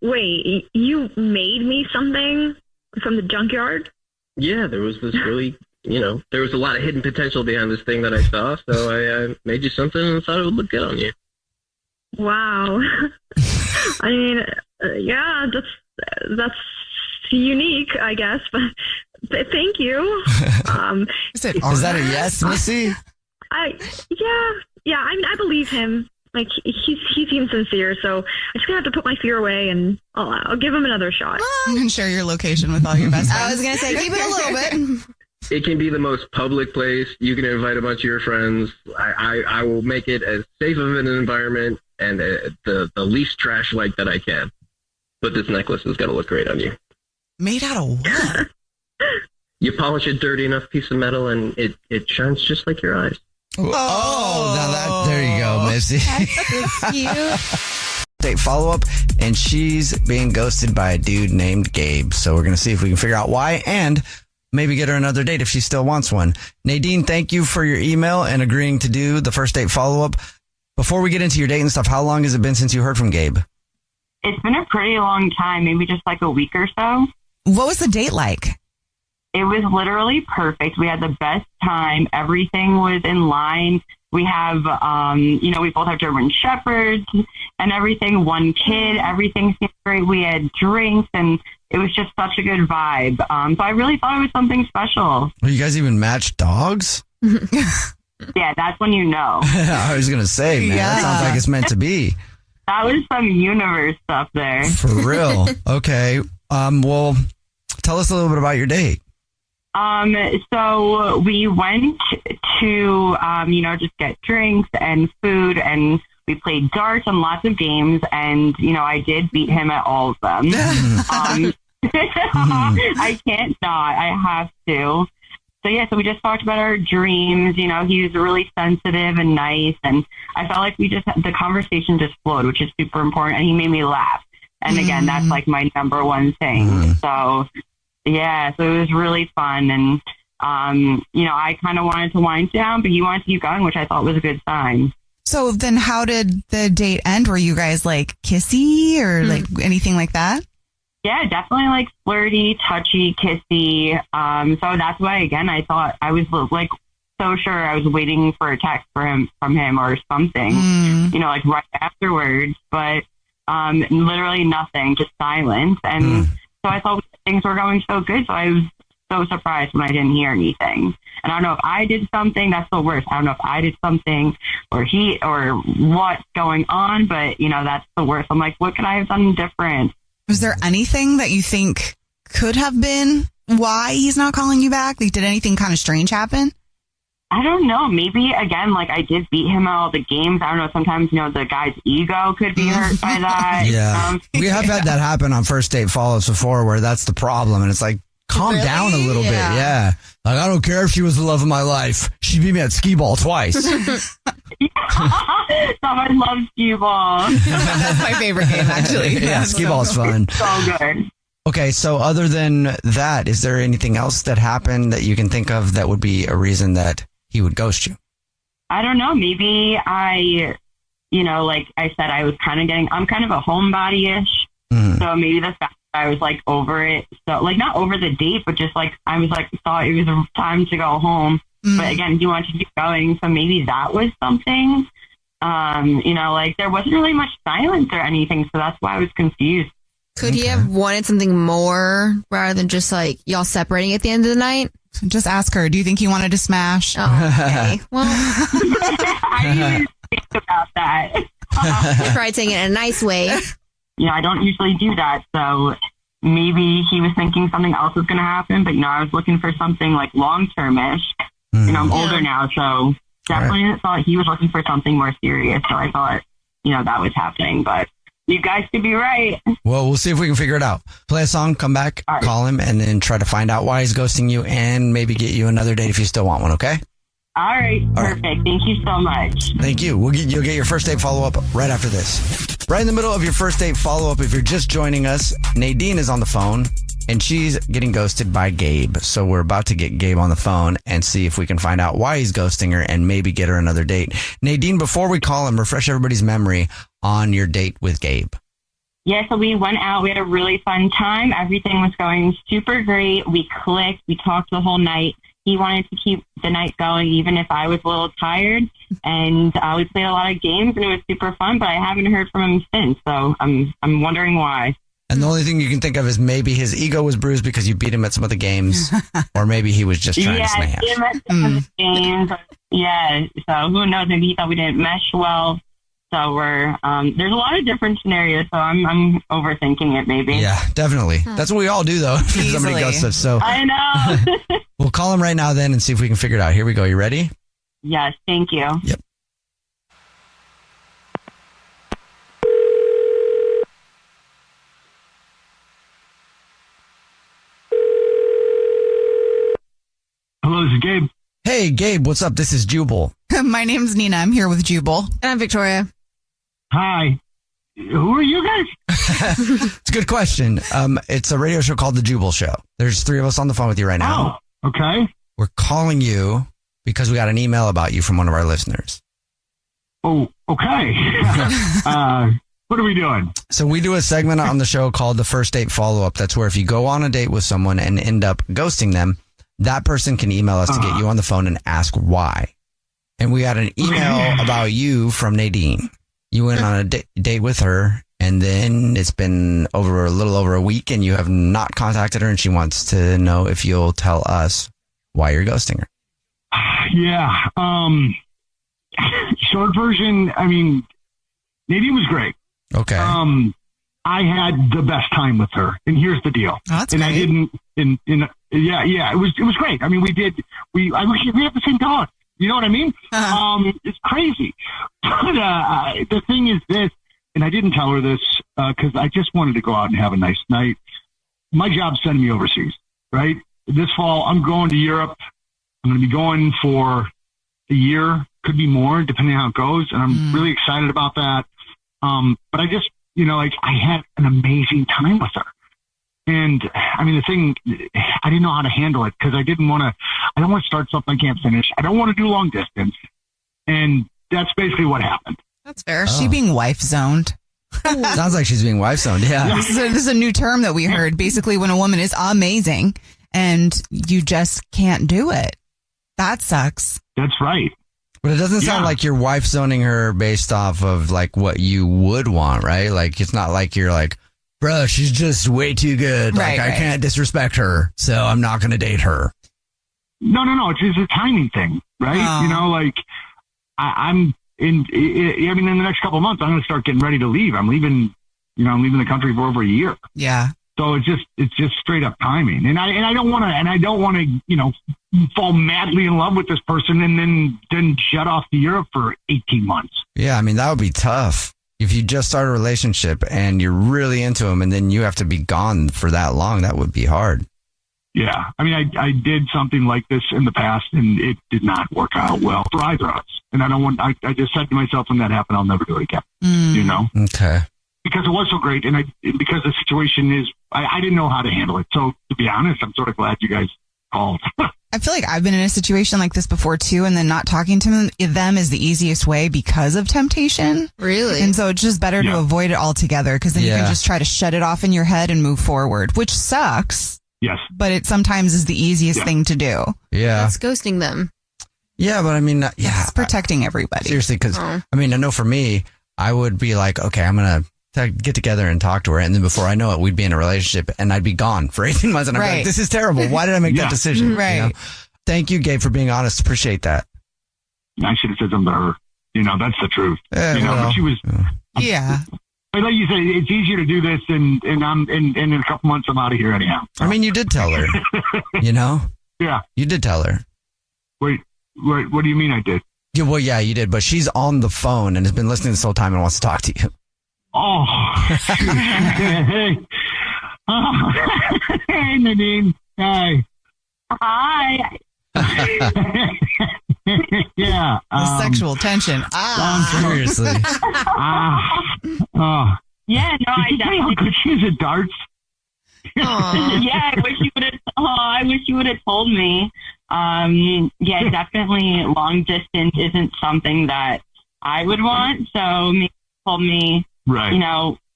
Wait, you made me something from the junkyard? Yeah, there was this really. There was a lot of hidden potential behind this thing that I saw, so I made you something and thought it would look good on you. Wow. I mean, yeah, that's unique, I guess, but thank you. Is that a yes, Missy? Yeah. I mean, I believe him. Like, he seems sincere, so I just gonna have to put my fear away, and I'll give him another shot. You can share your location with all your best friends. I was gonna say, keep it a little bit. It can be the most public place. You can invite a bunch of your friends. I will make it as safe of an environment and the least trash-like that I can. But this necklace is going to look great on you. Made out of what? You polish a dirty enough piece of metal and it shines just like your eyes. Oh, there you go, Missy. That's cute. Date follow-up, and she's being ghosted by a dude named Gabe. So we're going to see if we can figure out why and maybe get her another date if she still wants one. Nadine, thank you for your email and agreeing to do the first date follow-up. Before we get into your date and stuff, how long has it been since you heard from Gabe? It's been a pretty long time, maybe just like a week or so. What was the date like? It was literally perfect. We had the best time. Everything was in line. We have, we both have German Shepherds and everything. One kid, everything seemed great. We had drinks and it was just such a good vibe. So I really thought it was something special. Well, you guys even matched dogs? Yeah, that's when you know. I was going to say, man, that sounds like it's meant to be. That was some universe stuff there. For real. Okay. Well, tell us a little bit about your date. So we went to, just get drinks and food, and we played darts and lots of games, and, I did beat him at all of them. I can't not. I have to. So we just talked about our dreams. He was really sensitive and nice, and I felt like the conversation just flowed, which is super important, and he made me laugh. And again, that's like my number one thing. So, Yeah, so it was really fun. And, I kind of wanted to wind down, but he wanted to keep going, which I thought was a good sign. So then how did the date end? Were you guys like kissy or like anything like that? Yeah, definitely like flirty, touchy, kissy. So that's why, again, I thought I was like so sure I was waiting for a text from him or something, like right afterwards. But literally nothing, just silence. And so I thought things were going so good. So I was so surprised when I didn't hear anything. And I don't know if I did something. That's the worst. I don't know if I did something or what's going on. But, that's the worst. I'm like, what could I have done different? Was there anything that you think could have been why he's not calling you back? Like, did anything kind of strange happen? I don't know. Maybe, again, like I did beat him at all the games. I don't know. Sometimes, the guy's ego could be hurt by that. Yeah. We have had that happen on first date follow-ups before where that's the problem. And it's like, calm down a little bit. Yeah. Like, I don't care if she was the love of my life. She beat me at skee ball twice. Someone loves skee ball. That's my favorite game, actually. Yeah, skee ball's fun. So good. Okay, so other than that, is there anything else that happened that you can think of that would be a reason that he would ghost you? I don't know. Maybe like I said, I'm kind of a homebody-ish. So maybe the fact that I was like over it. So like not over the date, but just like I was like thought it was time to go home. But again, he wanted to keep going. So maybe that was something. Like there wasn't really much silence or anything. So that's why I was confused. Could he have wanted something more rather than just like y'all separating at the end of the night? Just ask her. Do you think he wanted to smash? Oh, okay. Well, I didn't even think about that. Try taking it in a nice way. I don't usually do that. So maybe he was thinking something else was going to happen. But, I was looking for something like long-term-ish. I'm older now. So definitely thought he was looking for something more serious. So I thought, that was happening. But you guys could be right. Well, we'll see if we can figure it out. Play a song, come back, call him, and then try to find out why he's ghosting you and maybe get you another date if you still want one, okay? All right. Perfect. Thank you so much. Thank you. You'll get your first date follow-up right after this. Right in the middle of your first date follow-up, if you're just joining us, Nadine is on the phone, and she's getting ghosted by Gabe. So we're about to get Gabe on the phone and see if we can find out why he's ghosting her and maybe get her another date. Nadine, before we call him, refresh everybody's memory on your date with Gabe. Yeah, so we went out. We had a really fun time. Everything was going super great. We clicked. We talked the whole night. He wanted to keep the night going, even if I was a little tired. And we played a lot of games, and it was super fun. But I haven't heard from him since, so I'm wondering why. And the only thing you can think of is maybe his ego was bruised because you beat him at some of the games, or maybe he was just trying to smash. Yeah, him at some of the games. Yeah, so who knows? Maybe he thought we didn't mesh well. So we're there's a lot of different scenarios. So I'm overthinking it. Maybe. Yeah, definitely. That's what we all do, though. If somebody ghosts us. So I know. We'll call him right now, then, and see if we can figure it out. Here we go. You ready? Yes. Thank you. Yep. Hello, this is Gabe. Hey, Gabe. What's up? This is Jubal. My name's Nina. I'm here with Jubal. And I'm Victoria. Hi. Who are you guys? It's a good question. It's a radio show called The Jubal Show. There's three of us on the phone with you right now. Oh, okay. We're calling you because we got an email about you from one of our listeners. Oh, okay. What are we doing? So we do a segment on the show called The First Date Follow-Up. That's where if you go on a date with someone and end up ghosting them, that person can email us to get you on the phone and ask why. And we got an email about you from Nadine. You went on a date with her, and then it's been a little over a week, and you have not contacted her, and she wants to know if you'll tell us why you're ghosting her. Yeah. Short version, Nadine was great. Okay. I had the best time with her, and here's the deal. Oh, that's and great. I didn't. It was great. We have the same dog. You know what I mean? Uh-huh. It's crazy. But the thing is this, and I didn't tell her this because I just wanted to go out and have a nice night. My job's sending me overseas, right? This fall, I'm going to Europe. I'm going to be going for a year, could be more, depending on how it goes. And I'm really excited about that. But I just, I had an amazing time with her. And I mean, the thing, I didn't know how to handle it because I don't want to start something I can't finish. I don't want to do long distance. And that's basically what happened. That's fair. She being wife zoned. Sounds like she's being wife zoned. Yeah. This is a new term that we heard. Basically, when a woman is amazing and you just can't do it. That sucks. That's right. But it doesn't sound like you're wife zoning her based off of like what you would want, right? Like it's not like you're like, bro, she's just way too good. Right, like I can't disrespect her, so I'm not going to date her. No. It's just a timing thing, right? Oh. You know, like I'm in the next couple of months, I'm going to start getting ready to leave. I'm leaving the country for over a year. Yeah. So it's just straight up timing. And I don't want to, fall madly in love with this person and then jet off to Europe for 18 months. Yeah. I mean, that would be tough if you just start a relationship and you're really into him and then you have to be gone for that long. That would be hard. Yeah. I mean, I did something like this in the past and it did not work out well for either of us. And I just said to myself, when that happened, I'll never do it again. You know? Okay. Because it was so great. And because the situation is, I didn't know how to handle it. So to be honest, I'm sort of glad you guys called. I feel like I've been in a situation like this before too, and then not talking to them is the easiest way because of temptation. Really? And so it's just better to avoid it altogether because then you can just try to shut it off in your head and move forward, which sucks. Yes. But it sometimes is the easiest thing to do. Yeah. It's ghosting them. Yeah, but I mean, It's protecting everybody. Seriously, because I mean, I know for me, I would be like, okay, I'm going to get together and talk to her. And then before I know it, we'd be in a relationship and I'd be gone for 18 months. And I'd be like, this is terrible. Why did I make that decision? Right. You know? Thank you, Gabe, for being honest. Appreciate that. I should have said something to her. That's the truth. But she was. Yeah. But like you said, it's easier to do this and in a couple months I'm out of here anyhow. I mean, you did tell her, Yeah. You did tell her. Wait, what do you mean I did? Yeah, well, yeah, you did. But she's on the phone and has been listening this whole time and wants to talk to you. Oh, hey. Hey, Nadine. Hi. Hi. Yeah. The sexual tension. Seriously. Yeah, no, Did you tell how good she is at darts? Yeah, I wish you would have told me. Yeah, definitely long distance isn't something that I would want. So maybe told me, right.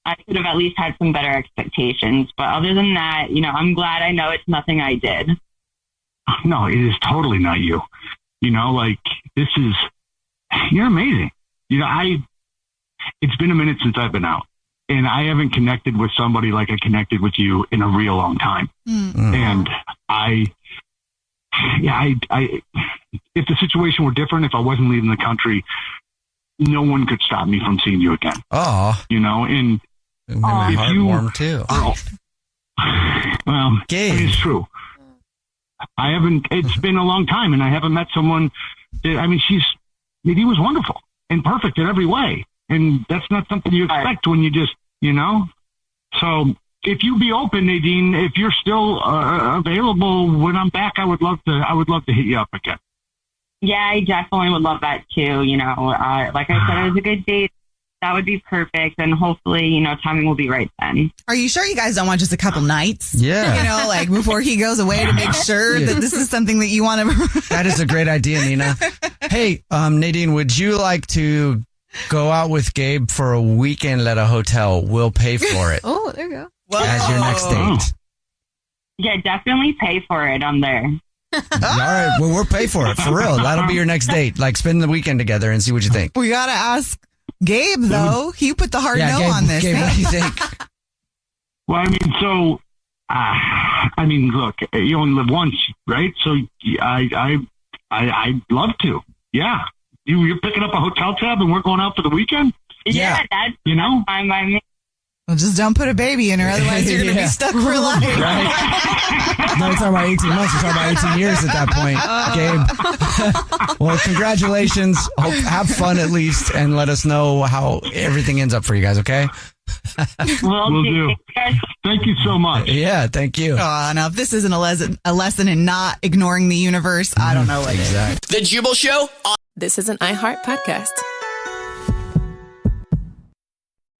I could have at least had some better expectations. But other than that, I'm glad I know it's nothing I did. No, it is totally not you. You're amazing. It's been a minute since I've been out. And I haven't connected with somebody like I connected with you in a real long time. And if the situation were different, if I wasn't leaving the country, no one could stop me from seeing you again. Oh. And my heart warm too. Well, it's true. It's been a long time and I haven't met someone Nadine was wonderful and perfect in every way. And that's not something you expect when you just, So if you be open, Nadine, if you're still available when I'm back, I would love to hit you up again. Yeah, I definitely would love that too. Like I said, it was a good date. That would be perfect. And hopefully, timing will be right then. Are you sure you guys don't want just a couple nights? Yeah. Like before he goes away to make sure that this is something that you want to. That is a great idea, Nina. Hey, Nadine, would you like to go out with Gabe for a weekend at a hotel? We'll pay for it. Oh, there you go. As your next date. Yeah, definitely pay for it. I'm there. All right. Well, we'll pay for it. For real. That'll be your next date. Like spend the weekend together and see what you think. We got to ask Gabe, though. He put the hard no Gabe, on this. Gabe, what do you think? Well, look, you only live once, right? So I'd love to. Yeah. You're picking up a hotel tab and we're going out for the weekend? Yeah, that's fine by me. Well, just don't put a baby in her, otherwise you're going to be stuck for life. Right. No, you're talking about 18 months. You're talking about 18 years at that point, Gabe. Well, congratulations. Have fun at least, and let us know how everything ends up for you guys, okay? Will do. Thank you so much. Yeah, thank you. Now, if this isn't a lesson in not ignoring the universe, I don't know what is. The Jubal Show. This is an iHeart podcast.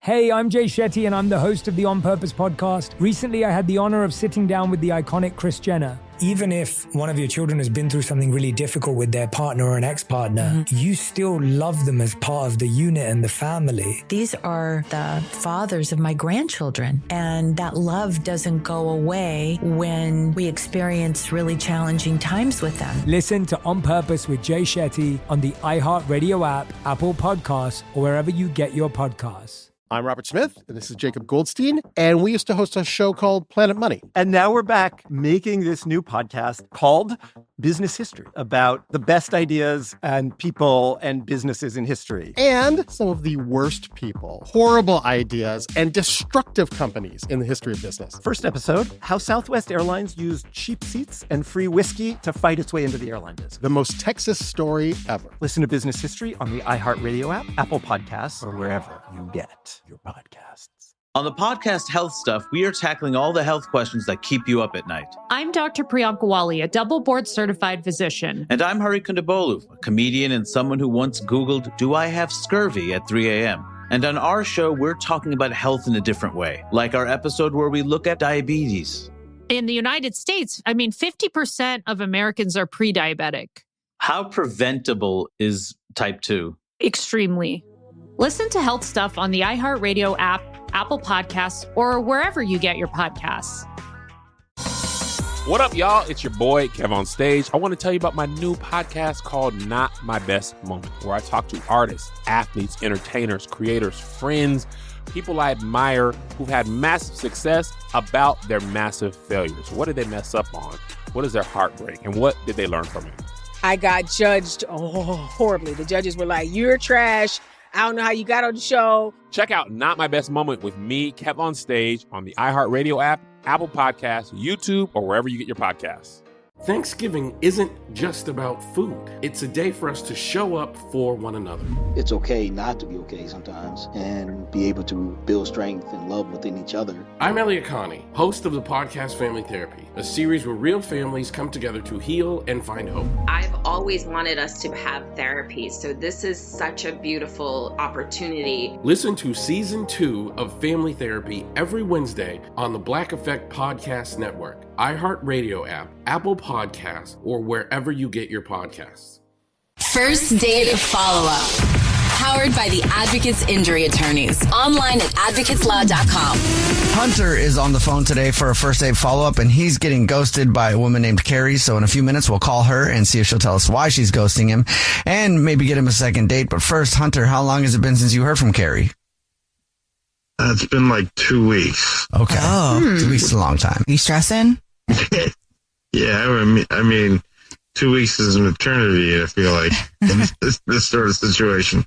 Hey, I'm Jay Shetty, and I'm the host of the On Purpose podcast. Recently, I had the honor of sitting down with the iconic Kris Jenner. Even if one of your children has been through something really difficult with their partner or an ex-partner, you still love them as part of the unit and the family. These are the fathers of my grandchildren, and that love doesn't go away when we experience really challenging times with them. Listen to On Purpose with Jay Shetty on the iHeartRadio app, Apple Podcasts, or wherever you get your podcasts. I'm Robert Smith, and this is Jacob Goldstein, and we used to host a show called Planet Money. And now we're back making this new podcast called Business History, about the best ideas and people and businesses in history. And some of the worst people, horrible ideas, and destructive companies in the history of business. First episode, how Southwest Airlines used cheap seats and free whiskey to fight its way into the airline business. The most Texas story ever. Listen to Business History on the iHeartRadio app, Apple Podcasts, or wherever you get your podcasts. On the podcast Health Stuff, we are tackling all the health questions that keep you up at night. I'm Dr. Priyanka Wali, a double board certified physician. And I'm Hari Kondabolu, a comedian and someone who once Googled, "Do I have scurvy?" at 3 a.m. And on our show, we're talking about health in a different way, like our episode where we look at diabetes. In the United States, 50% of Americans are pre-diabetic. How preventable is type 2? Extremely. Listen to Health Stuff on the iHeartRadio app, Apple Podcasts, or wherever you get your podcasts. What up, y'all? It's your boy, Kev on Stage. I want to tell you about my new podcast called Not My Best Moment, where I talk to artists, athletes, entertainers, creators, friends, people I admire who've had massive success about their massive failures. What did they mess up on? What is their heartbreak? And what did they learn from it? I got judged horribly. The judges were like, "You're trash. I don't know how you got on the show." Check out Not My Best Moment with me, Kev on Stage, on the iHeartRadio app, Apple Podcasts, YouTube, or wherever you get your podcasts. Thanksgiving isn't just about food. It's a day for us to show up for one another. It's okay not to be okay sometimes and be able to build strength and love within each other. I'm Elliot Connie, host of the podcast Family Therapy, a series where real families come together to heal and find hope. I've always wanted us to have therapy, so this is such a beautiful opportunity. Listen to Season 2 of Family Therapy every Wednesday on the Black Effect Podcast Network, iHeartRadio app, Apple Podcasts, or wherever you get your podcasts. First Date Follow-Up. Powered by the Advocates Injury Attorneys. Online at advocateslaw.com. Hunter is on the phone today for a first date follow-up, and he's getting ghosted by a woman named Carrie. So in a few minutes, we'll call her and see if she'll tell us why she's ghosting him and maybe get him a second date. But first, Hunter, how long has it been since you heard from Carrie? It's been like 2 weeks. Okay. 2 weeks is a long time. You stressing? Yeah, I mean, 2 weeks is an eternity, I feel like, in this sort of situation.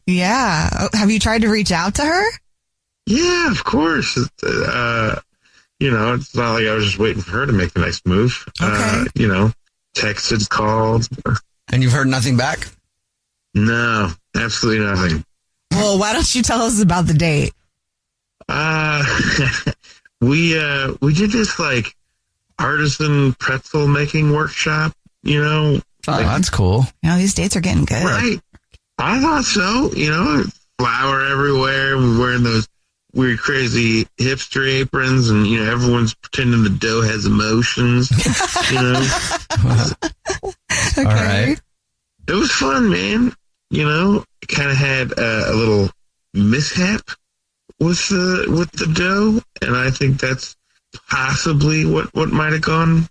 Yeah. Have you tried to reach out to her? Yeah, of course. It's not like I was just waiting for her to make the next move. Okay. Texted, called. And you've heard nothing back? No, absolutely nothing. Well, why don't you tell us about the date? We did this like artisan pretzel making workshop, Oh, that's cool. These dates are getting good. Right. I thought so, flour everywhere. We're wearing those weird, crazy hipster aprons, and, everyone's pretending the dough has emotions, Okay. All right. It was fun, man. It kind of had a little mishap with the dough, and I think that's possibly what might have gone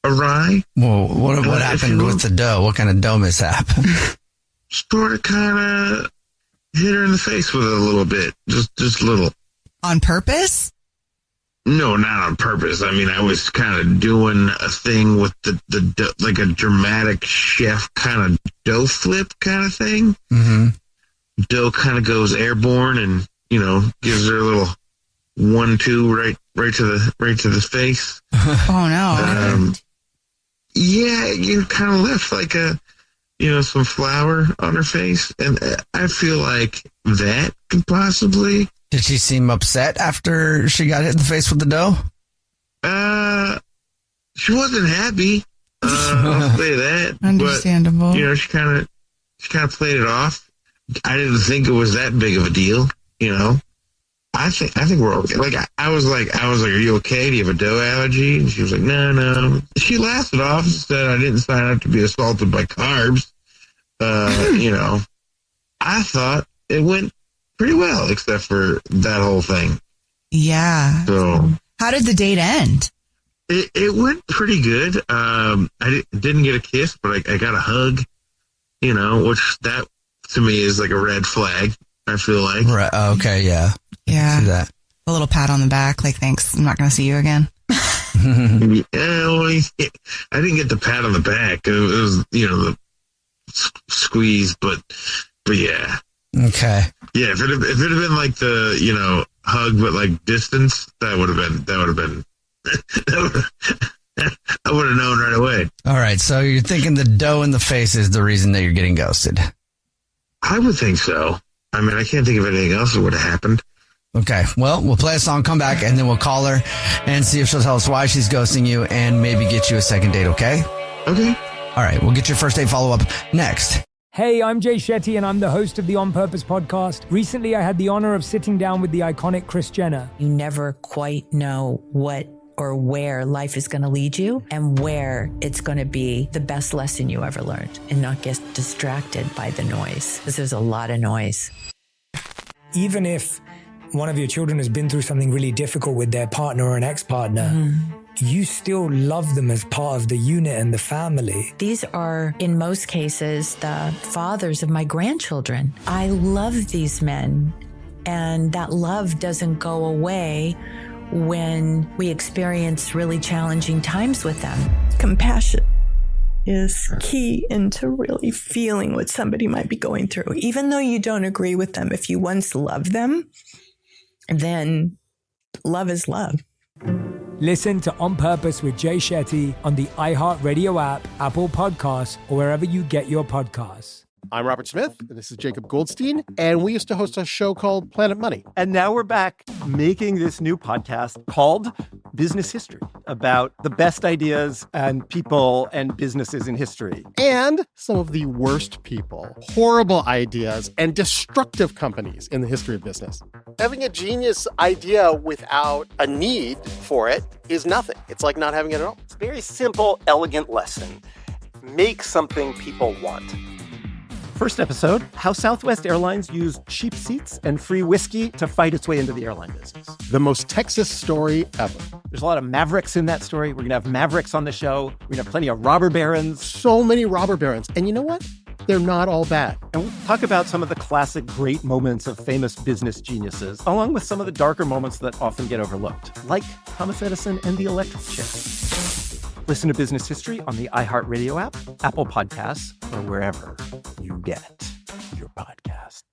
awry. Well, what happened with the dough? What kind of dough mishap? Sort of kind of hit her in the face with it a little bit. Just a little. On purpose? No, not on purpose. I mean, I was kind of doing a thing with the dough, like a dramatic chef kind of dough flip kind of thing. Mm-hmm. Dough kind of goes airborne and, gives her a little 1-2 right to the face. Oh no. Yeah, kind of left like some flour on her face, and I feel like that could possibly. Did she seem upset after she got hit in the face with the dough? She wasn't happy. I'll say that. Understandable. But, she kind of played it off. I didn't think it was that big of a deal, I think we're okay. Like I was like, are you okay? Do you have a dough allergy? And she was like, no. She laughed it off and said I didn't sign up to be assaulted by carbs. I thought it went pretty well, except for that whole thing. Yeah. So how did the date end? It went pretty good. I didn't get a kiss, but I got a hug. Which that to me is like a red flag. I feel like. Right. Okay. Yeah. Yeah. See that. A little pat on the back, like, thanks, I'm not going to see you again. I didn't get the pat on the back. It was, the squeeze, but yeah. Okay. Yeah. If it had been like the, hug, but like distance, that would have been, I would have known right away. All right. So you're thinking the dough in the face is the reason that you're getting ghosted? I would think so. I mean, I can't think of anything else that would have happened. Okay. Well, we'll play a song, come back, and then we'll call her and see if she'll tell us why she's ghosting you and maybe get you a second date, okay? Okay. All right. We'll get your first date follow-up next. Hey, I'm Jay Shetty, and I'm the host of the On Purpose podcast. Recently, I had the honor of sitting down with the iconic Kris Jenner. You never quite know what or where life is going to lead you and where it's going to be the best lesson you ever learned, and not get distracted by the noise, because there's a lot of noise. Even if one of your children has been through something really difficult with their partner or an ex-partner, you still love them as part of the unit and the family. These are, in most cases, the fathers of my grandchildren. I love these men, and that love doesn't go away when we experience really challenging times with them. Compassion is key into really feeling what somebody might be going through. Even though you don't agree with them, if you once loved them, then love is love. Listen to On Purpose with Jay Shetty on the iHeartRadio app, Apple Podcasts, or wherever you get your podcasts. I'm Robert Smith, and this is Jacob Goldstein, and we used to host a show called Planet Money. And now we're back making this new podcast called Business History, about the best ideas and people and businesses in history. And some of the worst people, horrible ideas, and destructive companies in the history of business. Having a genius idea without a need for it is nothing. It's like not having it at all. It's a very simple, elegant lesson. Make something people want. First episode, how Southwest Airlines used cheap seats and free whiskey to fight its way into the airline business. The most Texas story ever. There's a lot of mavericks in that story. We're going to have mavericks on the show. We're going to have plenty of robber barons. So many robber barons. And you know what? They're not all bad. And we'll talk about some of the classic great moments of famous business geniuses, along with some of the darker moments that often get overlooked, like Thomas Edison and the electric chair. Listen to Business History on the iHeartRadio app, Apple Podcasts, or wherever you get your podcasts.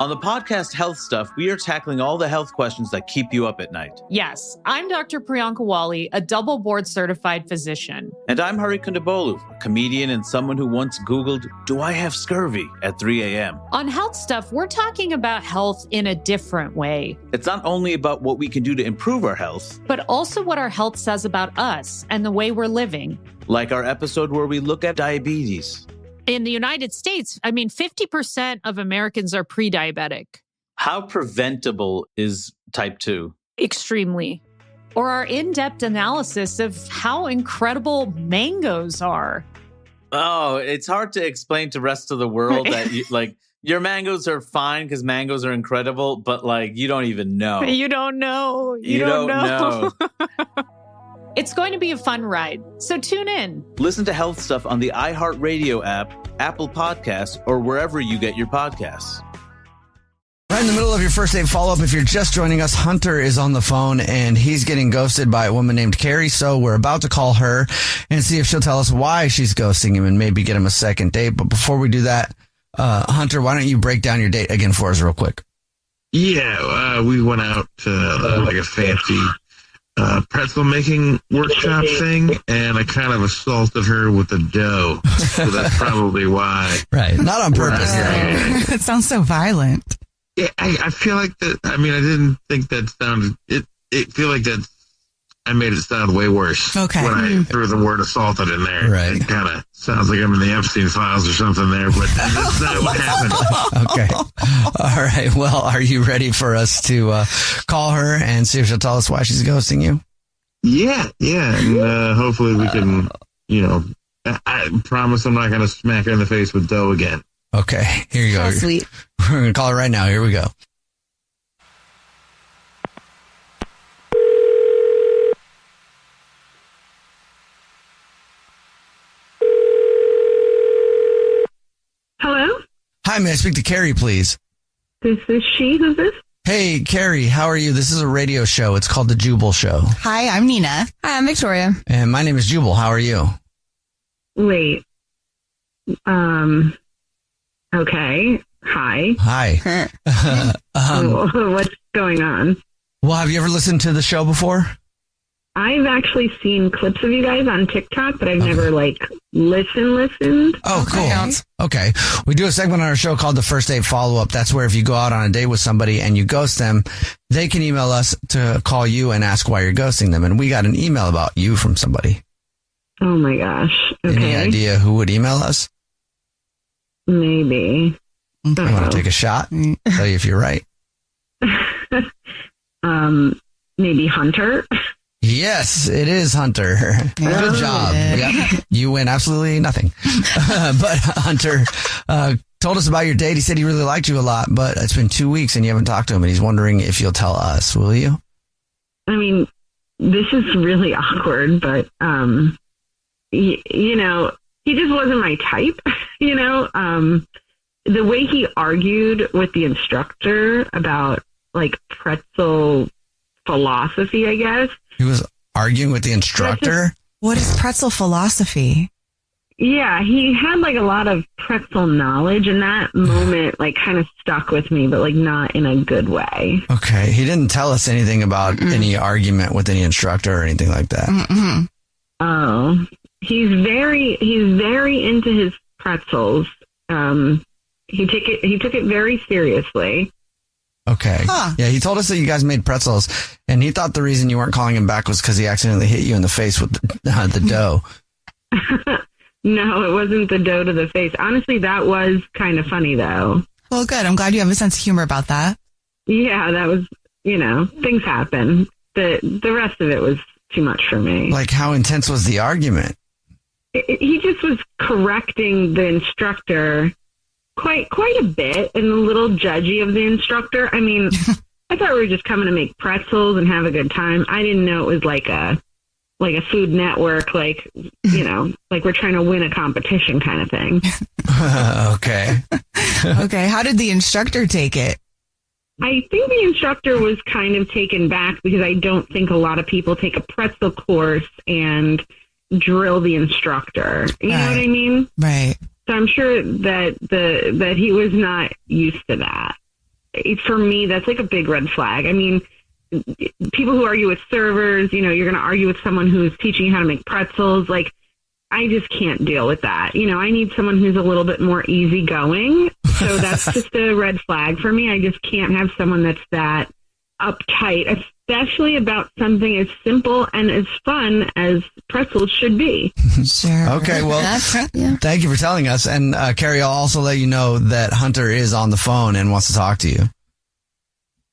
On the podcast Health Stuff, we are tackling all the health questions that keep you up at night. Yes, I'm Dr. Priyanka Wali, a double board certified physician. And I'm Hari Kondabolu, a comedian and someone who once Googled, "Do I have scurvy?" at 3 a.m. On Health Stuff, we're talking about health in a different way. It's not only about what we can do to improve our health, but also what our health says about us and the way we're living. Like our episode where we look at diabetes. In the United States, 50% of Americans are pre-diabetic. How preventable is type 2? Extremely. Or our in-depth analysis of how incredible mangoes are. Oh, it's hard to explain to the rest of the world that your mangoes are fine because mangoes are incredible, but you don't even know. You don't know. You don't know. It's going to be a fun ride, so tune in. Listen to Health Stuff on the iHeartRadio app, Apple Podcasts, or wherever you get your podcasts. Right in the middle of your first date follow-up, if you're just joining us, Hunter is on the phone, and he's getting ghosted by a woman named Carrie, so we're about to call her and see if she'll tell us why she's ghosting him and maybe get him a second date. But before we do that, Hunter, why don't you break down your date again for us real quick? Yeah, we went out to a fancy pretzel making workshop thing, and I kind of assaulted her with the dough. So that's probably why. Right. Not on purpose. Right. It sounds so violent. Yeah, I feel like that. I mean, I didn't think that sounded. It feel like that's I made it sound way worse. Okay. When I threw the word assaulted in there. Right. It kind of sounds like I'm in the Epstein files or something there, but that's not what happened. Okay. All right. Well, are you ready for us to call her and see if she'll tell us why she's ghosting you? Yeah. And hopefully we can, I promise I'm not going to smack her in the face with dough again. Okay. Here you go. How sweet. We're going to call her right now. Here we go. Hello? Hi, may I speak to Carrie, please? This is she. Who's this? Hey, Carrie, how are you? This is a radio show. It's called The Jubal Show. Hi, I'm Nina. Hi, I'm Victoria. And my name is Jubal. How are you? Wait. Okay. Hi. Hi. What's going on? Well, have you ever listened to the show before? I've actually seen clips of you guys on TikTok, but I've never listened. Oh, cool. Okay. We do a segment on our show called the First Date Follow-Up. That's where if you go out on a date with somebody and you ghost them, they can email us to call you and ask why you're ghosting them. And we got an email about you from somebody. Oh my gosh. Okay. Any idea who would email us? Maybe. You want to take a shot? Tell you if you're right. Maybe Hunter. Yes, it is Hunter. Good job. Yep. You win absolutely nothing. But Hunter told us about your date. He said he really liked you a lot, but it's been 2 weeks and you haven't talked to him, and he's wondering if you'll tell us. Will you? I mean, this is really awkward, but, he just wasn't my type, the way he argued with the instructor about pretzel philosophy, I guess. He was arguing with the instructor? What is pretzel philosophy? Yeah, he had a lot of pretzel knowledge, and that moment kind of stuck with me, but not in a good way. Okay. He didn't tell us anything about any argument with any instructor or anything like that. Mm-mm. Oh, he's very into his pretzels. He took it very seriously. Okay. Huh. Yeah, he told us that you guys made pretzels, and he thought the reason you weren't calling him back was because he accidentally hit you in the face with the dough. No, it wasn't the dough to the face. Honestly, that was kind of funny, though. Well, good. I'm glad you have a sense of humor about that. Yeah, that was, things happen. The rest of it was too much for me. How intense was the argument? He just was correcting the instructor quite a bit, and a little judgy of the instructor. I mean, I thought we were just coming to make pretzels and have a good time. I didn't know it was like a Food Network, we're trying to win a competition kind of thing. Okay. Okay. How did the instructor take it? I think the instructor was kind of taken back, because I don't think a lot of people take a pretzel course and drill the instructor. You know what I mean? Right. So I'm sure that he was not used to that. For me, that's a big red flag. I mean, people who argue with servers, you're going to argue with someone who's teaching you how to make pretzels. I just can't deal with that. I need someone who's a little bit more easygoing. So that's just a red flag for me. I just can't have someone that's that uptight, especially about something as simple and as fun as pretzels should be. Sure. Okay, well, thank you for telling us. And Carrie, I'll also let you know that Hunter is on the phone and wants to talk to you.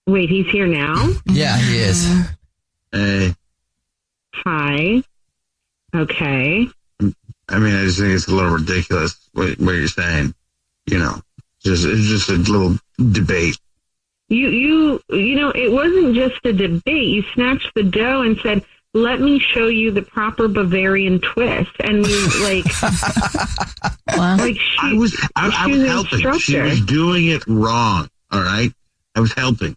Wait, he's here now? Yeah, he is. Hey. Hi. Okay. I mean, I just think it's a little ridiculous what you're saying. It's just a little debate. It wasn't just a debate. You snatched the dough and said, "Let me show you the proper Bavarian twist." And you I was helping. She was doing it wrong. All right. I was helping.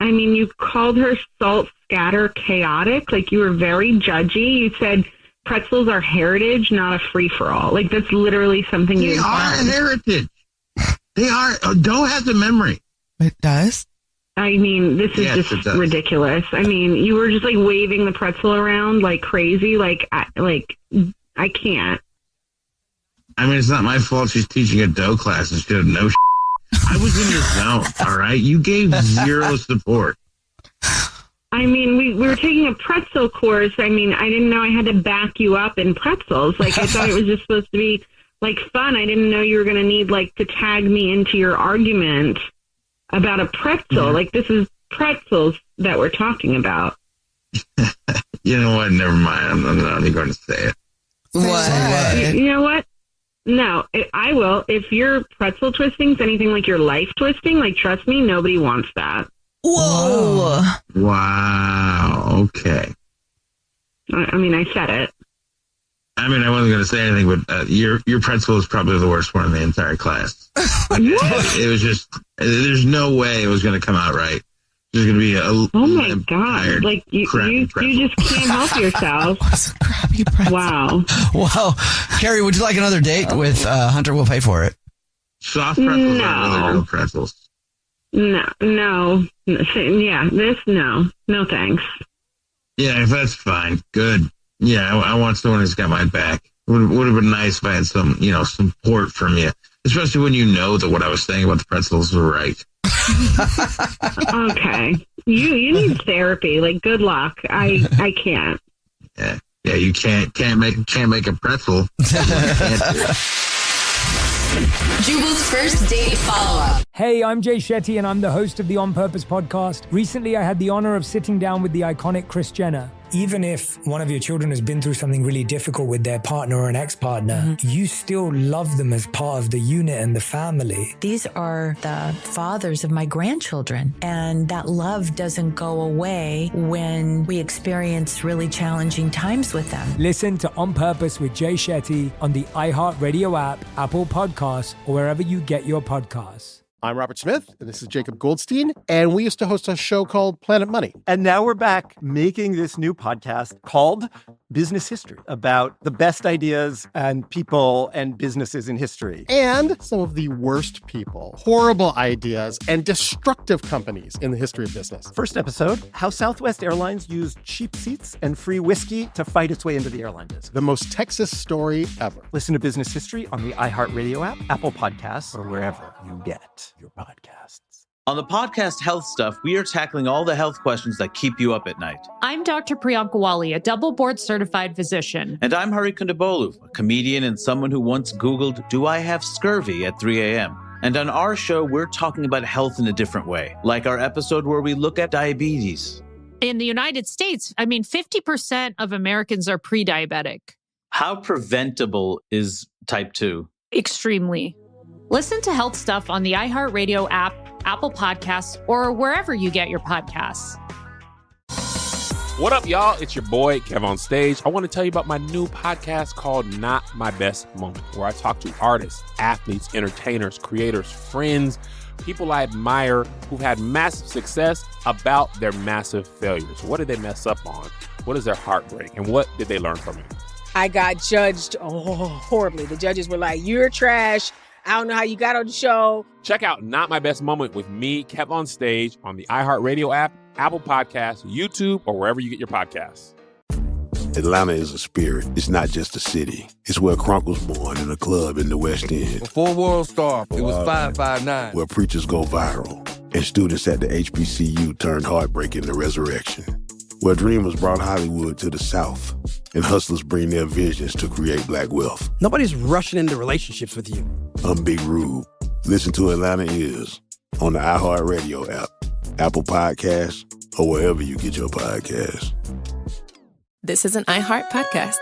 I mean, you called her salt scatter chaotic. You were very judgy. You said pretzels are heritage, not a free for all. That's literally something you said. They are heritage. They are. Dough has a memory. It does? I mean, this is just ridiculous. I mean, you were just waving the pretzel around like crazy. I can't. I mean, it's not my fault she's teaching a dough class and she didn't know. I was in the zone, all right? You gave zero support. I mean, we were taking a pretzel course. I mean, I didn't know I had to back you up in pretzels. Like, I thought it was just supposed to be, like, fun. I didn't know you were going to need, like, to tag me into your argument about a pretzel. Yeah. Like, this is pretzels that we're talking about. You know what? Never mind. I'm not even going to say it. What? You know what? No, I will. If your pretzel twisting's anything like your life twisting, like, trust me, nobody wants that. Whoa. Wow. Okay. I mean, I said it. I mean, I wasn't going to say anything, but your pretzel is probably the worst one in the entire class. It was just, there's no way it was going to come out right. There's going to be oh my God. Like, you just can't help yourself. Crappy pretzel. Wow. Well, Carrie, would you like another date with Hunter? We'll pay for it. Soft pretzels aren't really real pretzels. No. Yeah, no thanks. Yeah, if that's fine. Good. Yeah, I want someone who's got my back. Would have been nice if I had some support from you, especially when you know that what I was saying about the pretzels was right. Okay, you need therapy. Like, good luck. I can't. Yeah, you can't make a pretzel. Jubal's first date follow-up. Hey, I'm Jay Shetty, and I'm the host of the On Purpose podcast. Recently, I had the honor of sitting down with the iconic Kris Jenner. Even if one of your children has been through something really difficult with their partner or an ex-partner, you still love them as part of the unit and the family. These are the fathers of my grandchildren, and that love doesn't go away when we experience really challenging times with them. Listen to On Purpose with Jay Shetty on the iHeartRadio app, Apple Podcasts, or wherever you get your podcasts. I'm Robert Smith, and this is Jacob Goldstein, and we used to host a show called Planet Money. And now we're back making this new podcast called Business History, about the best ideas and people and businesses in history. And some of the worst people, horrible ideas, and destructive companies in the history of business. First episode, how Southwest Airlines used cheap seats and free whiskey to fight its way into the airline business. The most Texas story ever. Listen to Business History on the iHeartRadio app, Apple Podcasts, or wherever you get your podcasts. On the podcast Health Stuff, we are tackling all the health questions that keep you up at night. I'm Dr. Priyanka Wali, a double board certified physician. And I'm Hari Kondabolu, a comedian and someone who once Googled, "Do I have scurvy?" at 3 a.m. And on our show, we're talking about health in a different way, like our episode where we look at diabetes. In the United States, 50% of Americans are pre-diabetic. How preventable is type 2? Extremely. Listen to Health Stuff on the iHeartRadio app, Apple Podcasts, or wherever you get your podcasts. What up, y'all? It's your boy, Kev on Stage. I want to tell you about my new podcast called Not My Best Moment, where I talk to artists, athletes, entertainers, creators, friends, people I admire who've had massive success about their massive failures. What did they mess up on? What is their heartbreak? And what did they learn from it? I got judged horribly. The judges were like, "You're trash. I don't know how you got on the show." Check out Not My Best Moment with me, Kev on Stage, on the iHeartRadio app, Apple Podcasts, YouTube, or wherever you get your podcasts. Atlanta is a spirit. It's not just a city. It's where Crunk was born in a club in the West End. Before World Star, it was 559. Where preachers go viral and students at the HBCU turned heartbreak into resurrection. Where dreamers brought Hollywood to the South and hustlers bring their visions to create black wealth. Nobody's rushing into relationships with you. I'm Big Rube. Listen to Atlanta Is on the iHeartRadio app, Apple Podcasts, or wherever you get your podcasts. This is an iHeart podcast.